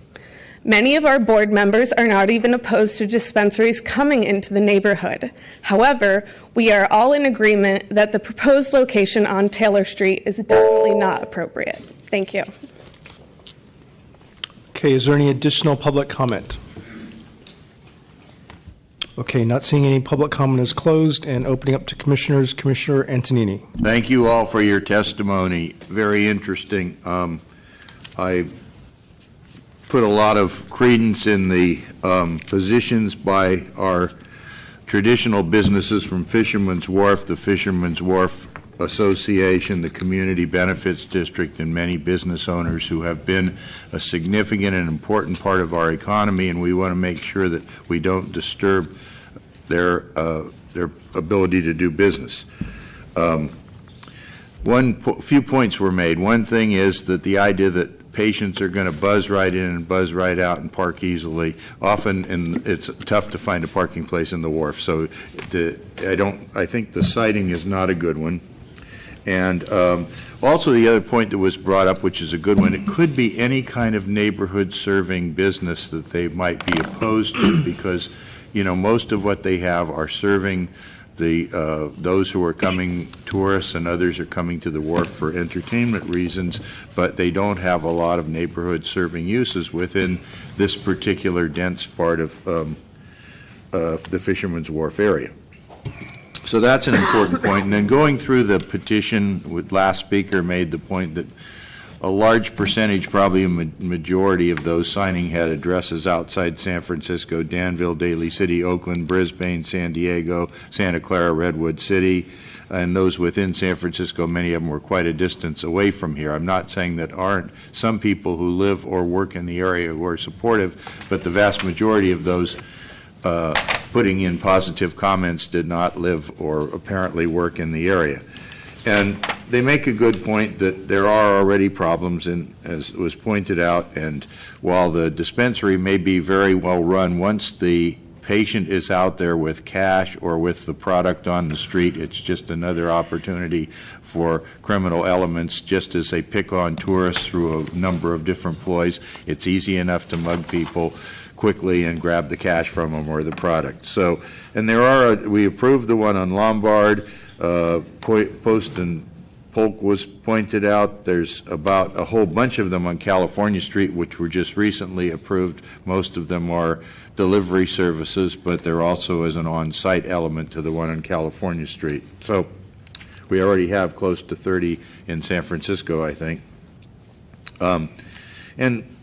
Many of our board members are not even opposed to dispensaries coming into the neighborhood. However, we are all in agreement that the proposed location on Taylor Street is definitely not appropriate. Thank you. Okay, is there any additional public comment? Okay, not seeing any public comment is closed, and opening up to commissioners. Commissioner Antonini. Thank you all for your testimony. Very interesting. I put a lot of credence in the positions by our traditional businesses from Fisherman's Wharf, the Fisherman's Wharf Association, the Community Benefits District, and many business owners who have been a significant and important part of our economy, and we want to make sure that we don't disturb their ability to do business. Few points were made. One thing is that the idea that patients are going to buzz right in and buzz right out and park easily. Often, it's tough to find a parking place in the wharf. So, I think the citing is not a good one. And also, the other point that was brought up, which is a good one, it could be any kind of neighborhood-serving business that they might be opposed to, because, you know, most of what they have are serving those who are coming, tourists, and others are coming to the wharf for entertainment reasons, but they don't have a lot of neighborhood-serving uses within this particular dense part of the Fisherman's Wharf area. So that's an important point. And then going through the petition, with last speaker made the point that a large percentage, probably a majority of those signing had addresses outside San Francisco, Danville, Daly City, Oakland, Brisbane, San Diego, Santa Clara, Redwood City, and those within San Francisco, many of them were quite a distance away from here. I'm not saying that aren't some people who live or work in the area who are supportive, but the vast majority of those putting in positive comments did not live or apparently work in the area. And they make a good point that there are already problems, as was pointed out, and while the dispensary may be very well run, once the patient is out there with cash or with the product on the street, it's just another opportunity for criminal elements, just as they pick on tourists through a number of different ploys. It's easy enough to mug people quickly and grab the cash from them or the product. So, and we approved the one on Lombard. Post and Polk was pointed out. There's about a whole bunch of them on California Street, which were just recently approved. Most of them are delivery services, but there also is an on-site element to the one on California Street. So we already have close to 30 in San Francisco, I think. And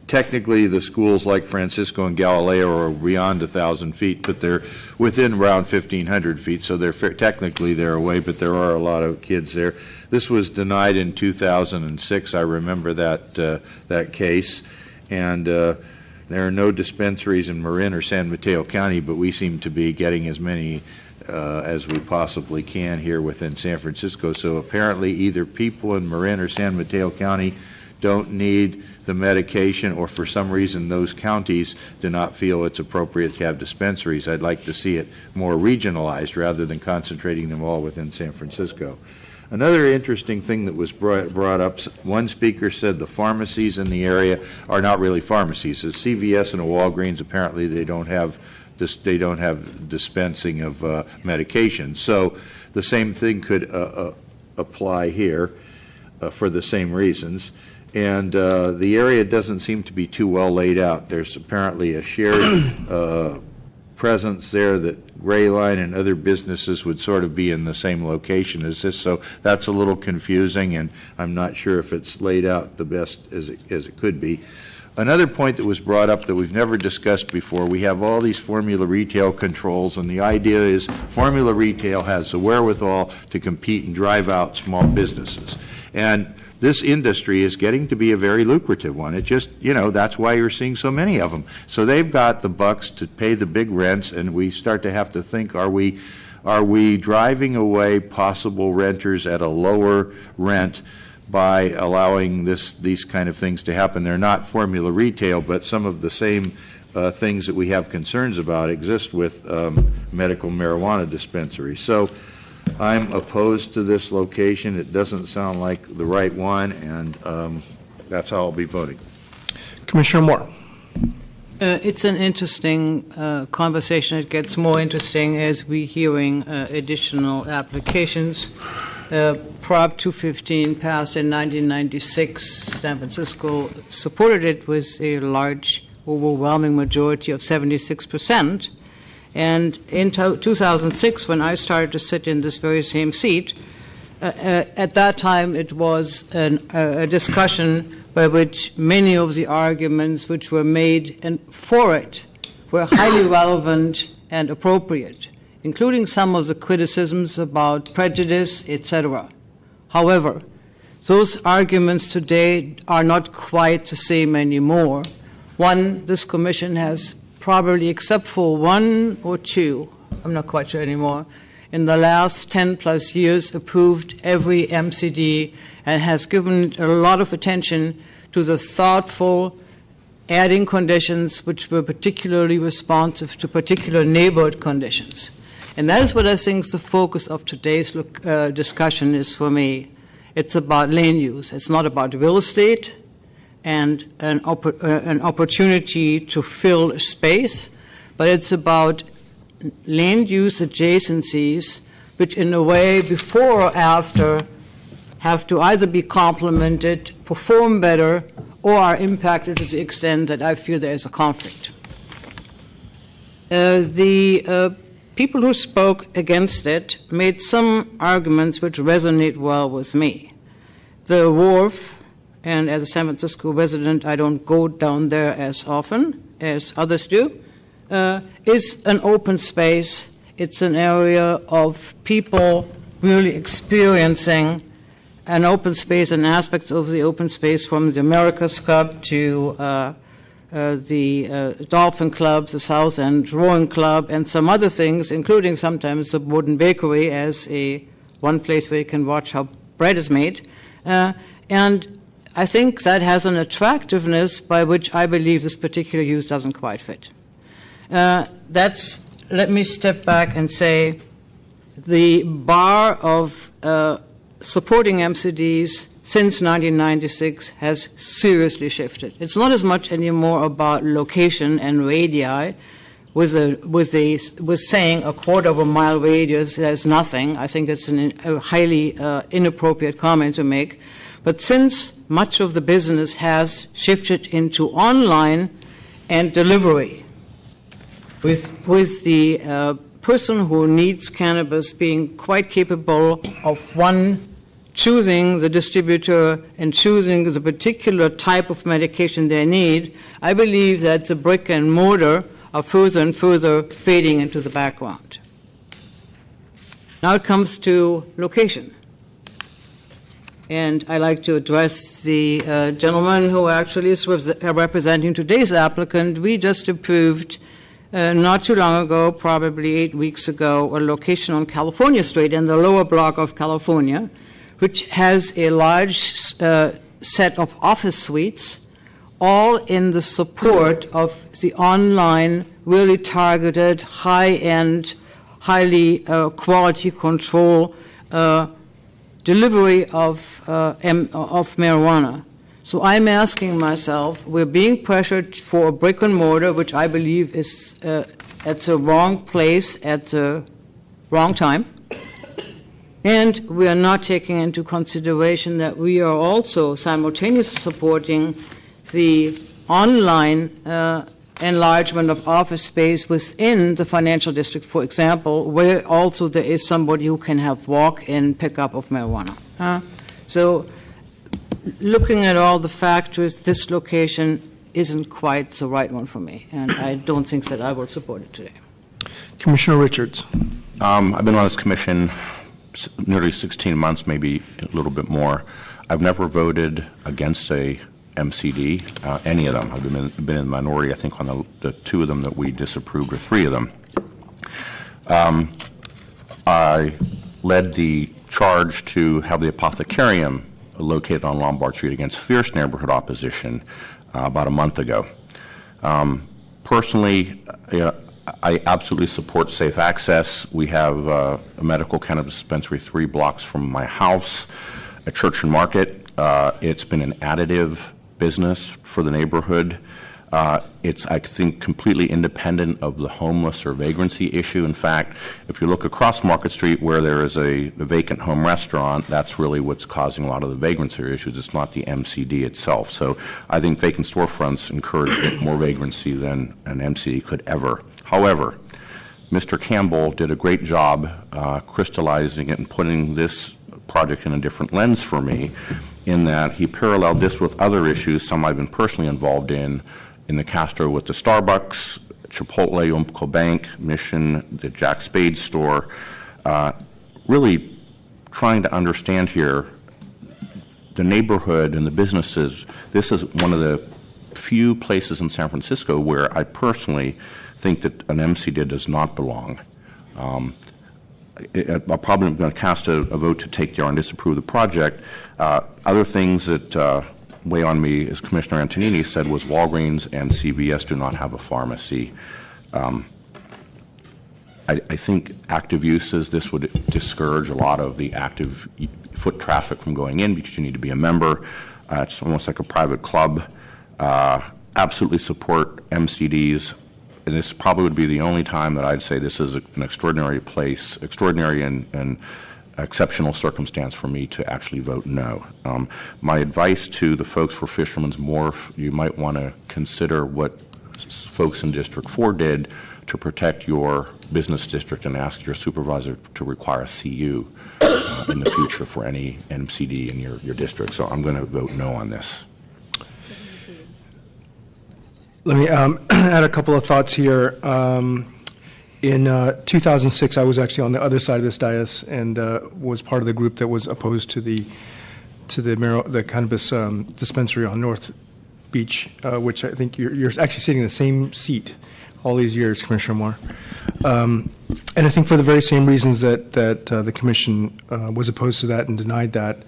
technically, the schools like Francisco and Galileo are beyond 1,000 feet, but they're within around 1,500 feet, so technically they're away, but there are a lot of kids there. This was denied in 2006. I remember that case. And there are no dispensaries in Marin or San Mateo County, but we seem to be getting as many as we possibly can here within San Francisco. So apparently either people in Marin or San Mateo County don't need the medication, or for some reason those counties do not feel it's appropriate to have dispensaries. I'd like to see it more regionalized rather than concentrating them all within San Francisco. Another interesting thing that was brought up, one speaker said the pharmacies in the area are not really pharmacies. A CVS and a Walgreens, apparently they don't have dispensing of medication. So the same thing could apply here for the same reasons. And the area doesn't seem to be too well laid out. There's apparently a shared presence there that Gray Line and other businesses would sort of be in the same location as this. So that's a little confusing, and I'm not sure if it's laid out the best as it could be. Another point that was brought up that we've never discussed before, we have all these formula retail controls, and the idea is formula retail has the wherewithal to compete and drive out small businesses. And this industry is getting to be a very lucrative one. It just, that's why you're seeing so many of them. So they've got the bucks to pay the big rents, and we start to have to think, are we driving away possible renters at a lower rent by allowing these kind of things to happen? They're not formula retail, but some of the same things that we have concerns about exist with medical marijuana dispensaries. So I'm opposed to this location. It doesn't sound like the right one, and that's how I'll be voting. Commissioner Moore. It's an interesting conversation. It gets more interesting as we're hearing additional applications. Prop 215 passed in 1996. San Francisco supported it with a large, overwhelming majority of 76%. And in 2006, when I started to sit in this very same seat, at that time it was a discussion by which many of the arguments which were made for it were highly relevant and appropriate, including some of the criticisms about prejudice, etc. However, those arguments today are not quite the same anymore. One, this commission has probably, except for one or two, I'm not quite sure anymore, in the last 10 plus years approved every MCD and has given a lot of attention to the thoughtful adding conditions which were particularly responsive to particular neighborhood conditions. And that is what I think the focus of today's discussion is for me. It's about land use. It's not about real estate and an opportunity to fill space, but it's about land use adjacencies which in a way before or after have to either be complemented, perform better, or are impacted to the extent that I feel there is a conflict. The people who spoke against it made some arguments which resonate well with me. The wharf, and as a San Francisco resident, I don't go down there as often as others do, is an open space. It's an area of people really experiencing an open space and aspects of the open space, from the America's Cup to the Dolphin Club, the South End Rowing Club, and some other things, including sometimes the Borden Bakery as one place where you can watch how bread is made. And I think that has an attractiveness by which I believe this particular use doesn't quite fit. Let me step back and say the bar of supporting MCDs since 1996 has seriously shifted. It's not as much anymore about location and radii, with saying a quarter of a mile radius there's nothing. I think it's a highly inappropriate comment to make. But since much of the business has shifted into online and delivery, with the person who needs cannabis being quite capable of choosing the distributor and choosing the particular type of medication they need, I believe that the brick and mortar are further and further fading into the background. Now it comes to location. And I'd like to address the gentleman who actually is representing today's applicant. We just approved not too long ago, probably 8 weeks ago, a location on California Street in the lower block of California, which has a large set of office suites, all in the support of the online, really targeted, high-end, highly quality control delivery of marijuana. So I'm asking myself, we're being pressured for a brick and mortar, which I believe is at the wrong place at the wrong time. And we are not taking into consideration that we are also simultaneously supporting the online enlargement of office space within the financial district, for example, where also there is somebody who can have walk-in pickup of marijuana. So looking at all the factors, this location isn't quite the right one for me, and I don't think that I will support it today. Commissioner Richards. I've been on this commission nearly 16 months, maybe a little bit more. I've never voted against a MCD, any of them. I've been in the minority, I think, on the two of them that we disapproved, or three of them. I led the charge to have the Apothecarium located on Lombard Street against fierce neighborhood opposition about a month ago. Personally, I absolutely support safe access. We have a medical cannabis dispensary 3 blocks from my house, a Church and Market. It's been an additive business for the neighborhood. It's, I think, completely independent of the homeless or vagrancy issue. In fact, if you look across Market Street where there is a vacant home restaurant, that's really what's causing a lot of the vagrancy issues. It's not the MCD itself. So I think vacant storefronts encourage more vagrancy than an MCD could ever. However, Mr. Campbell did a great job crystallizing it and putting this project in a different lens for me, in that he paralleled this with other issues, some I've been personally involved in the Castro with the Starbucks, Chipotle, Umpqua Bank, Mission, the Jack Spade store, really trying to understand here the neighborhood and the businesses. This is one of the few places in San Francisco where I personally think that an MCD does not belong. I'm probably going to cast a vote to take the R and disapprove the project. Other things that weigh on me, as Commissioner Antonini said, was Walgreens and CVS do not have a pharmacy. I think active uses, this would discourage a lot of the active foot traffic from going in because you need to be a member. It's almost like a private club. Absolutely support MCDs. And this probably would be the only time that I'd say this is an extraordinary place, extraordinary and exceptional circumstance for me to actually vote no. My advice to the folks for Fisherman's Wharf, you might want to consider what folks in District 4 did to protect your business district and ask your supervisor to require a CU in the future for any MCD in your district. So I'm going to vote no on this. Let me add a couple of thoughts here. In 2006, I was actually on the other side of this dais and was part of the group that was opposed to the cannabis dispensary on North Beach, which I think you're actually sitting in the same seat all these years, Commissioner Moore. And I think for the very same reasons that the Commission was opposed to that and denied that.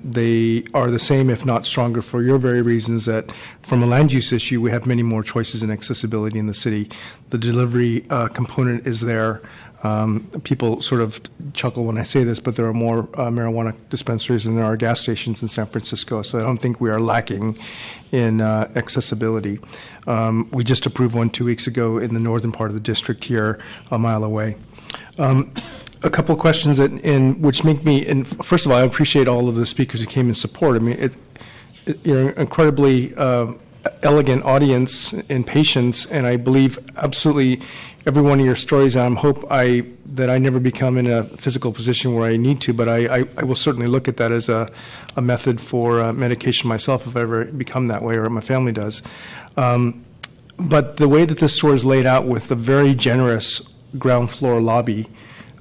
They are the same, if not stronger, for your very reasons that from a land use issue, we have many more choices in accessibility in the city. The delivery component is there. People sort of chuckle when I say this, but there are more marijuana dispensaries than there are gas stations in San Francisco, so I don't think we are lacking in accessibility. We just approved one 2 weeks ago in the northern part of the district here, a mile away. A couple of questions which make me, and first of all, I appreciate all of the speakers who came in support. I mean, you're an incredibly elegant audience and patience, and I believe absolutely every one of your stories. I hope that I never become in a physical position where I need to, but I will certainly look at that as a method for medication myself if I ever become that way or my family does. But the way that this store is laid out with a very generous ground floor lobby,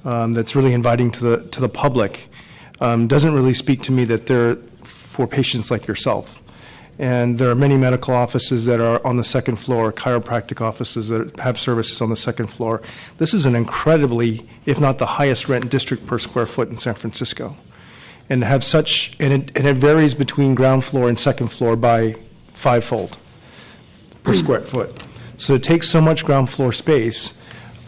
that's really inviting to the public, doesn't really speak to me that they're for patients like yourself. And there are many medical offices that are on the second floor, chiropractic offices that have services on the second floor. This is an incredibly, if not the highest rent district per square foot in San Francisco. And to have such, and it varies between ground floor and second floor by 5-fold per square foot. So to take so much ground floor space,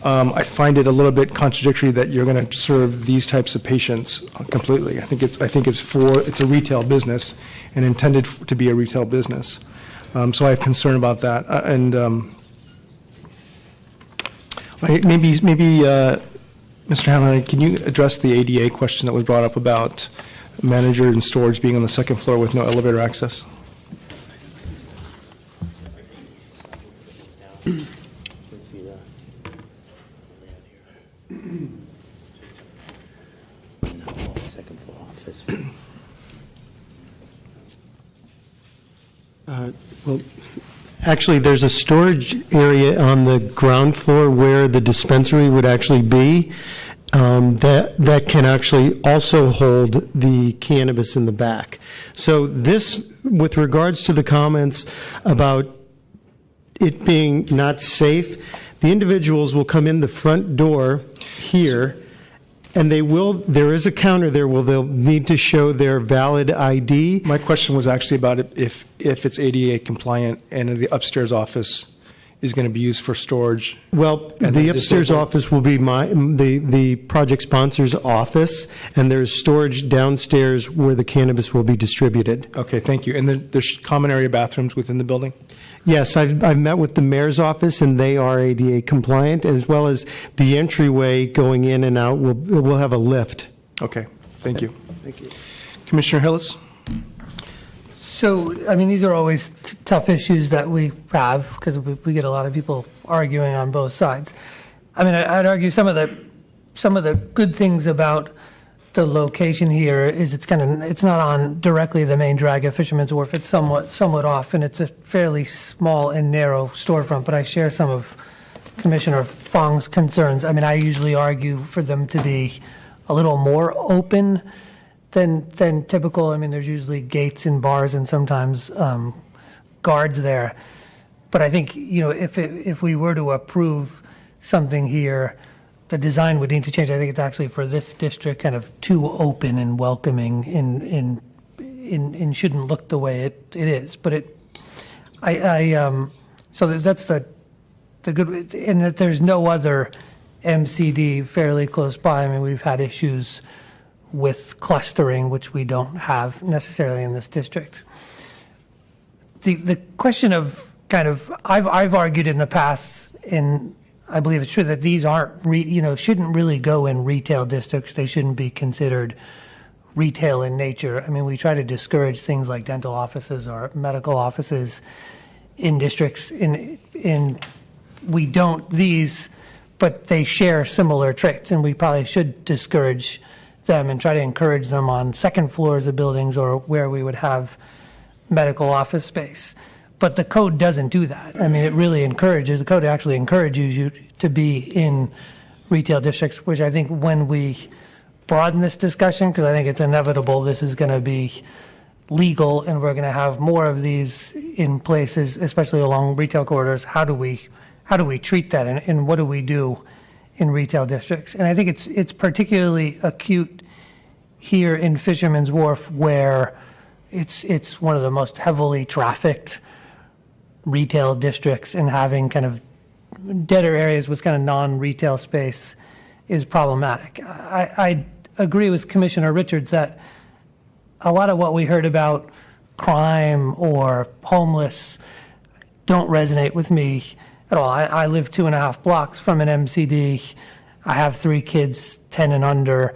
I find it a little bit contradictory that you're going to serve these types of patients completely. I think it's a retail business and intended to be a retail business. So I have concern about that. Maybe Mr. Hanlon, can you address the ADA question that was brought up about manager and storage being on the second floor with no elevator access? Well, actually, there's a storage area on the ground floor where the dispensary would actually be that can actually also hold the cannabis in the back. So this, with regards to the comments about it being not safe, the individuals will come in the front door here, and there is a counter there where they'll need to show their valid ID. My question was actually about if it's ADA compliant and in the upstairs office is going to be used for storage. Well, And the then upstairs disabled- office will be the project sponsor's office, and there's storage downstairs where the cannabis will be distributed. Okay, thank you. And there's common area bathrooms within the building? Yes, I've met with the mayor's office, and they are ADA compliant, as well as the entryway going in and out will have a lift. Okay, thank you. Thank you. Commissioner Hillis? So, I mean, these are always tough issues that we have because we get a lot of people arguing on both sides. I mean, I'd argue some of the good things about the location here is it's not on directly the main drag at Fisherman's Wharf. It's somewhat off, and it's a fairly small and narrow storefront. But I share some of Commissioner Fong's concerns. I mean, I usually argue for them to be a little more open than typical. I mean, there's usually gates and bars and sometimes guards there. But I think, you know, if we were to approve something here, the design would need to change. I think it's actually for this district kind of too open and welcoming and shouldn't look the way it is. But so that's the good, and that there's no other MCD fairly close by. I mean, we've had issues with clustering, which we don't have necessarily in this district. The question of kind of, I've argued in the past, and I believe it's true, that these shouldn't really go in retail districts. They shouldn't be considered retail in nature. I mean, we try to discourage things like dental offices or medical offices in districts. We don't these, but they share similar traits, and we probably should discourage them and try to encourage them on second floors of buildings or where we would have medical office space. But the code doesn't do that. I mean, the code actually encourages you to be in retail districts, which I think when we broaden this discussion, because I think it's inevitable this is going to be legal and we're going to have more of these in places, especially along retail corridors, how do we treat that and what do we do in retail districts? And I think it's particularly acute here in Fisherman's Wharf, where it's one of the most heavily trafficked retail districts, and having kind of deader areas with kind of non-retail space is problematic. I agree with Commissioner Richards that a lot of what we heard about crime or homeless don't resonate with me at all. I live 2.5 blocks from an MCD. I have 3 kids, 10 and under.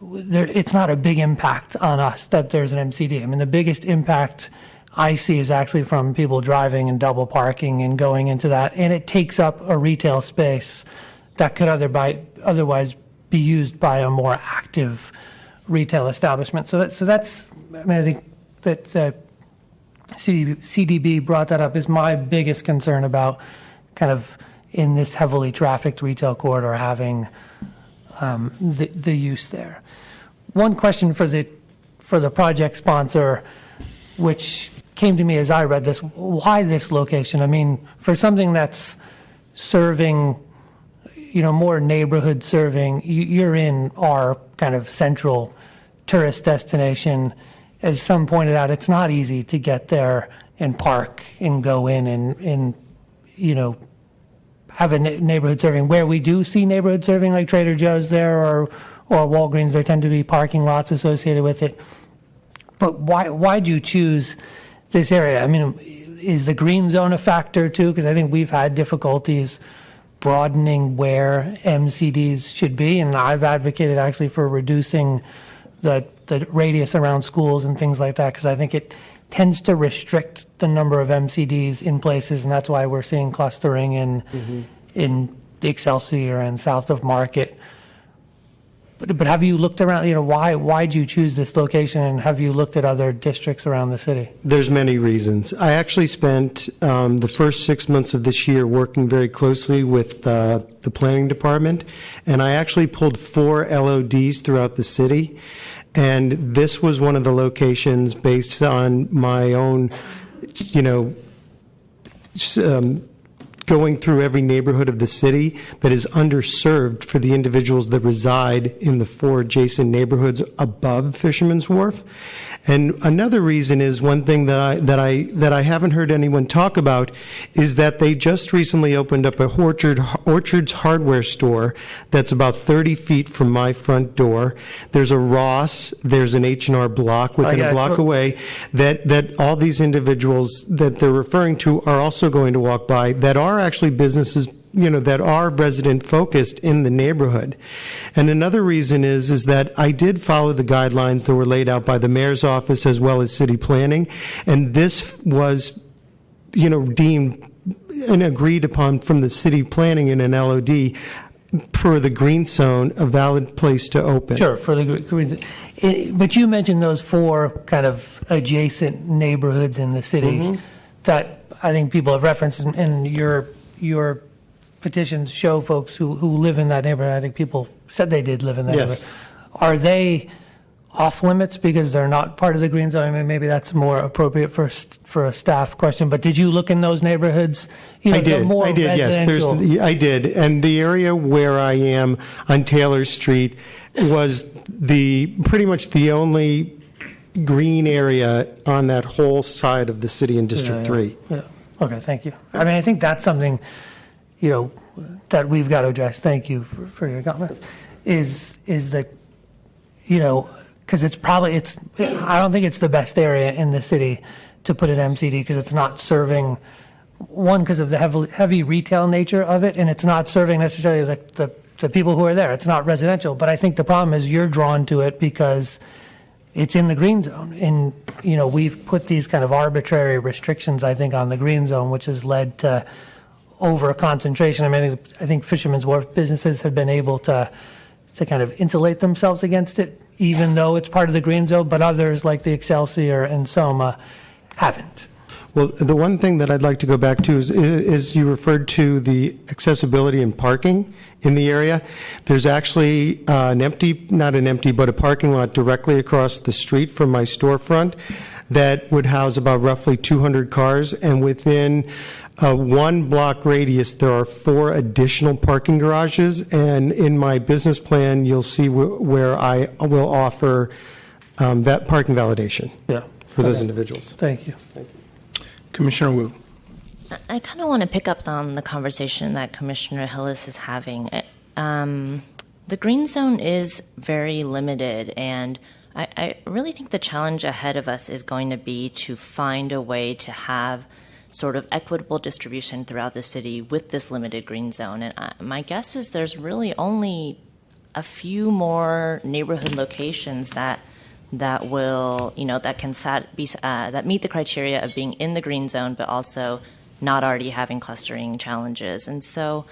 It's not a big impact on us that there's an MCD. I mean, the biggest impact I see is actually from people driving and double parking and going into that, and it takes up a retail space that could otherwise be used by a more active retail establishment. So that's, I mean, I think that CDB brought that up is my biggest concern about kind of in this heavily trafficked retail corridor having the use there. One question for the project sponsor, which came to me as I read this, why this location? I mean, for something that's serving, more neighborhood serving, you're in our kind of central tourist destination. As some pointed out, it's not easy to get there and park and go in and have a neighborhood serving. Where we do see neighborhood serving, like Trader Joe's there or Walgreens, there tend to be parking lots associated with it. But why'd you choose this area? I mean, is the green zone a factor too? Because I think we've had difficulties broadening where MCDs should be, and I've advocated actually for reducing the radius around schools and things like that, because I think it tends to restrict the number of MCDs in places, and that's why we're seeing clustering in the Excelsior and south of Market. But have you looked around, why'd you choose this location, and have you looked at other districts around the city? There's many reasons. I actually spent the first 6 months of this year working very closely with the planning department, and I actually pulled 4 LODs throughout the city, and this was one of the locations based on my own, going through every neighborhood of the city that is underserved for the individuals that reside in the 4 adjacent neighborhoods above Fisherman's Wharf. And another reason is one thing that I haven't heard anyone talk about is that they just recently opened up a Orchard's hardware store that's about 30 feet from my front door. There's a Ross, there's an H&R Block within a block away that all these individuals that they're referring to are also going to walk by that are actually businesses, that are resident focused in the neighborhood. And another reason is that I did follow the guidelines that were laid out by the mayor's office as well as city planning, and this was, deemed and agreed upon from the city planning in an LOD for the green zone, a valid place to open. Sure, for the green zone. But you mentioned those 4 kind of adjacent neighborhoods in the city that I think people have referenced, and your petitions show folks who live in that neighborhood. I think people said they did live in that neighborhood. Are they off limits because they're not part of the green zone? I mean, maybe that's more appropriate for a staff question. But did you look in those neighborhoods? I did. Yes. I did. And the area where I am on Taylor Street was pretty much the only green area on that whole side of the city in District 3. Yeah. Okay. Thank you. I mean, I think that's something that we've got to address. Thank you for your comments. Is that because I don't think it's the best area in the city to put an MCD because it's not serving, one, because of the heavy retail nature of it, and it's not serving necessarily the people who are there. It's not residential. But I think the problem is you're drawn to it because it's in the green zone. And, we've put these kind of arbitrary restrictions, I think, on the green zone, which has led to over concentration. I mean, I think Fisherman's Wharf businesses have been able to kind of insulate themselves against it, even though it's part of the green zone, but others like the Excelsior and Soma haven't. Well, the one thing that I'd like to go back to is you referred to the accessibility and parking in the area. There's actually but a parking lot directly across the street from my storefront that would house about roughly 200 cars, and within a 1 block radius, there are 4 additional parking garages, and in my business plan, you'll see where I will offer that parking validation for those individuals. Thank you. Commissioner Wu. I kind of want to pick up on the conversation that Commissioner Hillis is having. The green zone is very limited, and I really think the challenge ahead of us is going to be to find a way to have sort of equitable distribution throughout the city with this limited green zone. And my guess is there's really only a few more neighborhood locations that will, that can that meet the criteria of being in the green zone, but also not already having clustering challenges. And so,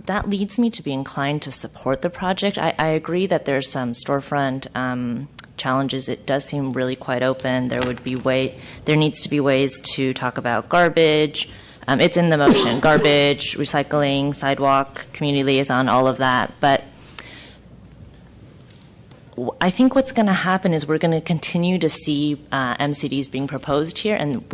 that leads me to be inclined to support the project. I agree that there's some storefront challenges. It does seem really quite open. There needs to be ways to talk about garbage. It's in the motion: garbage, recycling, sidewalk, community liaison, all of that. But I think what's going to happen is we're going to continue to see MCDs being proposed here, and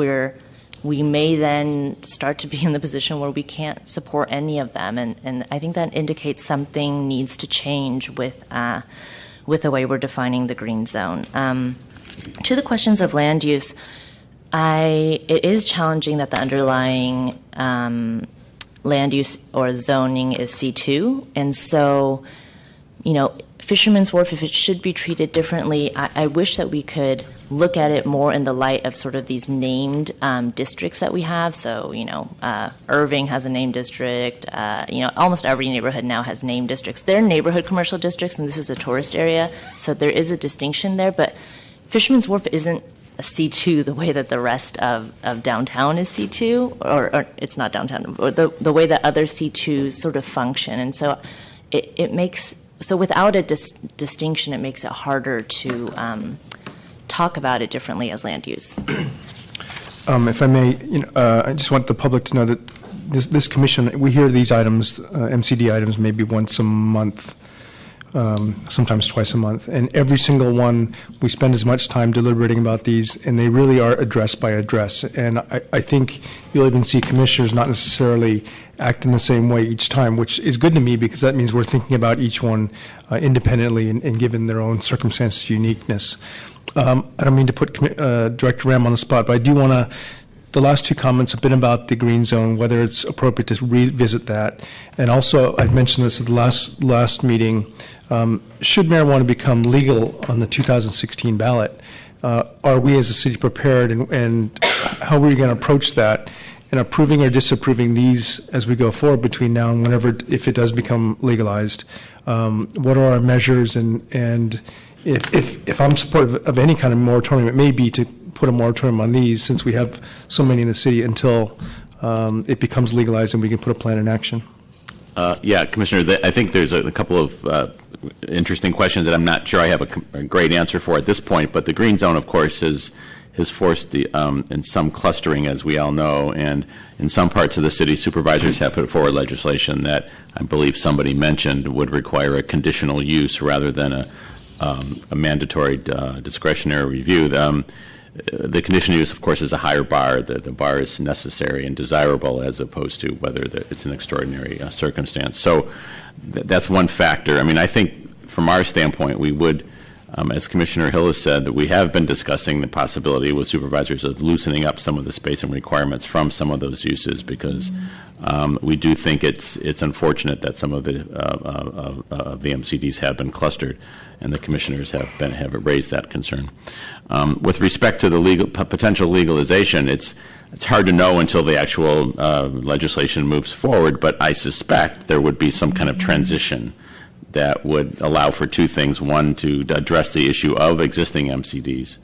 we may then start to be in the position where we can't support any of them. And I think that indicates something needs to change with the way we're defining the green zone. To the questions of land use, it is challenging that the underlying land use or zoning is C2. And so, Fisherman's Wharf, if it should be treated differently, I wish that we could look at it more in the light of sort of these named districts that we have. So, Irving has a named district. Almost every neighborhood now has named districts. They're neighborhood commercial districts, and this is a tourist area. So there is a distinction there. But Fisherman's Wharf isn't a C2 the way that the rest of downtown is C2, or it's not downtown, or the way that other C2s sort of function. And so it makes... So without a distinction, it makes it harder to talk about it differently as land use. If I may, I just want the public to know that this commission, we hear these items, MCD items, maybe once a month. sometimes twice a month. And every single one, we spend as much time deliberating about these, and they really are address by address. And I think you'll even see commissioners not necessarily act in the same way each time, which is good to me because that means we're thinking about each one independently and given their own circumstances, uniqueness. I don't mean to put Director Ram on the spot, but I do want to. The last two comments have been about the green zone, whether it's appropriate to revisit that. And also, I've mentioned this at the last meeting, should marijuana become legal on the 2016 ballot, are we as a city prepared and how are we going to approach that and approving or disapproving these as we go forward between now and whenever, if it does become legalized? What are our measures and if I'm supportive of any kind of moratorium, it may be to put a moratorium on these since we have so many in the city until it becomes legalized and we can put a plan in action. Yeah, Commissioner, I think there's a couple of interesting questions that I'm not sure I have a great answer for at this point, but the green zone, of course, has forced in some clustering, as we all know, and in some parts of the city, supervisors have put forward legislation that I believe somebody mentioned would require a conditional use rather than a mandatory discretionary review. The conditional use, of course, is a higher bar. The bar is necessary and desirable as opposed to whether it's an extraordinary circumstance. So that's one factor. I mean, I think from our standpoint, we would, as Commissioner Hill has said, that we have been discussing the possibility with supervisors of loosening up some of the spacing requirements from some of those uses because we do think it's unfortunate that some of the MCDs have been clustered, and the commissioners have raised that concern. With respect to the potential legalization, it's hard to know until the actual legislation moves forward, but I suspect there would be some kind of transition that would allow for two things. One, to address the issue of existing MCDs,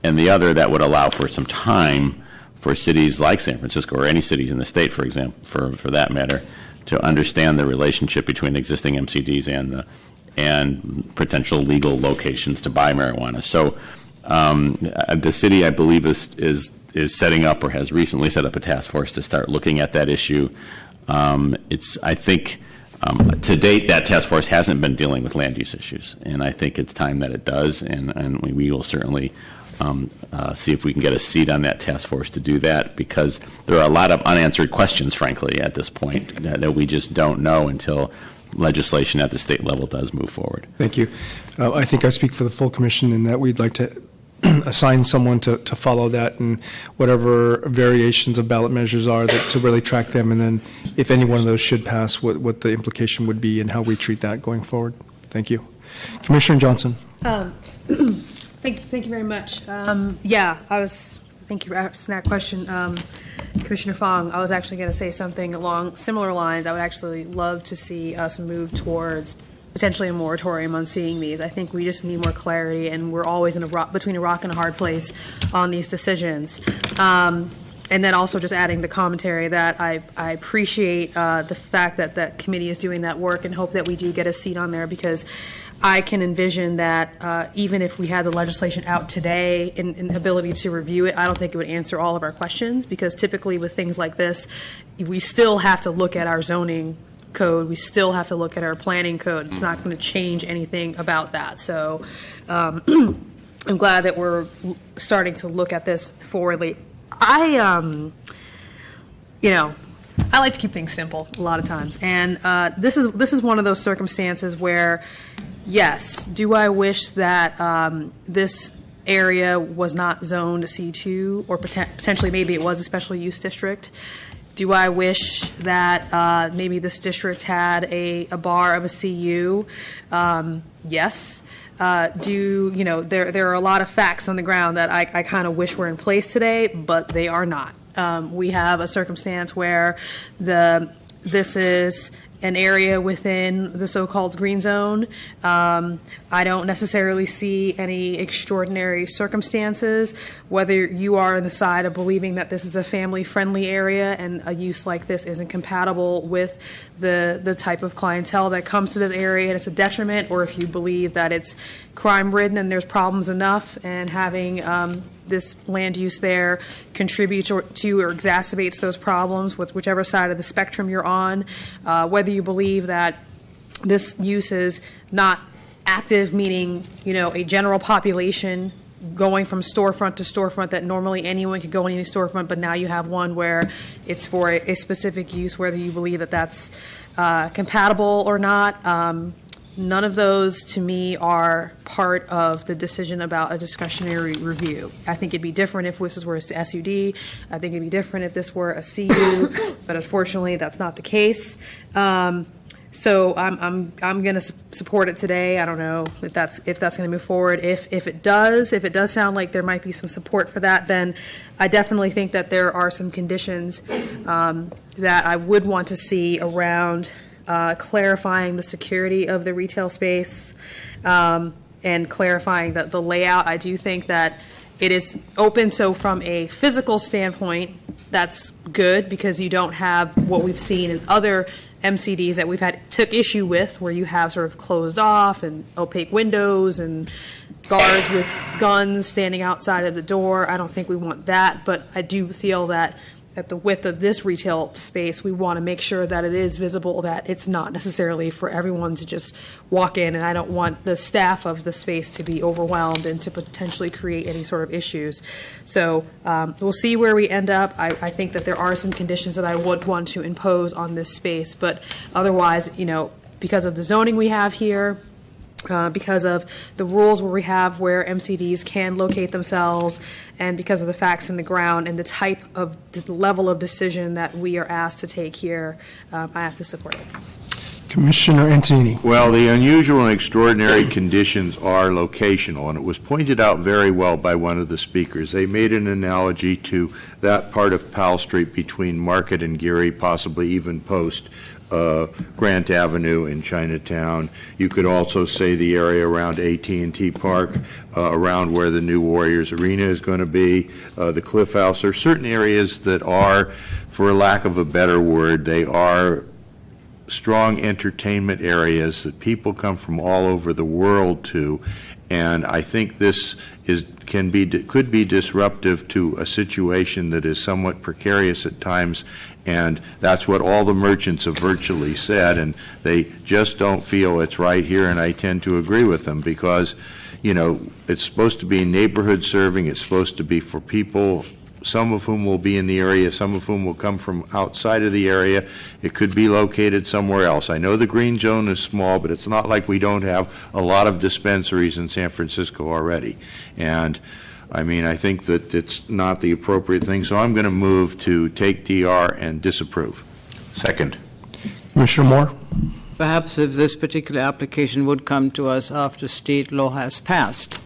and the other that would allow for some time for cities like San Francisco or any cities in the state, for example, for that matter, to understand the relationship between existing MCDs and potential legal locations to buy marijuana. So the city, I believe, is setting up or has recently set up a task force to start looking at that issue. I think to date, that task force hasn't been dealing with land use issues, and I think it's time that it does, and we will certainly see if we can get a seat on that task force to do that, because there are a lot of unanswered questions, frankly, at this point that we just don't know until legislation at the state level does move forward. Thank you. I think I speak for the full commission in that we'd like to assign someone to follow that and whatever variations of ballot measures are to really track them, and then if any one of those should pass, what the implication would be and how we treat that going forward. Thank you. Commissioner Johnson. Thank you very much. Thank you for asking that question. Commissioner Fong, I was actually going to say something along similar lines. I would actually love to see us move towards potentially a moratorium on seeing these. I think we just need more clarity, and we're always between a rock and a hard place on these decisions. And then also just adding the commentary that I appreciate the fact that the committee is doing that work and hope that we do get a seat on there, because I can envision that even if we had the legislation out today and ability to review it, I don't think it would answer all of our questions, because typically with things like this, we still have to look at our zoning code. We still have to look at our planning code. It's not going to change anything about that. So I'm glad that we're starting to look at this forwardly. I like to keep things simple a lot of times, and this is one of those circumstances where, yes, do I wish that this area was not zoned C2, or potentially maybe it was a special use district? Do I wish that maybe this district had a bar of a CU? Yes. There are a lot of facts on the ground that I kind of wish were in place today, but they are not. We have a circumstance where this is an area within the so-called green zone. I don't necessarily see any extraordinary circumstances, whether you are on the side of believing that this is a family-friendly area and a use like this isn't compatible with the type of clientele that comes to this area and it's a detriment, or if you believe that it's crime-ridden and there's problems enough, and having this land use there contributes to or exacerbates those problems with whichever side of the spectrum you're on, whether you believe that this use is not active, meaning, a general population going from storefront to storefront that normally anyone could go in any storefront, but now you have one where it's for a specific use, whether you believe that that's compatible or not. None of those, to me, are part of the decision about a discretionary review. I think it'd be different if this were a SUD. I think it'd be different if this were a CU, but unfortunately, that's not the case. So I'm going to support it today. I don't know if that's going to move forward. If it does sound like there might be some support for that, then I definitely think that there are some conditions that I would want to see around clarifying the security of the retail space and clarifying the layout. I do think that it is open, so from a physical standpoint, that's good because you don't have what we've seen in other MCDs that we've took issue with, where you have sort of closed off and opaque windows and guards with guns standing outside of the door. I don't think we want that, but I do feel that at the width of this retail space, we want to make sure that it is visible, that it's not necessarily for everyone to just walk in, and I don't want the staff of the space to be overwhelmed and to potentially create any sort of issues. So we'll see where we end up. I think that there are some conditions that I would want to impose on this space, but otherwise, because of the zoning we have here, because of the rules where MCDs can locate themselves, and because of the facts in the ground and the type of level of decision that we are asked to take here, I have to support it. Commissioner Antonini. Well, the unusual and extraordinary conditions are locational, and it was pointed out very well by one of the speakers. They made an analogy to that part of Powell Street between Market and Geary, possibly even Post, Grant Avenue in Chinatown. You could also say the area around AT&T Park, around where the new Warriors Arena is going to be, the Cliff House. There are certain areas that are, for lack of a better word, they are strong entertainment areas that people come from all over the world to, and I think this could be disruptive to a situation that is somewhat precarious at times, and that's what all the merchants have virtually said, and they just don't feel it's right here, and I tend to agree with them because, it's supposed to be neighborhood serving, it's supposed to be for people, some of whom will be in the area, some of whom will come from outside of the area. It could be located somewhere else. I know the green zone is small, but it's not like we don't have a lot of dispensaries in San Francisco already. And I think that it's not the appropriate thing, so I'm going to move to take DR and disapprove. Second. Commissioner Moore. Perhaps if this particular application would come to us after state law has passed,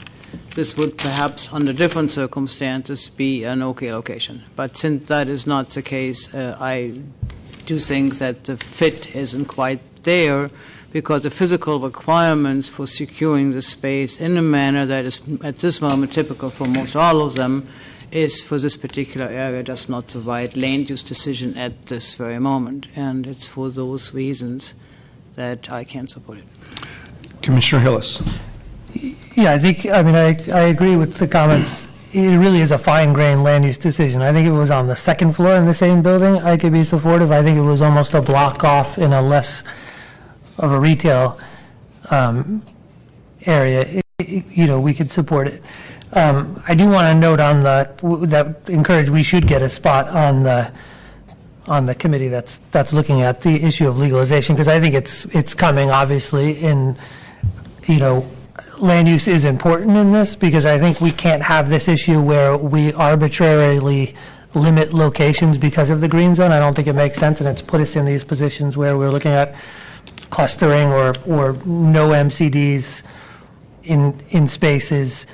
this would perhaps, under different circumstances, be an okay location. But since that is not the case, I do think that the fit isn't quite there because the physical requirements for securing the space in a manner that is, at this moment, typical for most all of them, is for this particular area does not the right land use decision at this very moment. And it's for those reasons that I can't support it. Commissioner Hillis. Yeah, I agree with the comments. It really is a fine-grained land use decision. I think if it was on the second floor in the same building, I could be supportive. I think it was almost a block off in a less of a retail area. We could support it. I do want to note on we should get a spot on the committee that's looking at the issue of legalization, because I think it's coming, obviously, in land use is important in this, because I think we can't have this issue where we arbitrarily limit locations because of the green zone. I don't think it makes sense, and it's put us in these positions where we're looking at clustering or no MCDs in spaces,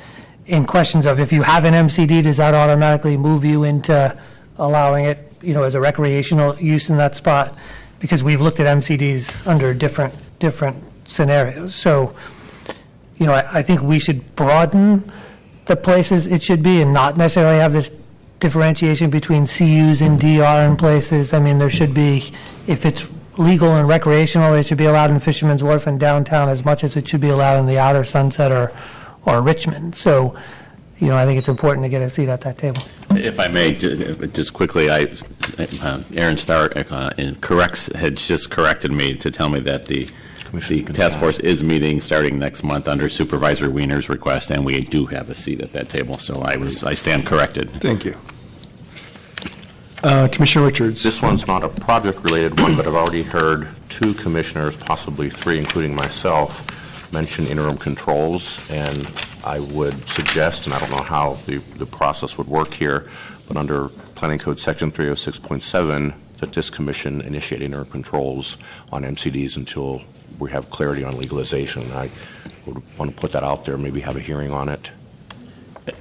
in questions of if you have an MCD, does that automatically move you into allowing it, as a recreational use in that spot? Because we've looked at MCDs under different scenarios. So, I think we should broaden the places it should be and not necessarily have this differentiation between CUs and DR in places. There should be, if it's legal and recreational, it should be allowed in Fisherman's Wharf and downtown as much as it should be allowed in the outer Sunset or Richmond. So, I think it's important to get a seat at that table. If I may, just quickly, Aaron Starr had just corrected me to tell me that the The task force is meeting starting next month under Supervisor Wiener's request, and we do have a seat at that table, so I stand corrected. Thank you. Commissioner Richards. This one's not a project-related one, but I've already heard 2 commissioners, possibly 3, including myself, mention interim controls, and I would suggest, and I don't know how the process would work here, but under Planning Code Section 306.7, that this commission initiate interim controls on MCDs until we have clarity on legalization. I would want to put that out there, maybe have a hearing on it.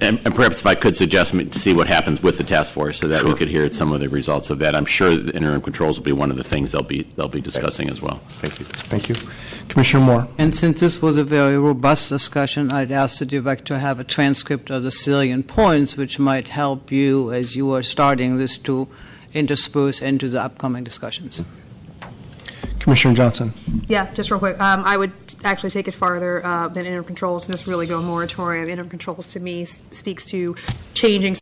And perhaps if I could suggest to see what happens with the task force so that we could hear some of the results of that. I'm sure the interim controls will be one of the things they'll be discussing as well. Thank you. Thank you. Commissioner Moore. And since this was a very robust discussion, I'd ask the director to have a transcript of the salient points, which might help you as you are starting this to intersperse into the upcoming discussions. Commissioner Johnson. Yeah, just real quick. I would actually take it farther than interim controls and just really go moratorium. Interim controls to me speaks to changing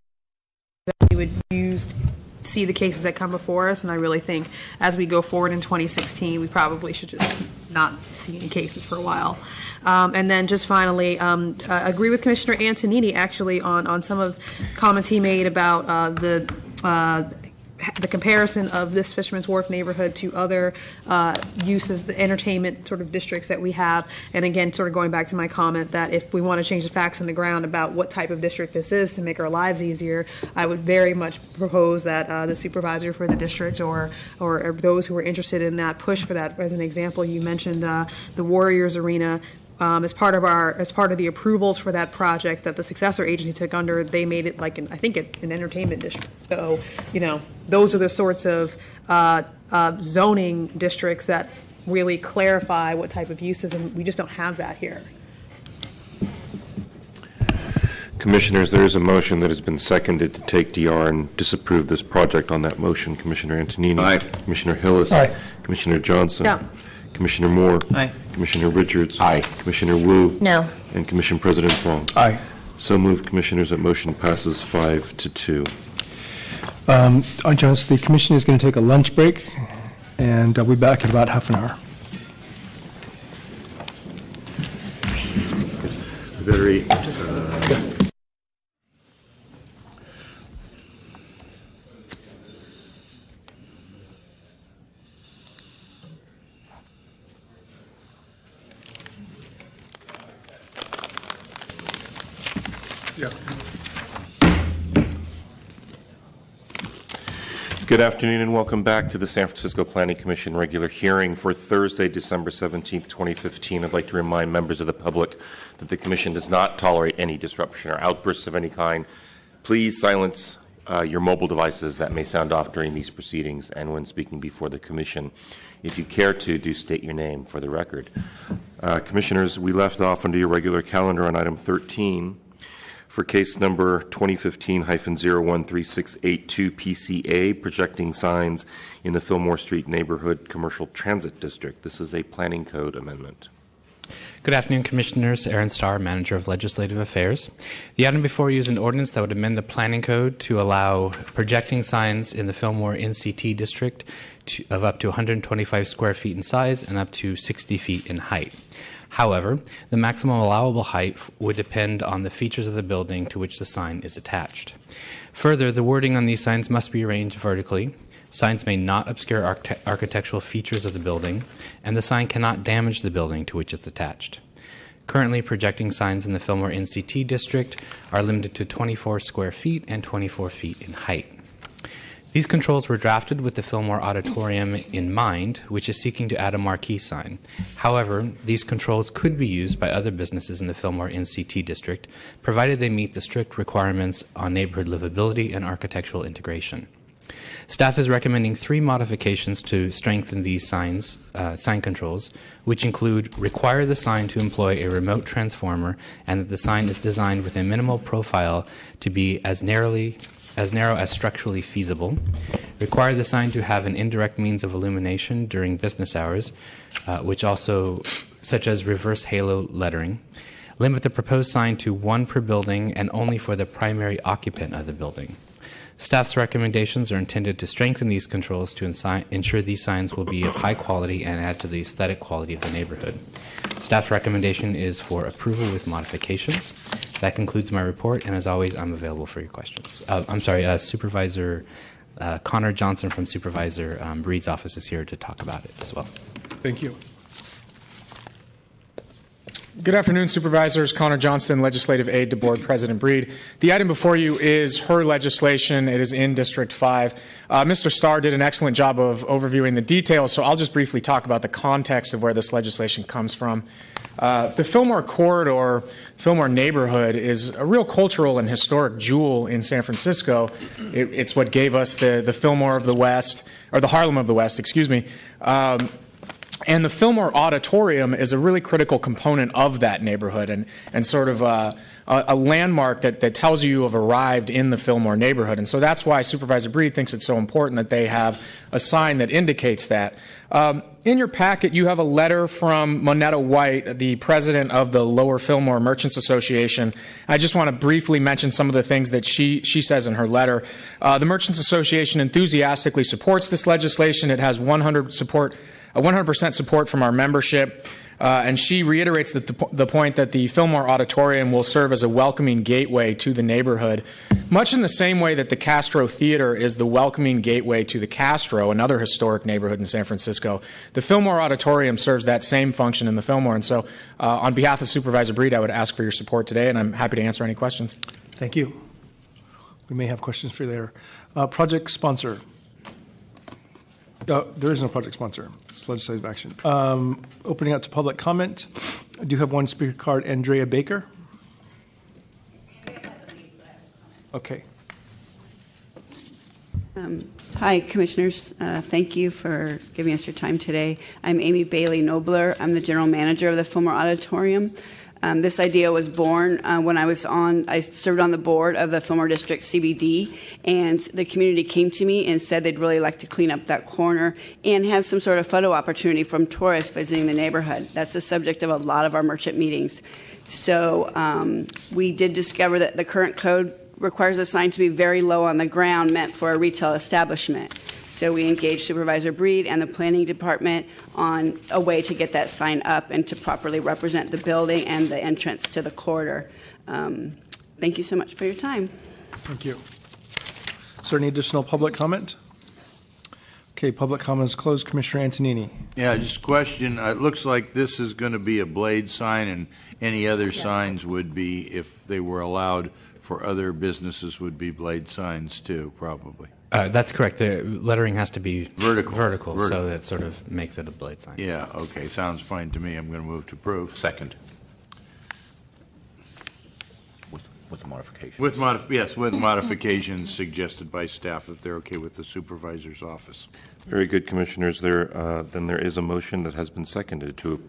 that we would use to see the cases that come before us, and I really think as we go forward in 2016, we probably should just not see any cases for a while. And then just finally, agree with Commissioner Antonini actually on some of comments he made about the comparison of this Fisherman's Wharf neighborhood to other uses, the entertainment sort of districts that we have. And again, sort of going back to my comment that if we want to change the facts on the ground about what type of district this is to make our lives easier, I would very much propose that the supervisor for the district or those who are interested in that push for that. As an example, you mentioned the Warriors Arena. As part of the approvals for that project that the successor agency took under, they made it like an entertainment district. So, those are the sorts of zoning districts that really clarify what type of uses, and we just don't have that here. Commissioners, there is a motion that has been seconded to take DR and disapprove this project. On that motion, Commissioner Antonini. Aye. Commissioner Hillis. Aye. Commissioner Johnson. Yeah. Commissioner Moore. Aye. Commissioner Richards. Aye. Commissioner Wu. No. And Commission President Fong. Aye. So moved, Commissioners. That motion passes 5-2. Johnson, the commission is going to take a lunch break, and I'll be back in about half an hour. You better eat. Good afternoon and welcome back to the San Francisco Planning Commission regular hearing for Thursday, December 17th, 2015. I'd like to remind members of the public that the Commission does not tolerate any disruption or outbursts of any kind. Please silence your mobile devices that may sound off during these proceedings and when speaking before the Commission. If you care to, do state your name for the record. Commissioners, we left off under your regular calendar on item 13. For case number 2015-013682 PCA, projecting signs in the Fillmore Street Neighborhood Commercial Transit District. This is a planning code amendment. Good afternoon, Commissioners. Aaron Starr, Manager of Legislative Affairs. The item before you is an ordinance that would amend the planning code to allow projecting signs in the Fillmore NCT District of up to 125 square feet in size and up to 60 feet in height. However, the maximum allowable height would depend on the features of the building to which the sign is attached. Further, the wording on these signs must be arranged vertically. Signs may not obscure architectural features of the building, and the sign cannot damage the building to which it's attached. Currently, projecting signs in the Fillmore NCT District are limited to 24 square feet and 24 feet in height. These controls were drafted with the Fillmore Auditorium in mind, which is seeking to add a marquee sign. However, these controls could be used by other businesses in the Fillmore NCT District, provided they meet the strict requirements on neighborhood livability and architectural integration. Staff is recommending 3 modifications to strengthen these sign controls, which include require the sign to employ a remote transformer and that the sign is designed with a minimal profile to be as narrow as structurally feasible, require the sign to have an indirect means of illumination during business hours, such as reverse halo lettering, limit the proposed sign to 1 per building and only for the primary occupant of the building. Staff's recommendations are intended to strengthen these controls to ensure these signs will be of high quality and add to the aesthetic quality of the neighborhood. Staff's recommendation is for approval with modifications. That concludes my report, and as always, I'm available for your questions. Supervisor Connor Johnson from Supervisor Breed's office is here to talk about it as well. Thank you. Good afternoon, Supervisors. Connor Johnston, Legislative Aide to Board President Breed. The item before you is her legislation. It is in District 5. Mr. Starr did an excellent job of overviewing the details, so I'll just briefly talk about the context of where this legislation comes from. The Fillmore Corridor, Fillmore neighborhood, is a real cultural and historic jewel in San Francisco. It's what gave us the Fillmore of the West, or the Harlem of the West, excuse me. And the Fillmore Auditorium is a really critical component of that neighborhood and sort of a landmark that tells you have arrived in the Fillmore neighborhood. And so that's why Supervisor Breed thinks it's so important that they have a sign that indicates that. In your packet, you have a letter from Monetta White, the president of the Lower Fillmore Merchants Association. I just want to briefly mention some of the things that she says in her letter. The Merchants Association enthusiastically supports this legislation. It has 100% support from our membership. And she reiterates the point that the Fillmore Auditorium will serve as a welcoming gateway to the neighborhood, much in the same way that the Castro Theater is the welcoming gateway to the Castro, another historic neighborhood in San Francisco. The Fillmore Auditorium serves that same function in the Fillmore. And so on behalf of Supervisor Breed, I would ask for your support today, and I'm happy to answer any questions. Thank you. We may have questions for you later. Project sponsor. There is no project sponsor. It's legislative action. Opening up to public comment. I do have one speaker card, Andrea Baker. Okay. Hi, Commissioners. Thank you for giving us your time today. I'm Amy Bailey Nobler. I'm the General Manager of the Fillmore Auditorium. This idea was born when I served on the board of the Fillmore District CBD, and the community came to me and said they'd really like to clean up that corner and have some sort of photo opportunity from tourists visiting the neighborhood. That's the subject of a lot of our merchant meetings. So we did discover that the current code requires a sign to be very low on the ground, meant for a retail establishment. So we engaged Supervisor Breed and the Planning Department on a way to get that sign up and to properly represent the building and the entrance to the corridor. Thank you so much for your time. Thank you. Is there any additional public comment? Okay, public comment is closed. Commissioner Antonini. Yeah, just a question. It looks like this is going to be a blade sign, and any other signs would be, if they were allowed for other businesses, would be blade signs too, probably. That's correct. The lettering has to be vertical, so Vertical. that sort of makes it a blade sign. Yeah, okay, sounds fine to me. I'm going to move to approve. Second. With modification. Yes, with modifications suggested by staff, if they're okay with the supervisor's office. Very good, Commissioners. Then there is a motion that has been seconded to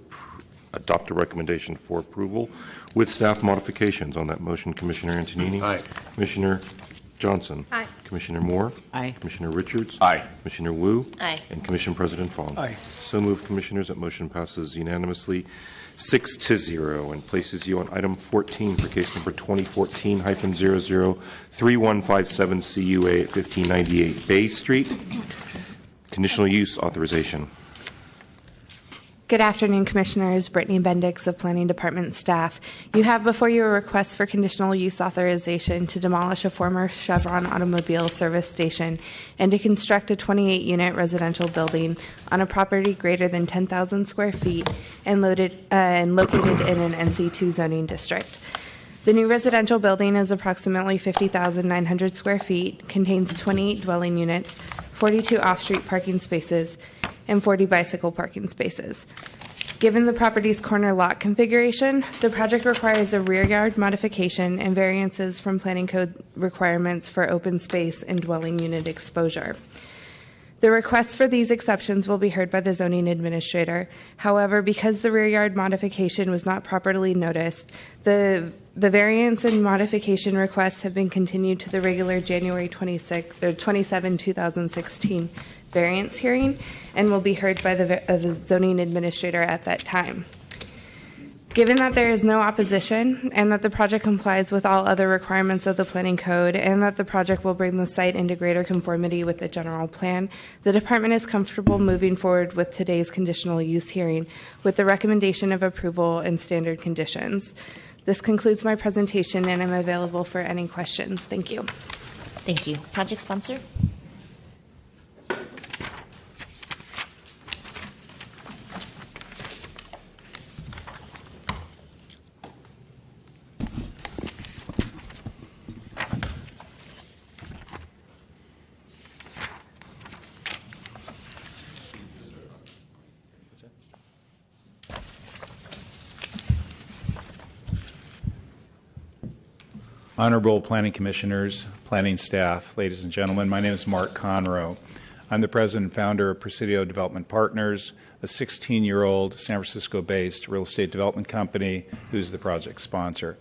adopt a recommendation for approval with staff modifications. On that motion, Commissioner Antonini. Aye. Commissioner Johnson. Aye. Commissioner Moore. Aye. Commissioner Richards. Aye. Commissioner Wu. Aye. And Commission President Fong. Aye. So moved, Commissioners. That motion passes unanimously 6-0 and places you on item 14 for case number 2014-003157 CUA at 1598 Bay Street. Conditional use authorization. Good afternoon, Commissioners. Brittany Bendix of Planning Department staff. You have before you a request for conditional use authorization to demolish a former Chevron automobile service station and to construct a 28-unit residential building on a property greater than 10,000 square feet and located in an NC2 zoning district. The new residential building is approximately 50,900 square feet, contains 28 dwelling units, 42 off-street parking spaces, and 40 bicycle parking spaces. Given the property's corner lot configuration, the project requires a rear yard modification and variances from planning code requirements for open space and dwelling unit exposure. The requests for these exceptions will be heard by the zoning administrator. However, because the rear yard modification was not properly noticed, the variance and modification requests have been continued to the regular January 27, 2016 variance hearing and will be heard by the zoning administrator at that time. Given that there is no opposition and that the project complies with all other requirements of the planning code and that the project will bring the site into greater conformity with the general plan, the department is comfortable moving forward with today's conditional use hearing with the recommendation of approval and standard conditions. This concludes my presentation and I'm available for any questions. Thank you. Thank you. Project sponsor? Honorable Planning Commissioners, Planning Staff, ladies and gentlemen, my name is Mark Conroe. I'm the president and founder of Presidio Development Partners, a 16-year-old San Francisco-based real estate development company who's the project sponsor.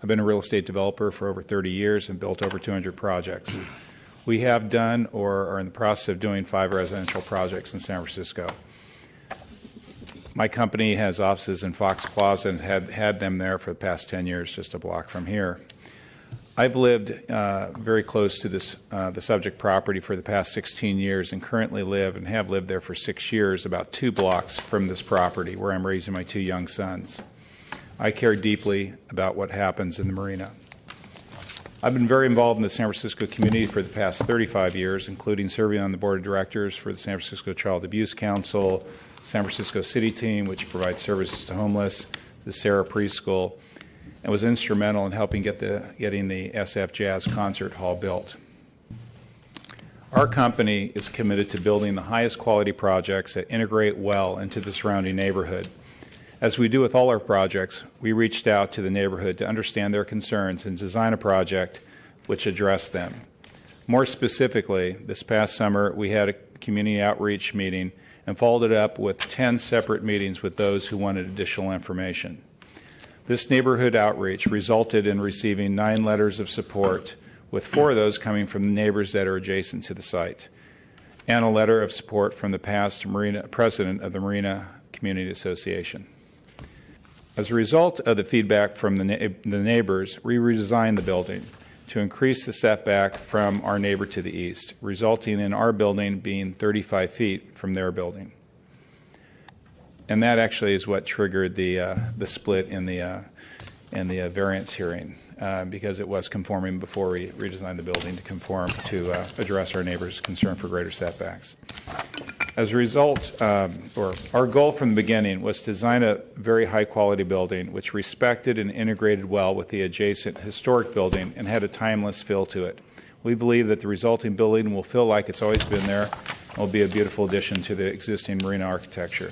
I've been a real estate developer for over 30 years and built over 200 projects. We have done or are in the process of doing 5 residential projects in San Francisco. My company has offices in Fox Plaza and had them there for the past 10 years, just a block from here. I've lived very close to the subject property for the past 16 years and currently live and have lived there for 6 years, about 2 blocks from this property where I'm raising my 2 young sons. I care deeply about what happens in the marina. I've been very involved in the San Francisco community for the past 35 years, including serving on the board of directors for the San Francisco Child Abuse Council, San Francisco City Team, which provides services to homeless, the Sarah Preschool, and was instrumental in helping getting the SF Jazz Concert Hall built. Our company is committed to building the highest quality projects that integrate well into the surrounding neighborhood. As we do with all our projects, we reached out to the neighborhood to understand their concerns and design a project which addressed them. More specifically, this past summer, we had a community outreach meeting and followed it up with 10 separate meetings with those who wanted additional information. This neighborhood outreach resulted in receiving 9 letters of support, with 4 of those coming from the neighbors that are adjacent to the site, and a letter of support from the past president of the Marina Community Association. As a result of the feedback from the neighbors, we redesigned the building to increase the setback from our neighbor to the east, resulting in our building being 35 feet from their building. And that actually is what triggered the split in the variance hearing, because it was conforming before we redesigned the building to conform to address our neighbors' concern for greater setbacks. As a result, our goal from the beginning was to design a very high-quality building which respected and integrated well with the adjacent historic building and had a timeless feel to it. We believe that the resulting building will feel like it's always been there and will be a beautiful addition to the existing marina architecture.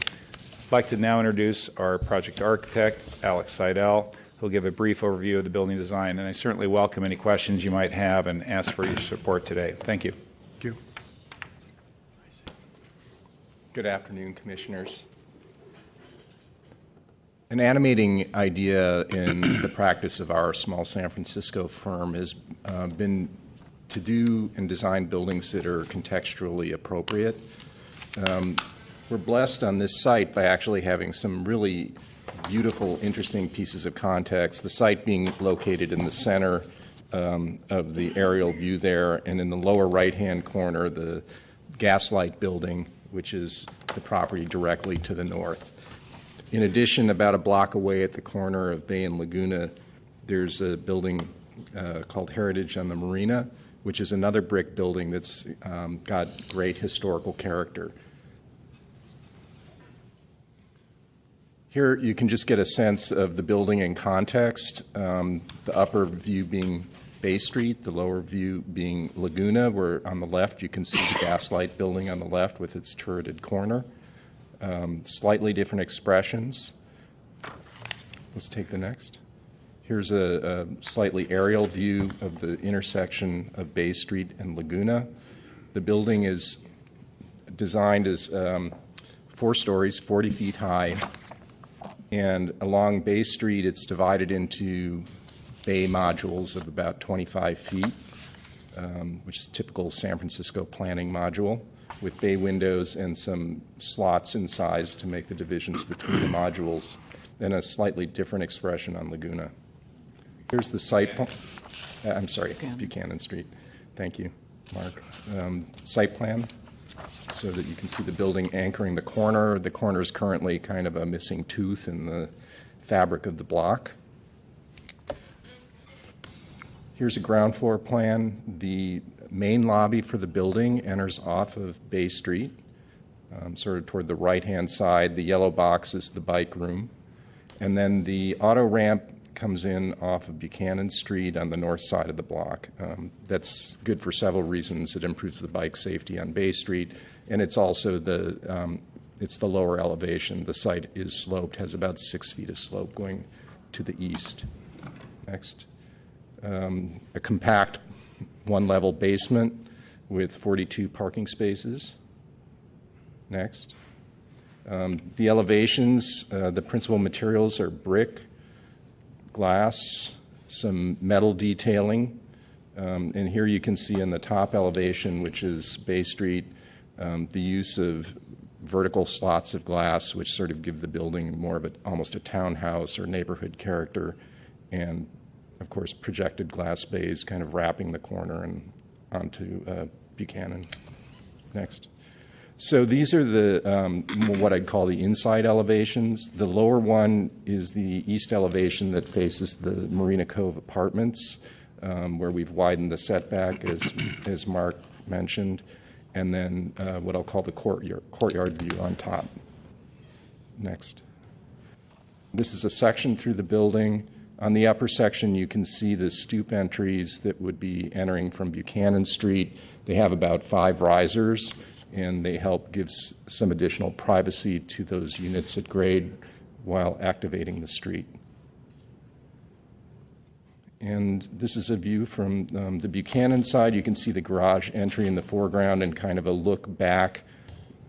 I'd like to now introduce our project architect, Alex Seidel, who will give a brief overview of the building design, and I certainly welcome any questions you might have and ask for your support today. Thank you. Thank you. Good afternoon, Commissioners. An animating idea in the practice of our small San Francisco firm has been to do and design buildings that are contextually appropriate. We're blessed on this site by actually having some really beautiful, interesting pieces of context. The site being located in the center of the aerial view there, and in the lower right-hand corner, the Gaslight building, which is the property directly to the north. In addition, about a block away at the corner of Bay and Laguna, there's a building called Heritage on the Marina, which is another brick building that's got great historical character. Here you can just get a sense of the building in context, the upper view being Bay Street, the lower view being Laguna, where on the left you can see the Gaslight building on the left with its turreted corner. Slightly different expressions. Let's take the next. Here's a slightly aerial view of the intersection of Bay Street and Laguna. The building is designed as 4 stories, 40 feet high. And along Bay Street, it's divided into bay modules of about 25 feet, which is typical San Francisco planning module, with bay windows and some slots in size to make the divisions between the modules and a slightly different expression on Laguna. Here's the site I'm sorry, Buchanan Street. Thank you, Mark. Site plan, so that you can see the building anchoring the corner. The corner is currently kind of a missing tooth in the fabric of the block. Here's a ground floor plan. The main lobby for the building enters off of Bay Street, sort of toward the right-hand side. The yellow box is the bike room. And then the auto ramp comes in off of Buchanan Street on the north side of the block. That's good for several reasons. It improves the bike safety on Bay Street, and it's also it's the lower elevation. The site is sloped, has about 6 feet of slope going to the east. Next. A compact one-level basement with 42 parking spaces. Next. The elevations, the principal materials are brick, glass, some metal detailing. And here you can see in the top elevation, which is Bay Street, the use of vertical slots of glass, which sort of give the building more of almost a townhouse or neighborhood character. And of course, projected glass bays kind of wrapping the corner and onto Buchanan. Next. So these are the what I'd call the inside elevations. The lower one is the east elevation that faces the Marina Cove Apartments, where we've widened the setback, as Mark mentioned, and then what I'll call the courtyard view on top. Next. This is a section through the building. On the upper section, you can see the stoop entries that would be entering from Buchanan Street. They have about 5 risers, and they help give some additional privacy to those units at grade while activating the street. And this is a view from the Buchanan side. You can see the garage entry in the foreground and kind of a look back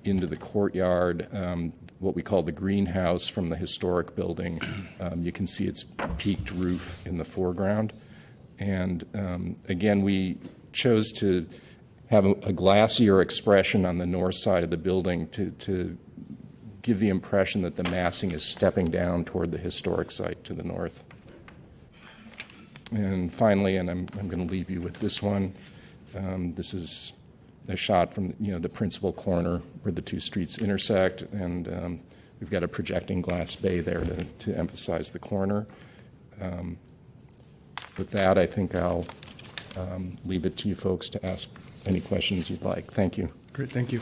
into the courtyard, what we call the greenhouse from the historic building. You can see its peaked roof in the foreground. And again, we chose to have a glassier expression on the north side of the building to give the impression that the massing is stepping down toward the historic site to the north. And finally, and I'm going to leave you with this one, this is a shot from the principal corner where the 2 streets intersect, and we've got a projecting glass bay there to emphasize the corner. With that, I think I'll leave it to you folks to ask any questions you'd like. Thank you. Great, thank you.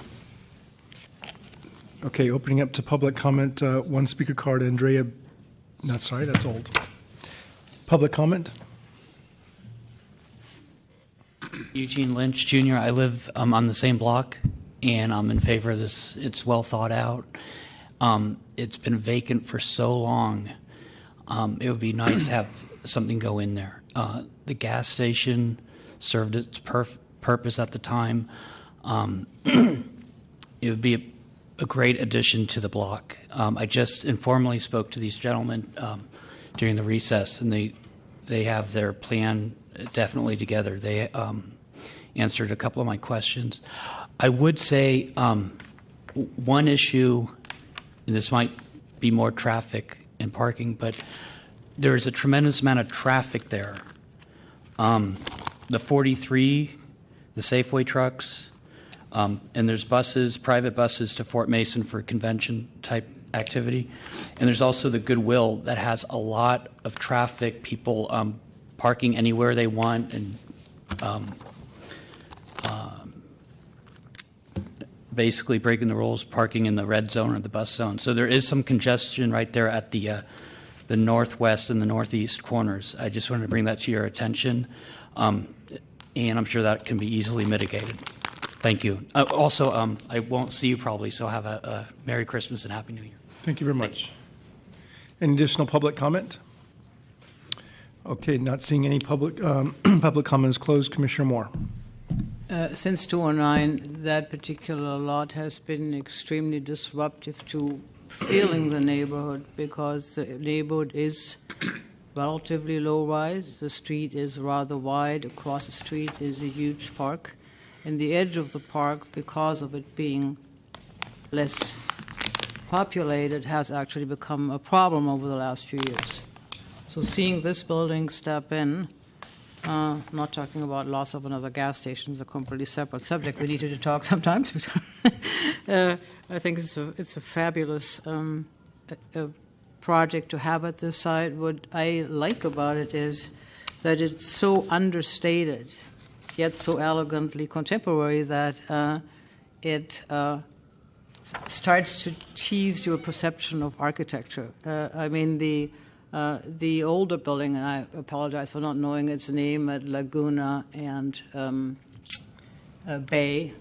Okay, opening up to public comment. 1 speaker card, Andrea. No, sorry, that's old. Public comment. Eugene Lynch, Jr. I live on the same block, and I'm in favor of this. It's well thought out. It's been vacant for so long. It would be nice to have something go in there. The gas station served its purpose at the time. It would be a great addition to the block. I just informally spoke to these gentlemen during the recess, and they have their plan definitely together. They answered a couple of my questions. I would say one issue, and this might be more traffic and parking, but there's a tremendous amount of traffic there. The 43, the Safeway trucks, and there's buses, private buses to Fort Mason for convention type activity. And there's also the Goodwill that has a lot of traffic, people parking anywhere they want, and basically breaking the rules, parking in the red zone or the bus zone. So there is some congestion right there at the northwest and the northeast corners. I just wanted to bring that to your attention, and I'm sure that can be easily mitigated. Thank you. Also, I won't see you probably, so have a Merry Christmas and Happy New Year. Thank you very much. Any additional public comment? Okay, not seeing any public public comments closed. Commissioner Moore. Since 2009, that particular lot has been extremely disruptive to feeling the neighborhood, because the neighborhood is relatively low-rise. The street is rather wide. Across the street is a huge park. And the edge of the park, because of it being less overpopulated has actually become a problem over the last few years. So seeing this building step in, not talking about loss of another gas station, is a completely separate subject. We need to talk sometimes. I think it's a fabulous project to have at this site. What I like about it is that it's so understated, yet so elegantly contemporary that it starts to tease your perception of architecture. I mean, the older building, and I apologize for not knowing its name, at Laguna and Bay.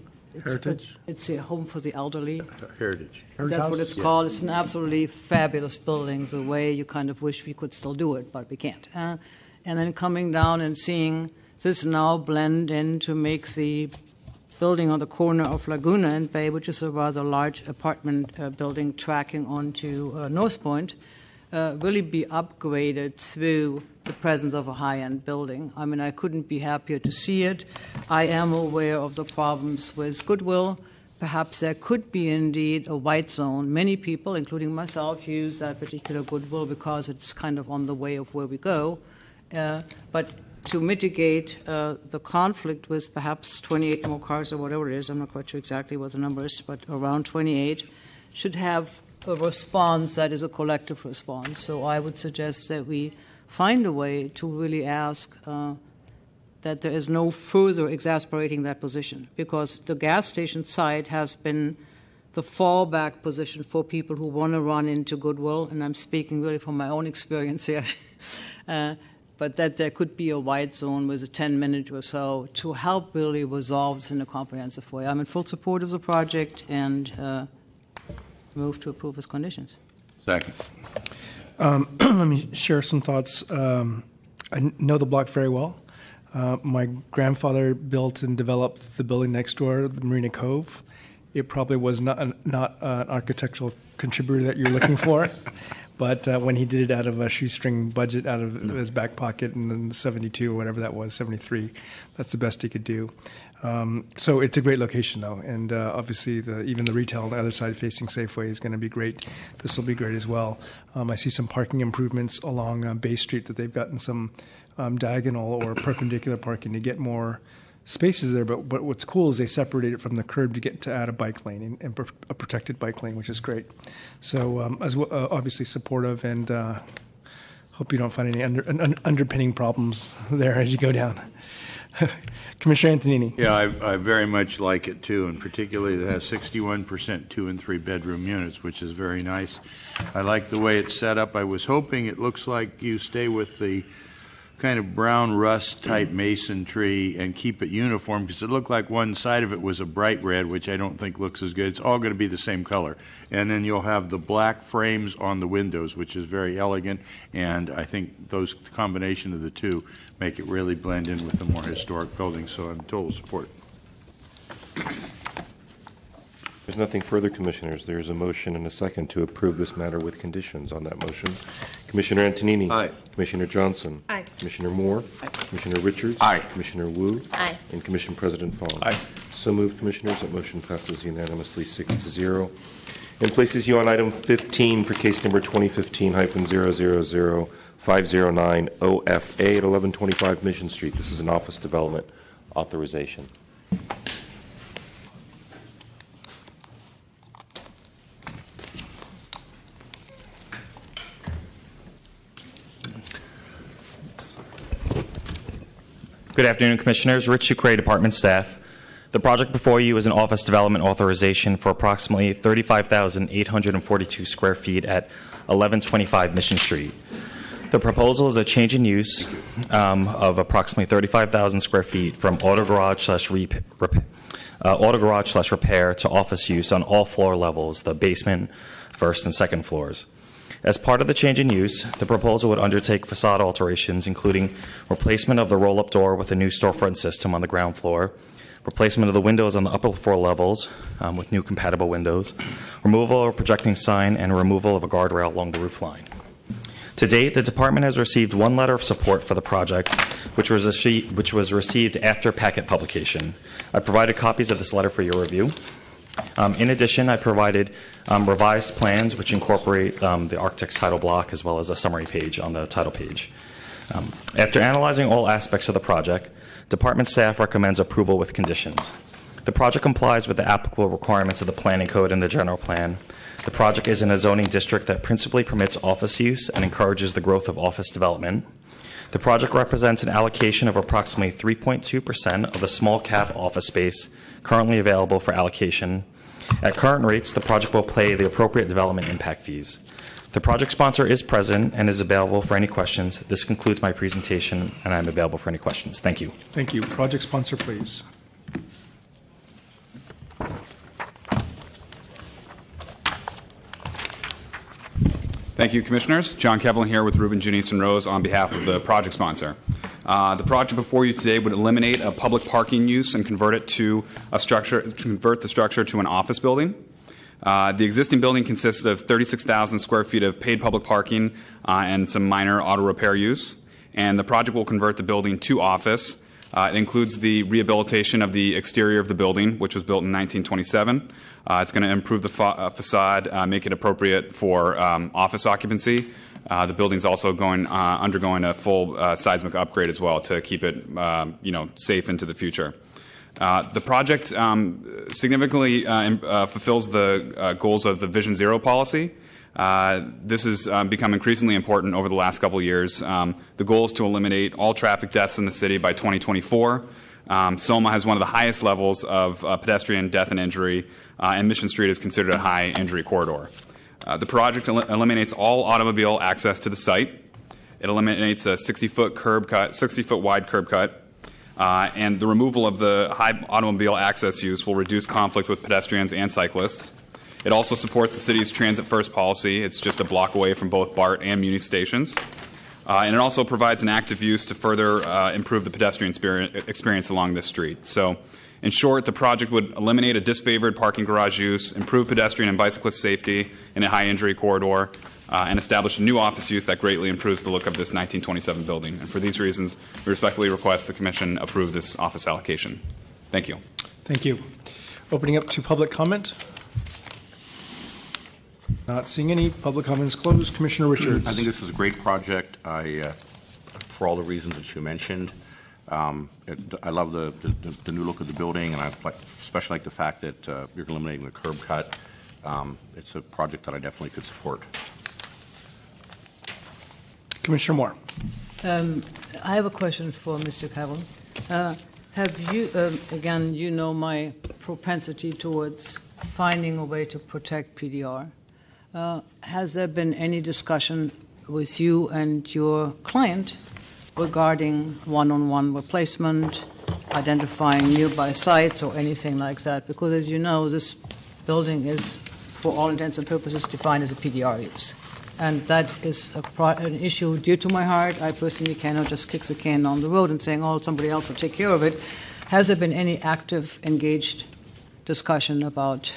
Heritage? It's a home for the elderly. Heritage. That's what it's called. It's an absolutely fabulous building, the way you kind of wish we could still do it, but we can't. And then coming down and seeing this now blend in to make the building on the corner of Laguna and Bay, which is a rather large apartment building tracking onto North Point, really be upgraded through the presence of a high-end building. I mean, I couldn't be happier to see it. I am aware of the problems with Goodwill. Perhaps there could be indeed a white zone. Many people, including myself, use that particular Goodwill because it's kind of on the way of where we go. But to mitigate the conflict with perhaps 28 more cars or whatever it is, I'm not quite sure exactly what the number is, but around 28, should have a response that is a collective response. So I would suggest that we find a way to really ask that there is no further exasperating that position, because the gas station site has been the fallback position for people who want to run into Goodwill, and I'm speaking really from my own experience here, but that there could be a white zone with a 10-minute or so to help really resolve this in a comprehensive way. I'm in full support of the project and move to approve with conditions. Second. Let me share some thoughts. I know the block very well. My grandfather built and developed the building next door, the Marina Cove. It probably was not an architectural contributor that you're looking for, but when he did it out of a shoestring budget out of his back pocket in 72 or whatever that was, 73, that's the best he could do. So it's a great location, though, and obviously even the retail on the other side facing Safeway is going to be great. This will be great as well. I see some parking improvements along Bay Street that they've gotten some diagonal or perpendicular parking to get more spaces there, but what's cool is they separated it from the curb to add a bike lane and a protected bike lane, which is great. So as well, obviously supportive, and hope you don't find any underpinning problems there as you go down. Commissioner Antonini. Yeah, I very much like it too, and particularly it has 61% 2- and 3-bedroom units, which is very nice. I like the way it's set up. I was hoping it looks like you stay with the kind of brown rust type masonry and keep it uniform, because it looked like one side of it was a bright red, which I don't think looks as good. It's all going to be the same color. And then you'll have the black frames on the windows, which is very elegant, and I think those combination of the two make it really blend in with the more historic building, so I'm total support. There's nothing further, Commissioners. There's a motion and a second to approve this matter with conditions on that motion. Commissioner Antonini. Aye. Commissioner Johnson. Aye. Commissioner Moore. Aye. Commissioner Richards. Aye. Commissioner Wu. Aye. And Commission President Fong. Aye. So moved, Commissioners. That motion passes unanimously 6-0. And places you on item 15 for case number 2015-000-509 OFA at 1125 Mission Street. This is an office development authorization. Good afternoon, Commissioners. Rich Sucre, Department staff. The project before you is an office development authorization for approximately 35,842 square feet at 1125 Mission Street. The proposal is a change in use of approximately 35,000 square feet from auto garage slash repair to office use on all floor levels, the basement, first and second floors. As part of the change in use, the proposal would undertake facade alterations, including replacement of the roll-up door with a new storefront system on the ground floor, replacement of the windows on the upper floor levels with new compatible windows, removal of a projecting sign, and removal of a guardrail along the roof line. To date, the Department has received one letter of support for the project, which was received after packet publication. I provided copies of this letter for your review. In addition, I provided revised plans which incorporate the architect's title block as well as a summary page on the title page. After analyzing all aspects of the project, department staff recommends approval with conditions. The project complies with the applicable requirements of the planning code and the general plan. The project is in a zoning district that principally permits office use and encourages the growth of office development. The project represents an allocation of approximately 3.2% of the small cap office space currently available for allocation. At current rates, the project will pay the appropriate development impact fees. The project sponsor is present and is available for any questions. This concludes my presentation, and I'm available for any questions. Thank you. Thank you. Project sponsor, please. Thank you, Commissioners. John Kevlin here with Ruben, Janice, and Rose on behalf of the project sponsor. The project before you today would eliminate a public parking use and convert it to a structure, convert the structure to an office building. The existing building consists of 36,000 square feet of paid public parking and some minor auto repair use. And the project will convert the building to office. It includes the rehabilitation of the exterior of the building, which was built in 1927. It's going to improve the facade, make it appropriate for office occupancy. The building's also undergoing a full seismic upgrade as well to keep it safe into the future. The project significantly fulfills the goals of the Vision Zero policy. This has become increasingly important over the last couple of years. The goal is to eliminate all traffic deaths in the city by 2024. SOMA has one of the highest levels of pedestrian death and injury, and Mission Street is considered a high injury corridor. The project eliminates all automobile access to the site. It eliminates a 60-foot wide curb cut, and the removal of the high automobile access use will reduce conflict with pedestrians and cyclists. It also supports the city's transit first policy. It's just a block away from both BART and Muni stations. And it also provides an active use to further improve the pedestrian experience along this street. So, in short, the project would eliminate a disfavored parking garage use, improve pedestrian and bicyclist safety in a high injury corridor, and establish a new office use that greatly improves the look of this 1927 building. And for these reasons, we respectfully request the Commission approve this office allocation. Thank you. Thank you. Opening up to public comment. Not seeing any. Public comments closed. Commissioner Richards. I think this is a great project. For all the reasons that you mentioned. I love the new look of the building, and I especially like the fact that you're eliminating the curb cut. It's a project that I definitely could support. Commissioner Moore. I have a question for Mr. Kevlin. Have you, again, you know my propensity towards finding a way to protect PDR. Has there been any discussion with you and your client regarding one-on-one replacement, identifying nearby sites or anything like that? Because as you know, this building is, for all intents and purposes, defined as a PDR use. And that is an issue dear to my heart. I personally cannot just kick the can down the road and saying, oh, somebody else will take care of it. Has there been any active, engaged discussion about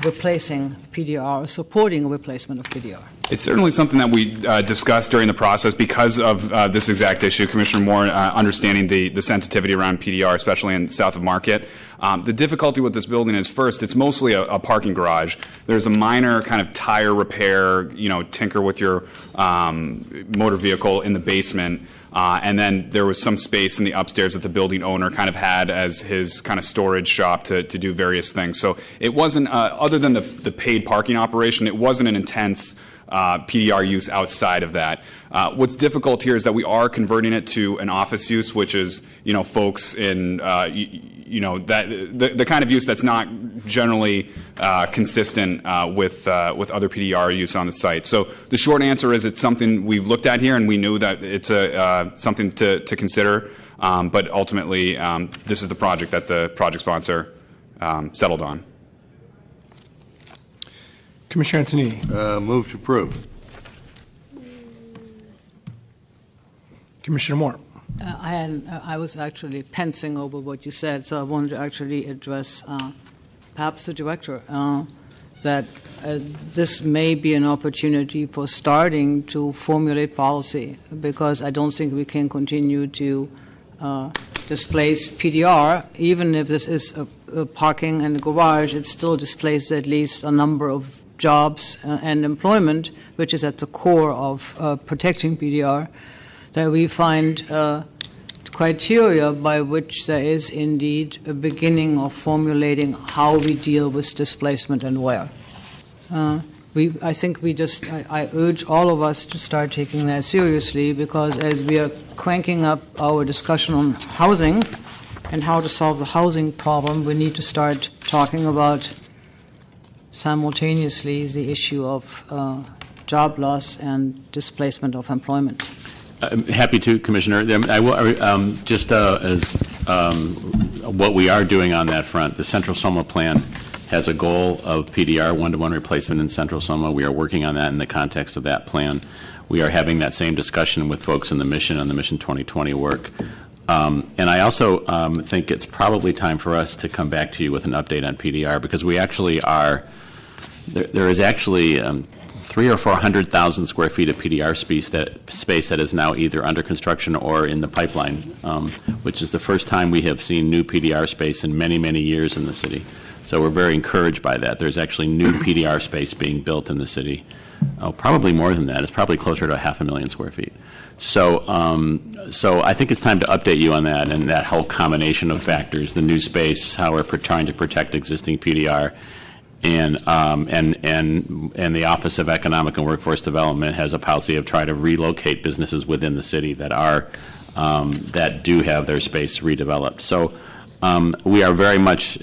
replacing PDR or supporting a replacement of PDR? It's certainly something that we discussed during the process because of this exact issue. Commissioner Moore understanding the sensitivity around PDR, especially in south of Market. The difficulty with this building is, first, it's mostly a parking garage. There's a minor kind of tire repair, tinker with your motor vehicle in the basement. And then there was some space in the upstairs that the building owner kind of had as his kind of storage shop to do various things. So it wasn't, other than the paid parking operation, it wasn't an intense PDR use outside of that. What's difficult here is that we are converting it to an office use, which is, folks in, the kind of use that's not generally consistent with other PDR use on the site. So the short answer is it's something we've looked at here, and we knew that it's something to consider. But ultimately, this is the project that the project sponsor settled on. Commissioner Antonini. Move to approve. Commissioner Moore. I was actually pensing over what you said, so I wanted to actually address perhaps the director, that this may be an opportunity for starting to formulate policy, because I don't think we can continue to displays PDR. Even if this is a parking and a garage, it still displays at least a number of jobs and employment, which is at the core of protecting PDR, that we find criteria by which there is indeed a beginning of formulating how we deal with displacement and where. I think I urge all of us to start taking that seriously, because as we are cranking up our discussion on housing and how to solve the housing problem, we need to start talking about simultaneously the issue of job loss and displacement of employment. I'm happy to, Commissioner. I will, just as what we are doing on that front, the Central Soma plan has a goal of PDR one-to-one replacement in Central Soma. We are working on that in the context of that plan. We are having that same discussion with folks in the mission on the Mission 2020 work. And I also think it's probably time for us to come back to you with an update on PDR, because we actually are, there is actually 300,000 or 400,000 square feet of PDR space that is now either under construction or in the pipeline, which is the first time we have seen new PDR space in many, many years in the city. So we're very encouraged by that. There's actually new PDR space being built in the city. Oh, probably more than that. It's probably closer to 500,000 square feet. So, so I think it's time to update you on that and that whole combination of factors: the new space, how we're trying to protect existing PDR, and the Office of Economic and Workforce Development has a policy of trying to relocate businesses within the city that are that do have their space redeveloped. So we are very much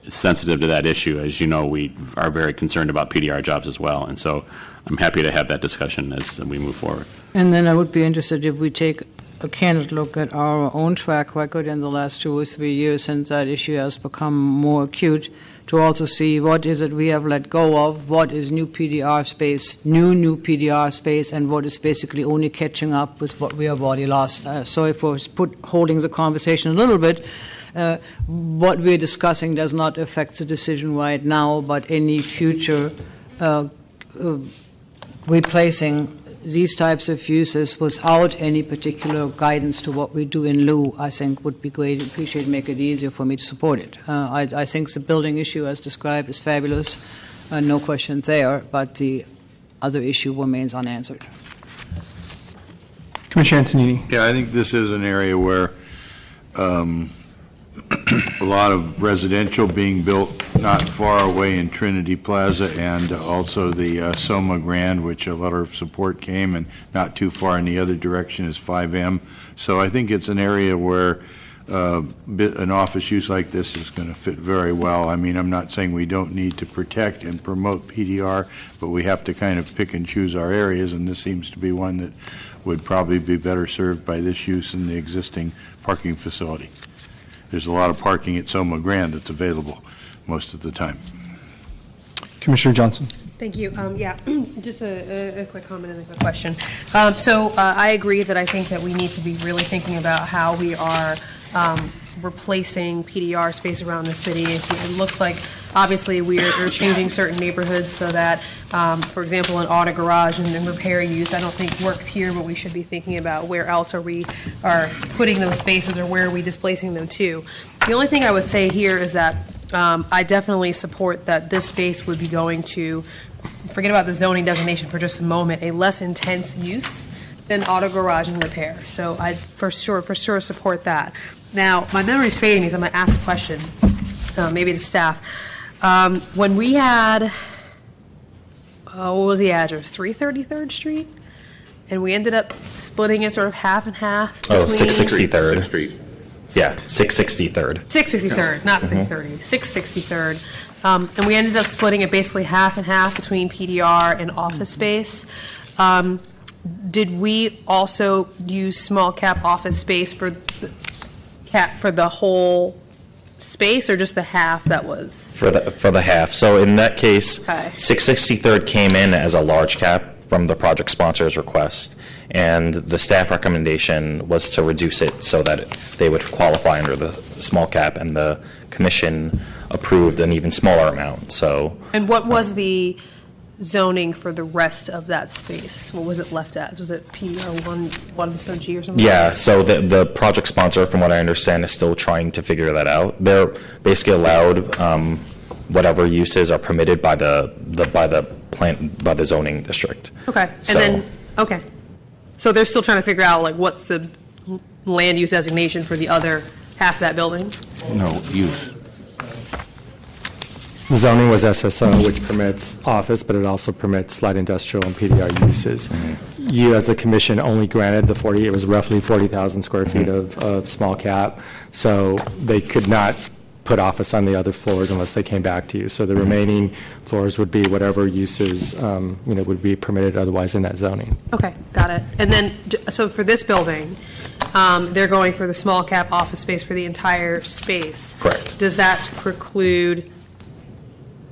sensitive to that issue. As you know, we are very concerned about PDR jobs as well, and so I'm happy to have that discussion as we move forward. And then I would be interested if we take a candid look at our own track record in the last 2 or 3 years since that issue has become more acute, to also see what is it we have let go of, what is new PDR space, new PDR space, and what is basically only catching up with what we have already lost. So if we're holding the conversation a little bit, what we're discussing does not affect the decision right now, but any future replacing these types of uses without any particular guidance to what we do in lieu, I think would be great. Appreciate make it easier for me to support it. I think the building issue as described is fabulous, no question there, but the other issue remains unanswered. Commissioner Antonini. Yeah, I think this is an area where a lot of residential being built not far away in Trinity Plaza, and also the Soma Grand, which a letter of support came, and not too far in the other direction is 5M. So I think it's an area where an office use like this is going to fit very well. I mean, I'm not saying we don't need to protect and promote PDR, but we have to kind of pick and choose our areas, and this seems to be one that would probably be better served by this use than the existing parking facility. There's a lot of parking at Soma Grand that's available most of the time. Commissioner Johnson. Thank you. Yeah, just a quick comment and a quick question. So I agree that I think that we need to be really thinking about how we are replacing PDR space around the city. It looks like obviously we're changing certain neighborhoods so that, for example, an auto garage and repair use I don't think works here, but we should be thinking about where else are putting those spaces, or where are we displacing them to. The only thing I would say here is that I definitely support that this space would be going to, forget about the zoning designation for just a moment, a less intense use than auto garage and repair. So I for sure support that. Now, my memory's fading me, so I'm going to ask a question, maybe to staff. When we had, what was the address, 333rd Street? And we ended up splitting it sort of half and half. Oh, 663rd. Street. Yeah, 663rd. 663rd, not 330, 663rd. And we ended up splitting it basically half and half between PDR and office space. Did we also use small cap office space for the whole space, or just the half that was? For the half. So in that case, Okay. 663rd came in as a large cap from the project sponsor's request, and the staff recommendation was to reduce it so that they would qualify under the small cap, and the commission approved an even smaller amount. So. And what was the zoning for the rest of that space? What was it left as? Was it PDR 1 sub G or something? Yeah, so the project sponsor, from what I understand, is still trying to figure that out. They're basically allowed whatever uses are permitted by the zoning district. Okay, and So- then, okay. So they're still trying to figure out, like, what's the land use designation for the other half of that building? No, use. The zoning was SSO, which permits office, but it also permits light industrial and PDR uses. You, as the commission, only granted the 40, it was roughly 40,000 square feet of small cap, so they could not put office on the other floors unless they came back to you. So the remaining floors would be whatever uses, would be permitted otherwise in that zoning. Okay, got it. And then, so for this building, they're going for the small cap office space for the entire space. Correct. Does that preclude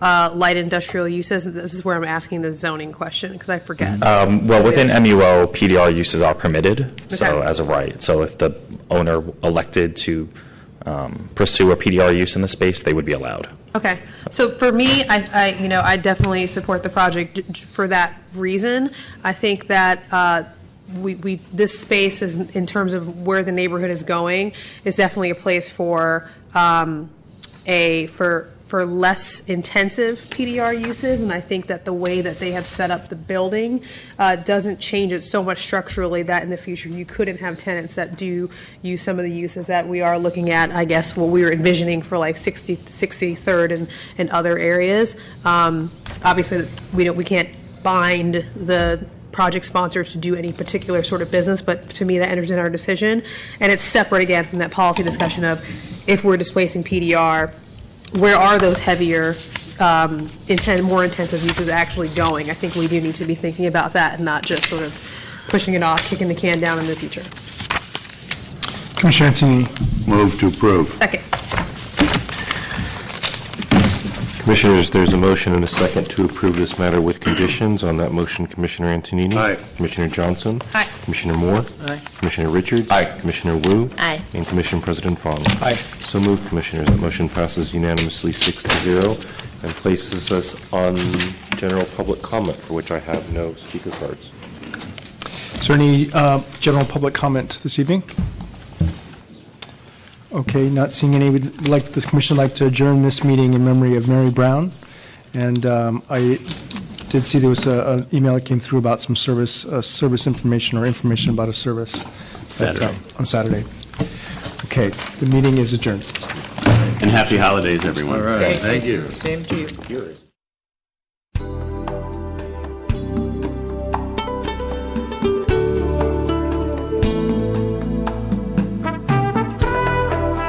light industrial uses? This is where I'm asking the zoning question, because I forget. Well, within MUO, PDR uses are permitted, so Okay. as a right. So if the owner elected to pursue a PDR use in the space, they would be allowed. Okay, so for me, I definitely support the project for that reason. I think that this space is, in terms of where the neighborhood is going, is definitely a place for for less intensive PDR uses, and I think that the way that they have set up the building doesn't change it so much structurally that in the future you couldn't have tenants that do use some of the uses that we are looking at, I guess, what we were envisioning for like 63rd and other areas. Obviously, we can't bind the project sponsors to do any particular sort of business, but to me that enters in our decision, and it's separate again from that policy discussion of if we're displacing PDR, where are those heavier, more intensive uses actually going? I think we do need to be thinking about that and not just sort of pushing it off, kicking the can down in the future. Commissioner Antonini. Move to approve. Second. Commissioners, there's a motion and a second to approve this matter with conditions. On that motion, Commissioner Antonini. Aye. Commissioner Johnson. Aye. Commissioner Moore. Aye. Commissioner Richards. Aye. Commissioner Wu. Aye. And Commission President Fong. Aye. So moved, Commissioners. That motion passes unanimously 6-0 and places us on general public comment, for which I have no speaker cards. Is there any general public comment this evening? Okay, not seeing any. Would the commission like to adjourn this meeting in memory of Mary Brown? And I did see there was an email that came through about some service information or information about a service on Saturday. Okay, the meeting is adjourned. And happy holidays, everyone. All right, thank you. Same to you. Yours.